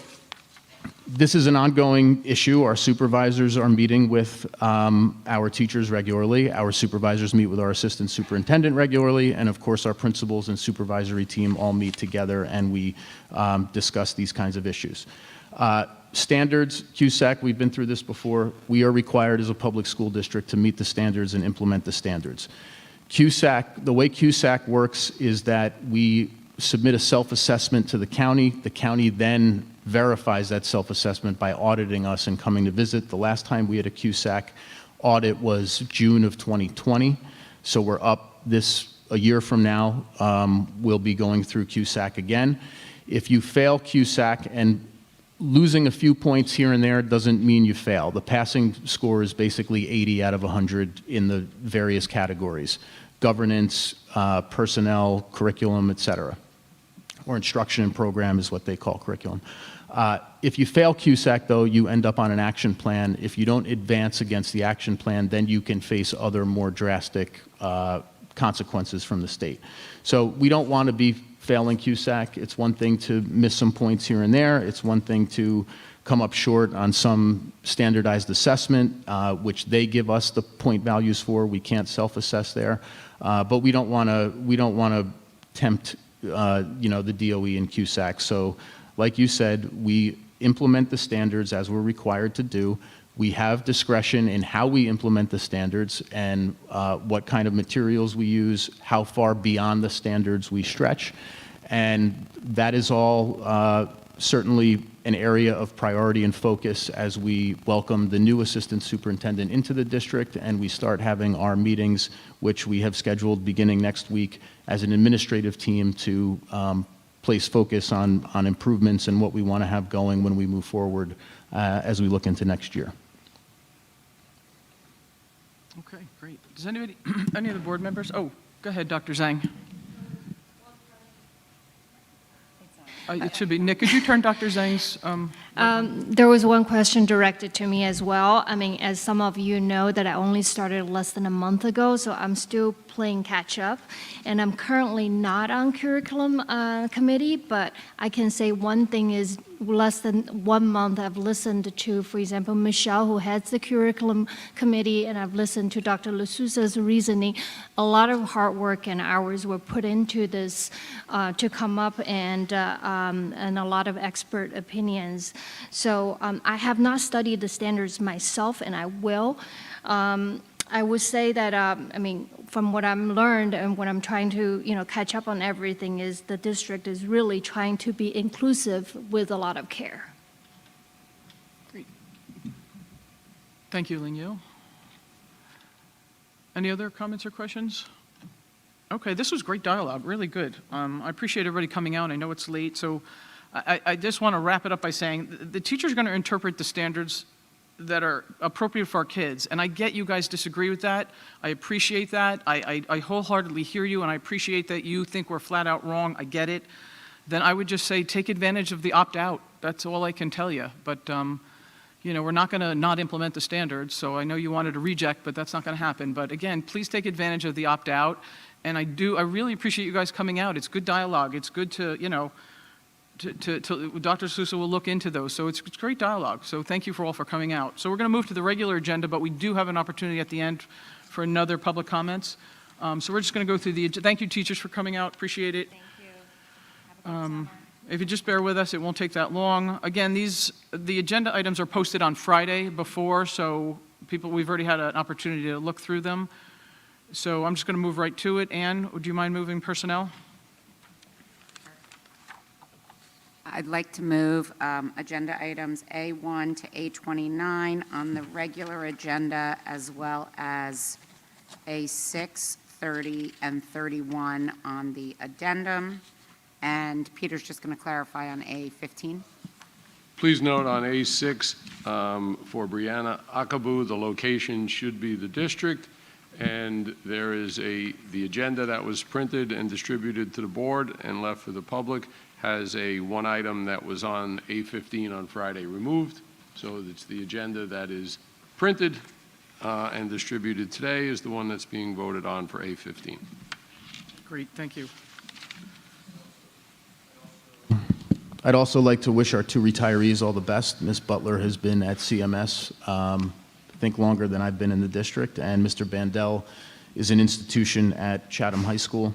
this is an ongoing issue. Our supervisors are meeting with our teachers regularly. Our supervisors meet with our assistant superintendent regularly, and of course our principals and supervisory team all meet together and we discuss these kinds of issues. Standards, CUSAC, we've been through this before. We are required as a public school district to meet the standards and implement the standards. CUSAC, the way CUSAC works is that we submit a self-assessment to the county. The county then verifies that self-assessment by auditing us and coming to visit. The last time we had a CUSAC audit was June of 2020. So we're up a year from now, we'll be going through CUSAC again. If you fail CUSAC, and losing a few points here and there doesn't mean you fail. The passing score is basically 80 out of 100 in the various categories: governance, personnel, curriculum, et cetera. Or instruction and program is what they call curriculum. If you fail CUSAC, though, you end up on an action plan. If you don't advance against the action plan, then you can face other more drastic consequences from the state. So we don't want to be failing CUSAC. It's one thing to miss some points here and there. It's one thing to come up short on some standardized assessment, which they give us the point values for. We can't self-assess there. But we don't want to tempt the DOE and CUSAC. So like you said, we implement the standards as we're required to do. We have discretion in how we implement the standards and what kind of materials we use, how far beyond the standards we stretch. And that is all certainly an area of priority and focus as we welcome the new assistant superintendent into the district and we start having our meetings, which we have scheduled beginning next week as an administrative team to place focus on improvements and what we want to have going when we move forward as we look into next year. Okay, great. Does anybody, any of the board members? Oh, go ahead, Dr. Zhang. It should be. Nick, could you turn Dr. Zhang's? There was one question directed to me as well. I mean, as some of you know, that I only started less than a month ago, so I'm still playing catch up. And I'm currently not on curriculum committee, but I can say one thing is less than 1 month I've listened to, for example, Michelle, who heads the curriculum committee, and I've listened to Dr. LaSousa's reasoning. A lot of hard work and hours were put into this to come up and a lot of expert opinions. So I have not studied the standards myself, and I will. I would say that, I mean, from what I've learned and what I'm trying to, catch up on everything is the district is really trying to be inclusive with a lot of care. Great. Thank you, Ling Yu. Any other comments or questions? Okay, this was great dialogue, really good. I appreciate everybody coming out. I know it's late, so I just want to wrap it up by saying the teacher's going to interpret the standards that are appropriate for our kids. And I get you guys disagree with that. I appreciate that. I wholeheartedly hear you, and I appreciate that you think we're flat out wrong. I get it. Then I would just say take advantage of the opt-out. That's all I can tell you. But, we're not going to not implement the standards. So I know you wanted to reject, but that's not going to happen. But again, please take advantage of the opt-out. And I really appreciate you guys coming out. It's good dialogue. It's good to, Dr. Sousa will look into those. So it's great dialogue. So thank you all for coming out. So we're going to move to the regular agenda, but we do have an opportunity at the end for another public comments. So we're just going to go through thank you, teachers, for coming out. Appreciate it. Thank you. Have a good summer. If you just bear with us, it won't take that long. Again, the agenda items are posted on Friday before, so we've already had an opportunity to look through them. So I'm just going to move right to it. Anne, would you mind moving personnel? I'd like to move agenda items A1 to A29 on the regular agenda, as well as A6, 30, and 31 on the addendum. And Peter's just going to clarify on A15. Please note on A6, for Brianna Akabu, the location should be the district, and there is the agenda that was printed and distributed to the board and left for the public has one item that was on A15 on Friday removed. So it's the agenda that is printed and distributed today is the one that's being voted on for A15. Great, thank you. I'd also like to wish our two retirees all the best. Ms. Butler has been at CMS, I think longer than I've been in the district, and Mr. Bandel is an institution at Chatham High School.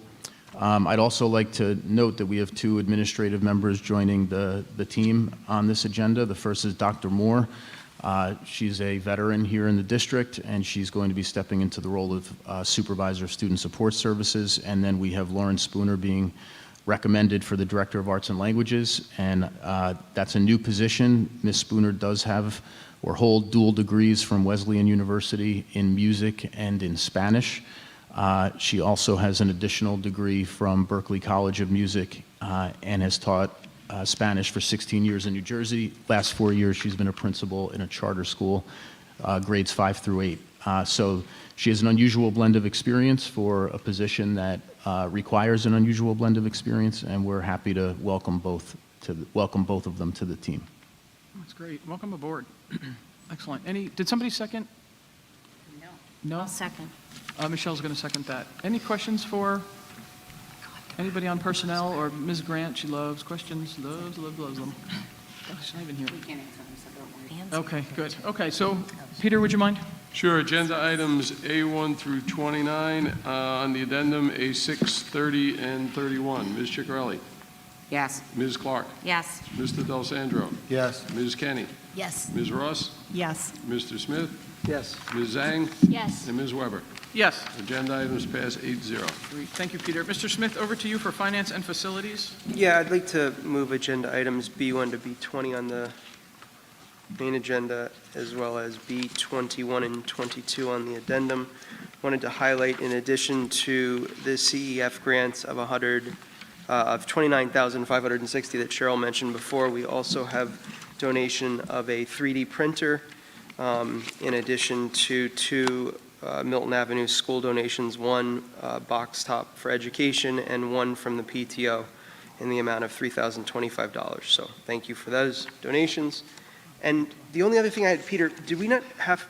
I'd also like to note that we have two administrative members joining the team on this agenda. The first is Dr. Moore. She's a veteran here in the district, and she's going to be stepping into the role of Supervisor of Student Support Services. And then we have Lauren Spooner being recommended for the Director of Arts and Languages, and that's a new position. Ms. Spooner does have or hold dual degrees from Wesleyan University in music and in Spanish. She also has an additional degree from Berklee College of Music and has taught Spanish for 16 years in New Jersey. Last 4 years, she's been a principal in a charter school, grades 5 through 8. So she has an unusual blend of experience for a position that requires an unusual blend of experience, and we're happy to welcome both of them to the team. That's great. Welcome aboard. Excellent. Did somebody second? No. I'll second. Michelle's going to second that. Any questions for anybody on personnel or Ms. Grant? She loves questions, loves them. Oh, she's not even here. Okay, good. Okay, so Peter, would you mind? Sure. Agenda items A1 through 29 on the addendum, A6, 30, and 31. Ms. Ciccarelli. Yes. Ms. Clark. Yes. Mr. Del Sandro. Yes. Ms. Kenny. Yes. Ms. Ross. Yes. Mr. Smith. Yes. Ms. Zhang. Yes. And Ms. Weber. Yes. Agenda items pass 8-0. Great. Thank you, Peter. Mr. Smith, over to you for finance and facilities. Yeah, I'd like to move agenda items B1 to B20 on the main agenda, as well as B21 and 22 on the addendum. Wanted to highlight, in addition to the CEF grants of $29,560 that Cheryl mentioned before, we also have donation of a 3D printer, in addition to two Milton Avenue school donations, one box top for education and one from the PTO in the amount of $3,025. So thank you for those donations. And the only other thing I had, Peter, did we not have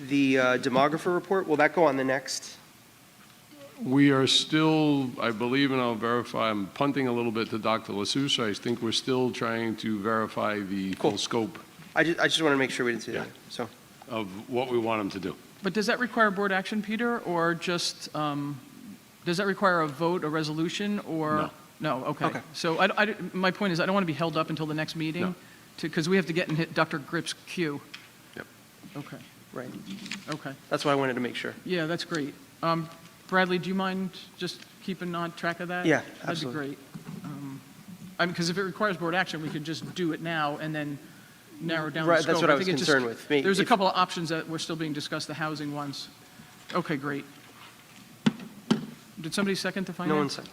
the demographer report? Will that go on the next? We are still, I believe, and I'll verify, I'm punting a little bit to Dr. LaSouche. I think we're still trying to verify the full scope I just want to make sure we didn't see that. So. of what we want them to do. But does that require board action, Peter, or just, does that require a vote, a resolution, or? No, okay. Okay. So my point is, I don't want to be held up until the next meeting, because we have to get and hit Dr. Grip's queue. Yep. Okay. Right. Okay. That's why I wanted to make sure. Yeah, that's great. Bradley, do you mind just keeping on track of that? Yeah, That'd be absolutely. great. Because if it requires board action, we could just do it now and then narrow down the Right, scope. that's what I think was it just- concerned with. There's a couple of options that were still being discussed, the housing ones. Okay, great. Did somebody second the finance? No one second.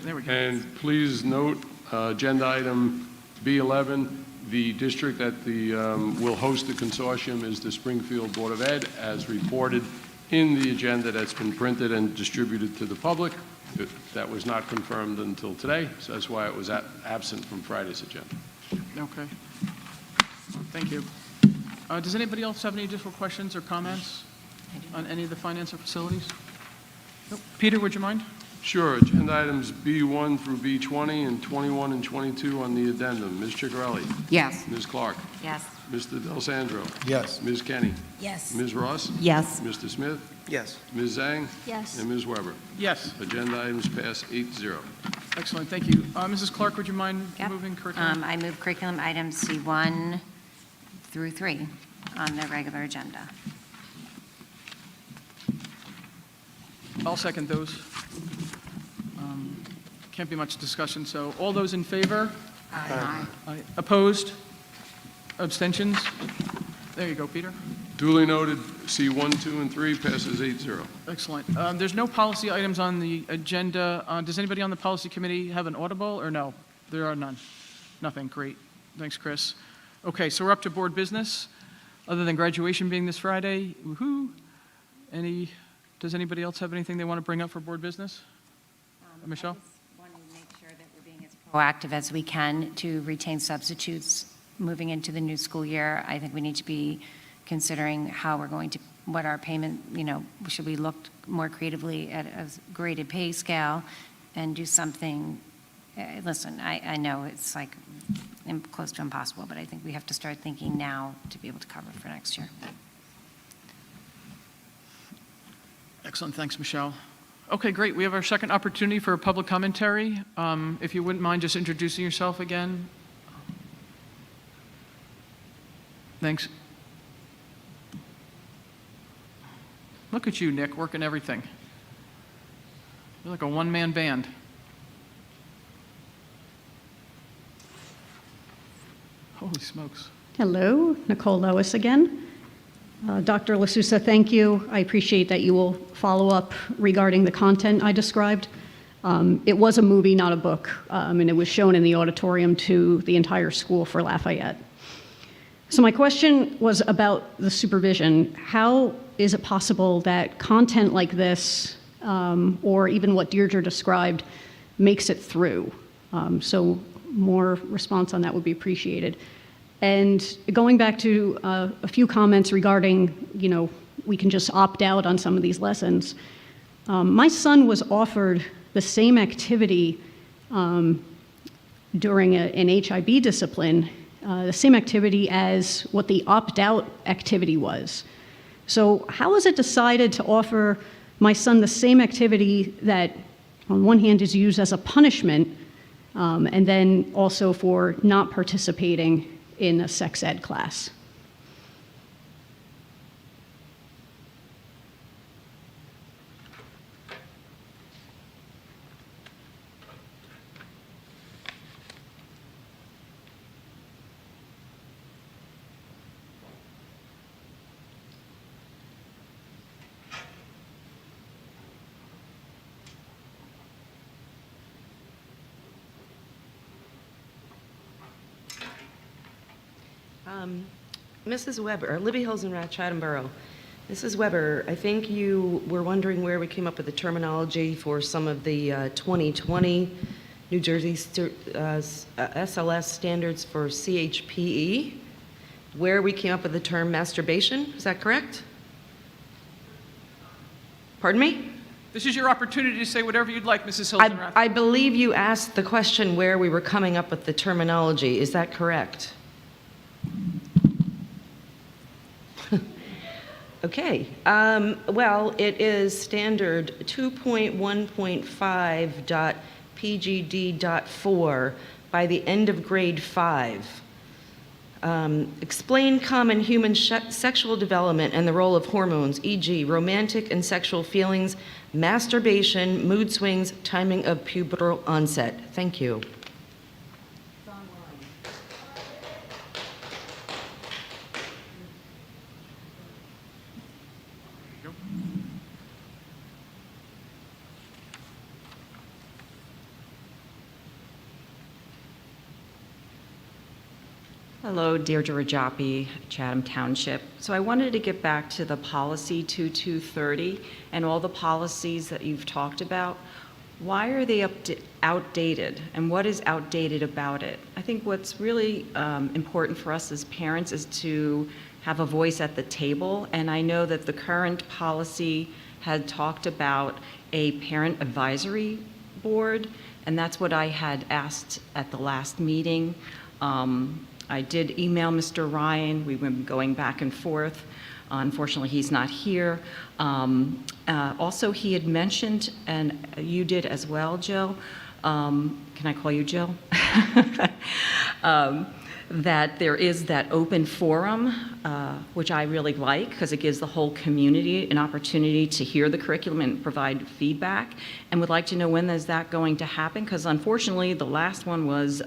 There we go. And please note, agenda item B11, the district that will host the consortium is the Springfield Board of Ed, as reported in the agenda that's been printed and distributed to the public. That was not confirmed until today, so that's why it was absent from Friday's agenda. Okay. Thank you. Does anybody else have any additional questions or comments on any of the finance or facilities? Nope. Peter, would you mind? Sure. Agenda items B1 through B20 and 21 and 22 on the addendum. Ms. Ciccarelli. Yes. Ms. Clark. Yes. Mr. Del Sandro. Yes. Ms. Kenny. Yes. Ms. Ross. Yes. Mr. Smith. Yes. Ms. Zhang. Yes. And Ms. Weber. Yes. Agenda items pass 8-0. Excellent, thank you. Mrs. Clark, would you mind Yep. moving curriculum? I move curriculum items C1 through 3 on the regular agenda. I'll second those. Can't be much discussion, so all those in favor? Aye. Aye. Opposed? Abstentions? There you go, Peter. Duly noted, C1, 2, and 3 passes 8-0. Excellent. There's no policy items on the agenda. Does anybody on the policy committee have an audible, or no? There are none. Nothing. Great. Thanks, Chris. Okay, so we're up to board business. Other than graduation being this Friday, woohoo. Does anybody else have anything they want to bring up for board business? Michelle? I just wanted to make sure that we're being as proactive as we can to retain substitutes moving into the new school year. I think we need to be considering how we're going to, what our payment, should we look more creatively at a graded pay scale and do something. Listen, I know it's like close to impossible, but I think we have to start thinking now to be able to cover for next year. Excellent. Thanks, Michelle. Okay, great. We have our second opportunity for a public commentary. If you wouldn't mind just introducing yourself again. Thanks. Look at you, Nick, working everything. You're like a one-man band. Holy smokes. Hello, Nicole Lois again. Dr. LaSousa, thank you. I appreciate that you will follow up regarding the content I described. It was a movie, not a book, and it was shown in the auditorium to the entire school for Lafayette. So my question was about the supervision. How is it possible that content like this, or even what Deirdre described, makes it through? So more response on that would be appreciated. And going back to a few comments regarding, we can just opt out on some of these lessons. My son was offered the same activity during an HIB discipline, the same activity as what the opt-out activity was. So how was it decided to offer my son the same activity that, on one hand, is used as a punishment, and then also for not participating in a sex ed class? Mrs. Weber, Libby Hilsenrath, Chatham Borough. Mrs. Weber, I think you were wondering where we came up with the terminology for some of the 2020 New Jersey SLS standards for CHPE, where we came up with the term masturbation. Is that correct? Pardon me? This is your opportunity to say whatever you'd like, Mrs. Hilsenrath. I believe you asked the question where we were coming up with the terminology. Is that correct? Okay. Well, it is standard 2.1.5.pgd.4 by the end of grade 5. Explain common human sexual development and the role of hormones, e.g. romantic and sexual feelings, masturbation, mood swings, timing of pubertal onset. Thank you. Hello, Deirdre Rajapi, Chatham Township. So I wanted to get back to the policy 2230 and all the policies that you've talked about. Why are they outdated, and what is outdated about it? I think what's really important for us as parents is to have a voice at the table, and I know that the current policy had talked about a parent advisory board, and that's what I had asked at the last meeting. I did email Mr. Ryan. We've been going back and forth. Unfortunately, he's not here. Also, he had mentioned, and you did as well, Jill, can I call you Jill? That there is that open forum, which I really like because it gives the whole community an opportunity to hear the curriculum and provide feedback, and would like to know when is that going to happen, because unfortunately the last one was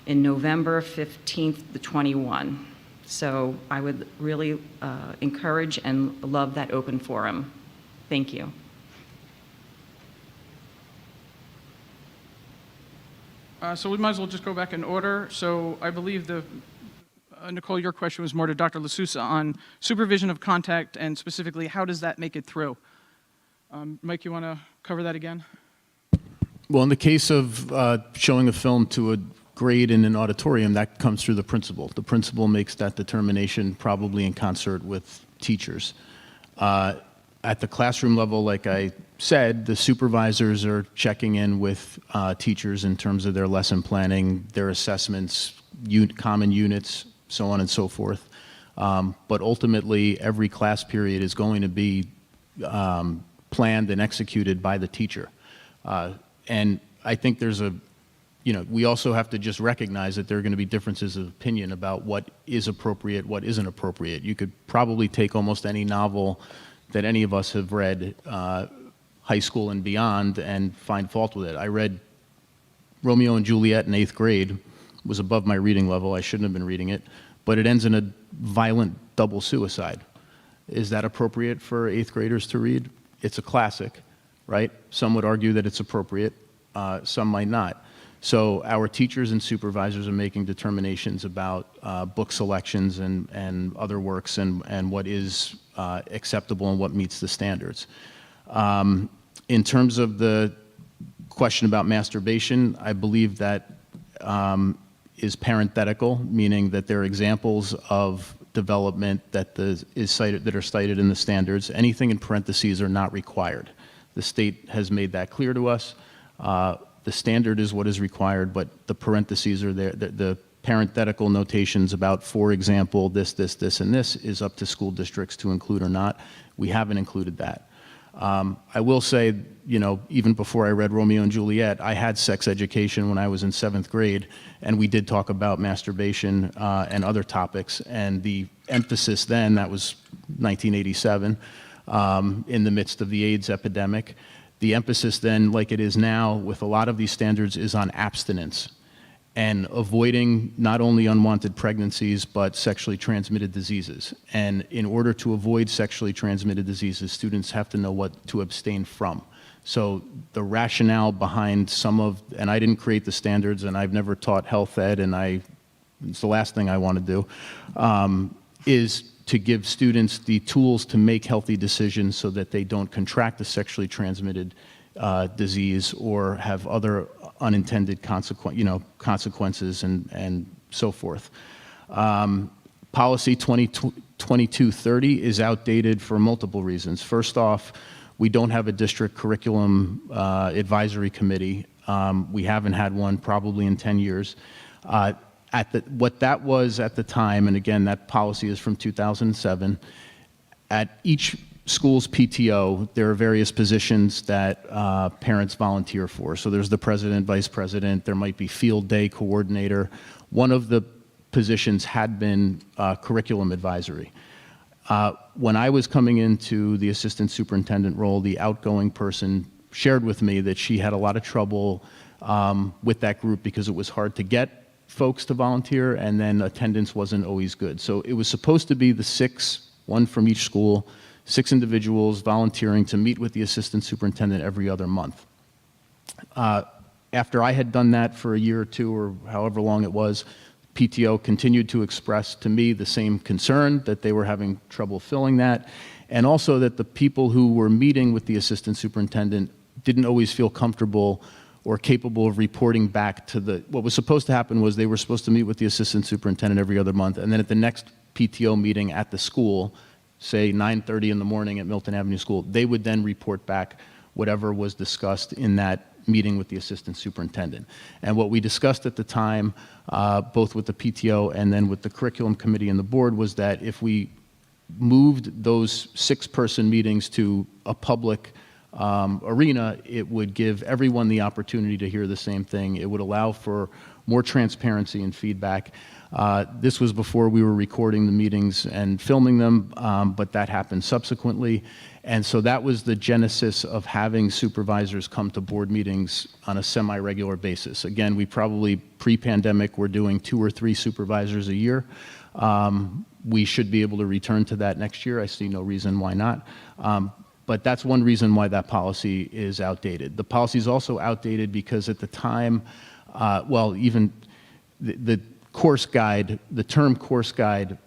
in November 15th to 21. So I would really encourage and love that open forum. Thank you. So we might as well just go back in order. So I believe Nicole, your question was more to Dr. LaSousa on supervision of contact and specifically how does that make it through? Mike, you want to cover that again? Well, in the case of showing a film to a grade in an auditorium, that comes through the principal. The principal makes that determination probably in concert with teachers. At the classroom level, like I said, the supervisors are checking in with teachers in terms of their lesson planning, their assessments, common units, so on and so forth. But ultimately, every class period is going to be planned and executed by the teacher. And I think we also have to just recognize that there are going to be differences of opinion about what is appropriate, what isn't appropriate. You could probably take almost any novel that any of us have read, high school and beyond, and find fault with it. I read Romeo and Juliet in 8th grade. It was above my reading level. I shouldn't have been reading it. But it ends in a violent double suicide. Is that appropriate for 8th graders to read? It's a classic, right? Some would argue that it's appropriate. Some might not. So our teachers and supervisors are making determinations about book selections and other works and what is acceptable and what meets the standards. In terms of the question about masturbation, I believe that is parenthetical, meaning that there are examples of development that are cited in the standards. Anything in parentheses are not required. The state has made that clear to us. The standard is what is required, but the parentheses are there. The parenthetical notations about, for example, this, and this is up to school districts to include or not. We haven't included that. I will say, even before I read Romeo and Juliet, I had sex education when I was in 7th grade, and we did talk about masturbation and other topics. And the emphasis then, that was 1987, in the midst of the AIDS epidemic. The emphasis then, like it is now with a lot of these standards, is on abstinence and avoiding not only unwanted pregnancies, but sexually transmitted diseases. And in order to avoid sexually transmitted diseases, students have to know what to abstain from. So the rationale behind and I didn't create the standards, and I've never taught health ed, and it's the last thing I want to do, is to give students the tools to make healthy decisions so that they don't contract a sexually transmitted disease or have other unintended consequences and so forth. Policy 2230 is outdated for multiple reasons. First off, we don't have a district curriculum advisory committee. We haven't had one probably in 10 years. What that was at the time, and again, that policy is from 2007, at each school's PTO, there are various positions that parents volunteer for. So there's the president, vice president, there might be field day coordinator. One of the positions had been curriculum advisory. When I was coming into the assistant superintendent role, the outgoing person shared with me that she had a lot of trouble with that group because it was hard to get folks to volunteer, and then attendance wasn't always good. So it was supposed to be the 6, one from each school, 6 individuals volunteering to meet with the assistant superintendent every other month. After I had done that for a year or two, or however long it was, PTO continued to express to me the same concern that they were having trouble filling that, and also that the people who were meeting with the assistant superintendent didn't always feel comfortable or capable of reporting back to what was supposed to happen was they were supposed to meet with the assistant superintendent every other month, and then at the next PTO meeting at the school, say 9:30 in the morning at Milton Avenue School, they would then report back whatever was discussed in that meeting with the assistant superintendent. And what we discussed at the time, both with the PTO and then with the curriculum committee and the board, was that if we moved those 6-person meetings to a public arena, it would give everyone the opportunity to hear the same thing. It would allow for more transparency and feedback. This was before we were recording the meetings and filming them, but that happened subsequently. And so that was the genesis of having supervisors come to board meetings on a semi-regular basis. Again, we probably, pre-pandemic, were doing 2 or 3 supervisors a year. We should be able to return to that next year. I see no reason why not. But that's one reason why that policy is outdated. The policy is also outdated because at the time, well, even the course guide, the term course guide,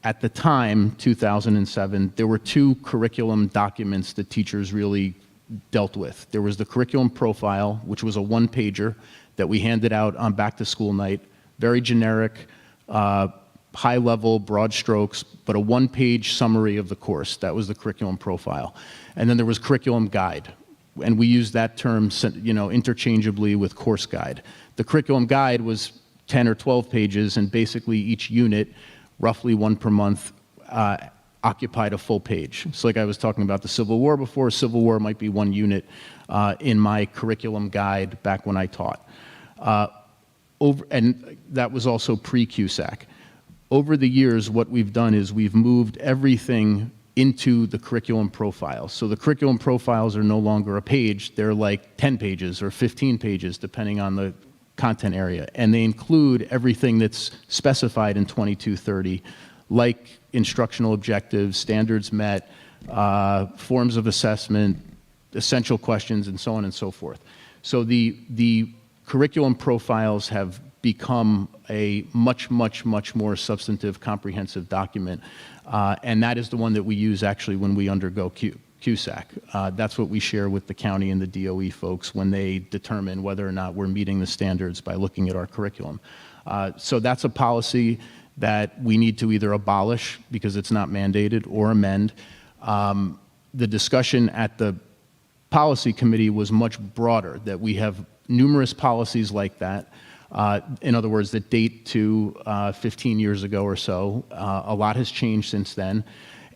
at the time, 2007, there were two curriculum documents that teachers really dealt with. There was the curriculum profile, which was a one-pager that we handed out on back-to-school night, very generic, high-level, broad strokes, but a one-page summary of the course. That was the curriculum profile. And then there was curriculum guide, and we used that term, interchangeably with course guide. The curriculum guide was 10 or 12 pages, and basically each unit, roughly one per month, occupied a full page. So like I was talking about the Civil War before, Civil War might be one unit in my curriculum guide back when I taught. And that was also pre-CUSAC. Over the years, what we've done is we've moved everything into the curriculum profiles. So the curriculum profiles are no longer a page, they're like 10 pages or 15 pages, depending on the content area. And they include everything that's specified in 2230, like instructional objectives, standards met, forms of assessment, essential questions, and so on and so forth. So the curriculum profiles have become a much more substantive, comprehensive document. And that is the one that we use actually when we undergo CUSAC. That's what we share with the county and the DOE folks when they determine whether or not we're meeting the standards by looking at our curriculum. So that's a policy that we need to either abolish because it's not mandated or amend. The discussion at the policy committee was much broader, that we have numerous policies like that. In other words, that date to 15 years ago or so. A lot has changed since then.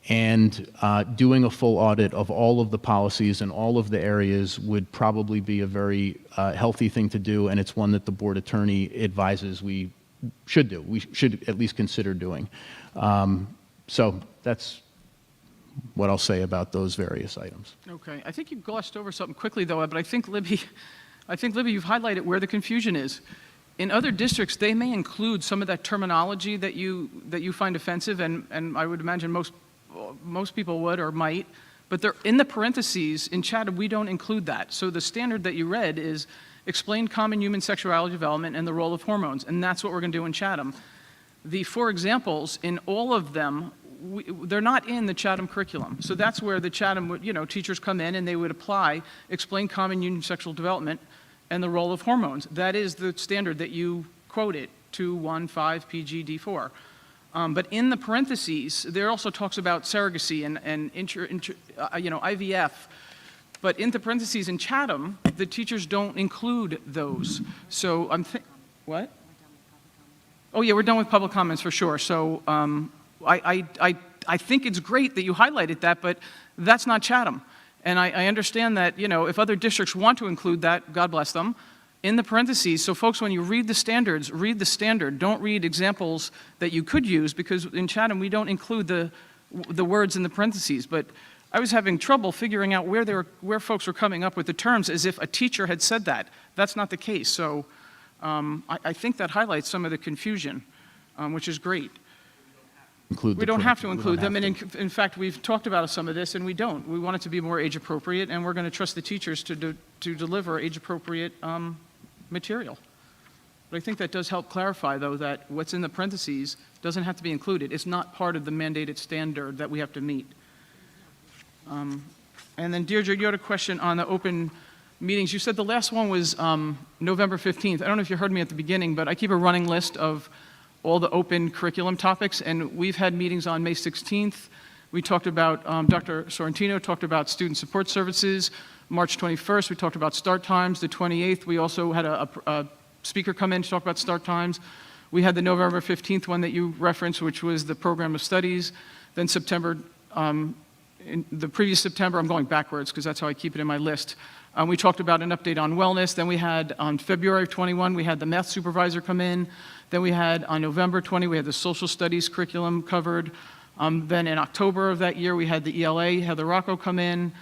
And doing a full audit of all of the policies and all of the areas would probably be a very healthy thing to do, and it's one that the board attorney advises we should do. We should at least consider doing. So that's what I'll say about those various items. Okay, I think you glossed over something quickly though, but I think Libby, you've highlighted where the confusion is. In other districts, they may include some of that terminology that you find offensive, and I would imagine most people would or might, but they're in the parentheses. In Chatham, we don't include that. So the standard that you read is explain common human sexuality development and the role of hormones, and that's what we're going to do in Chatham. The four examples, in all of them, they're not in the Chatham curriculum. So that's where the Chatham, teachers come in and they would apply, explain common human sexual development and the role of hormones. That is the standard that you quoted, 215 PGD4. But in the parentheses, there also talks about surrogacy and IVF. But in the parentheses in Chatham, the teachers don't include those. So what? Oh yeah, we're done with public comments for sure. So I think it's great that you highlighted that, but that's not Chatham. And I understand that, if other districts want to include that, God bless them, in the parentheses. So folks, when you read the standards, read the standard. Don't read examples that you could use, because in Chatham, we don't include the words in the parentheses. But I was having trouble figuring out where folks were coming up with the terms as if a teacher had said that. That's not the case. So I think that highlights some of the confusion, which is great. We don't have to include them, and in fact, we've talked about some of this, and we don't. We want it to be more age appropriate, and we're going to trust the teachers to deliver age appropriate material. But I think that does help clarify, though, that what's in the parentheses doesn't have to be included. It's not part of the mandated standard that we have to meet. And then Deirdre, you had a question on the open meetings. You said the last one was November 15th. I don't know if you heard me at the beginning, but I keep a running list of all the open curriculum topics, and we've had meetings on May 16th. We talked about, Dr. Sorrentino talked about student support services. March 21st, we talked about start times. The 28th, we also had a speaker come in to talk about start times. We had the November 15th one that you referenced, which was the program of studies. Then September, in the previous September, I'm going backwards because that's how I keep it in my list. We talked about an update on wellness. Then we had, on February 21, we had the math supervisor come in. Then we had, on November 20, we had the social studies curriculum covered. Then in October of that year, we had the ELA, Heather Rocco, come in.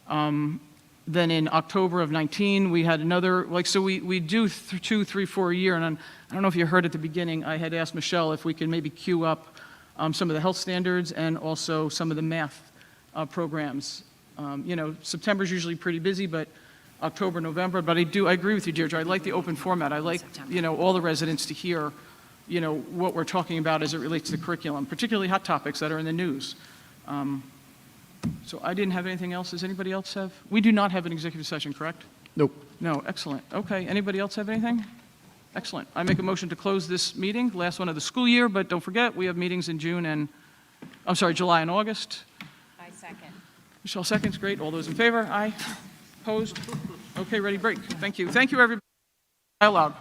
Then in October of 19, we had another, so we do 2, 3, 4 a year. And I don't know if you heard at the beginning, I had asked Michelle if we could maybe queue up some of the health standards and also some of the math programs. September's usually pretty busy, but October, November, but I agree with you, Deirdre. I like the open format. I like, all the residents to hear, what we're talking about as it relates to the curriculum, particularly hot topics that are in the news. So I didn't have anything else. Does anybody else have? We do not have an executive session, correct? Nope. No, excellent. Okay, anybody else have anything? Excellent. I make a motion to close this meeting, the last one of the school year, but don't forget, we have meetings in July and August. I second. Michelle seconds, great. All those in favor? Aye. Opposed? Okay, ready, break. Thank you. Thank you, everybody. Loud.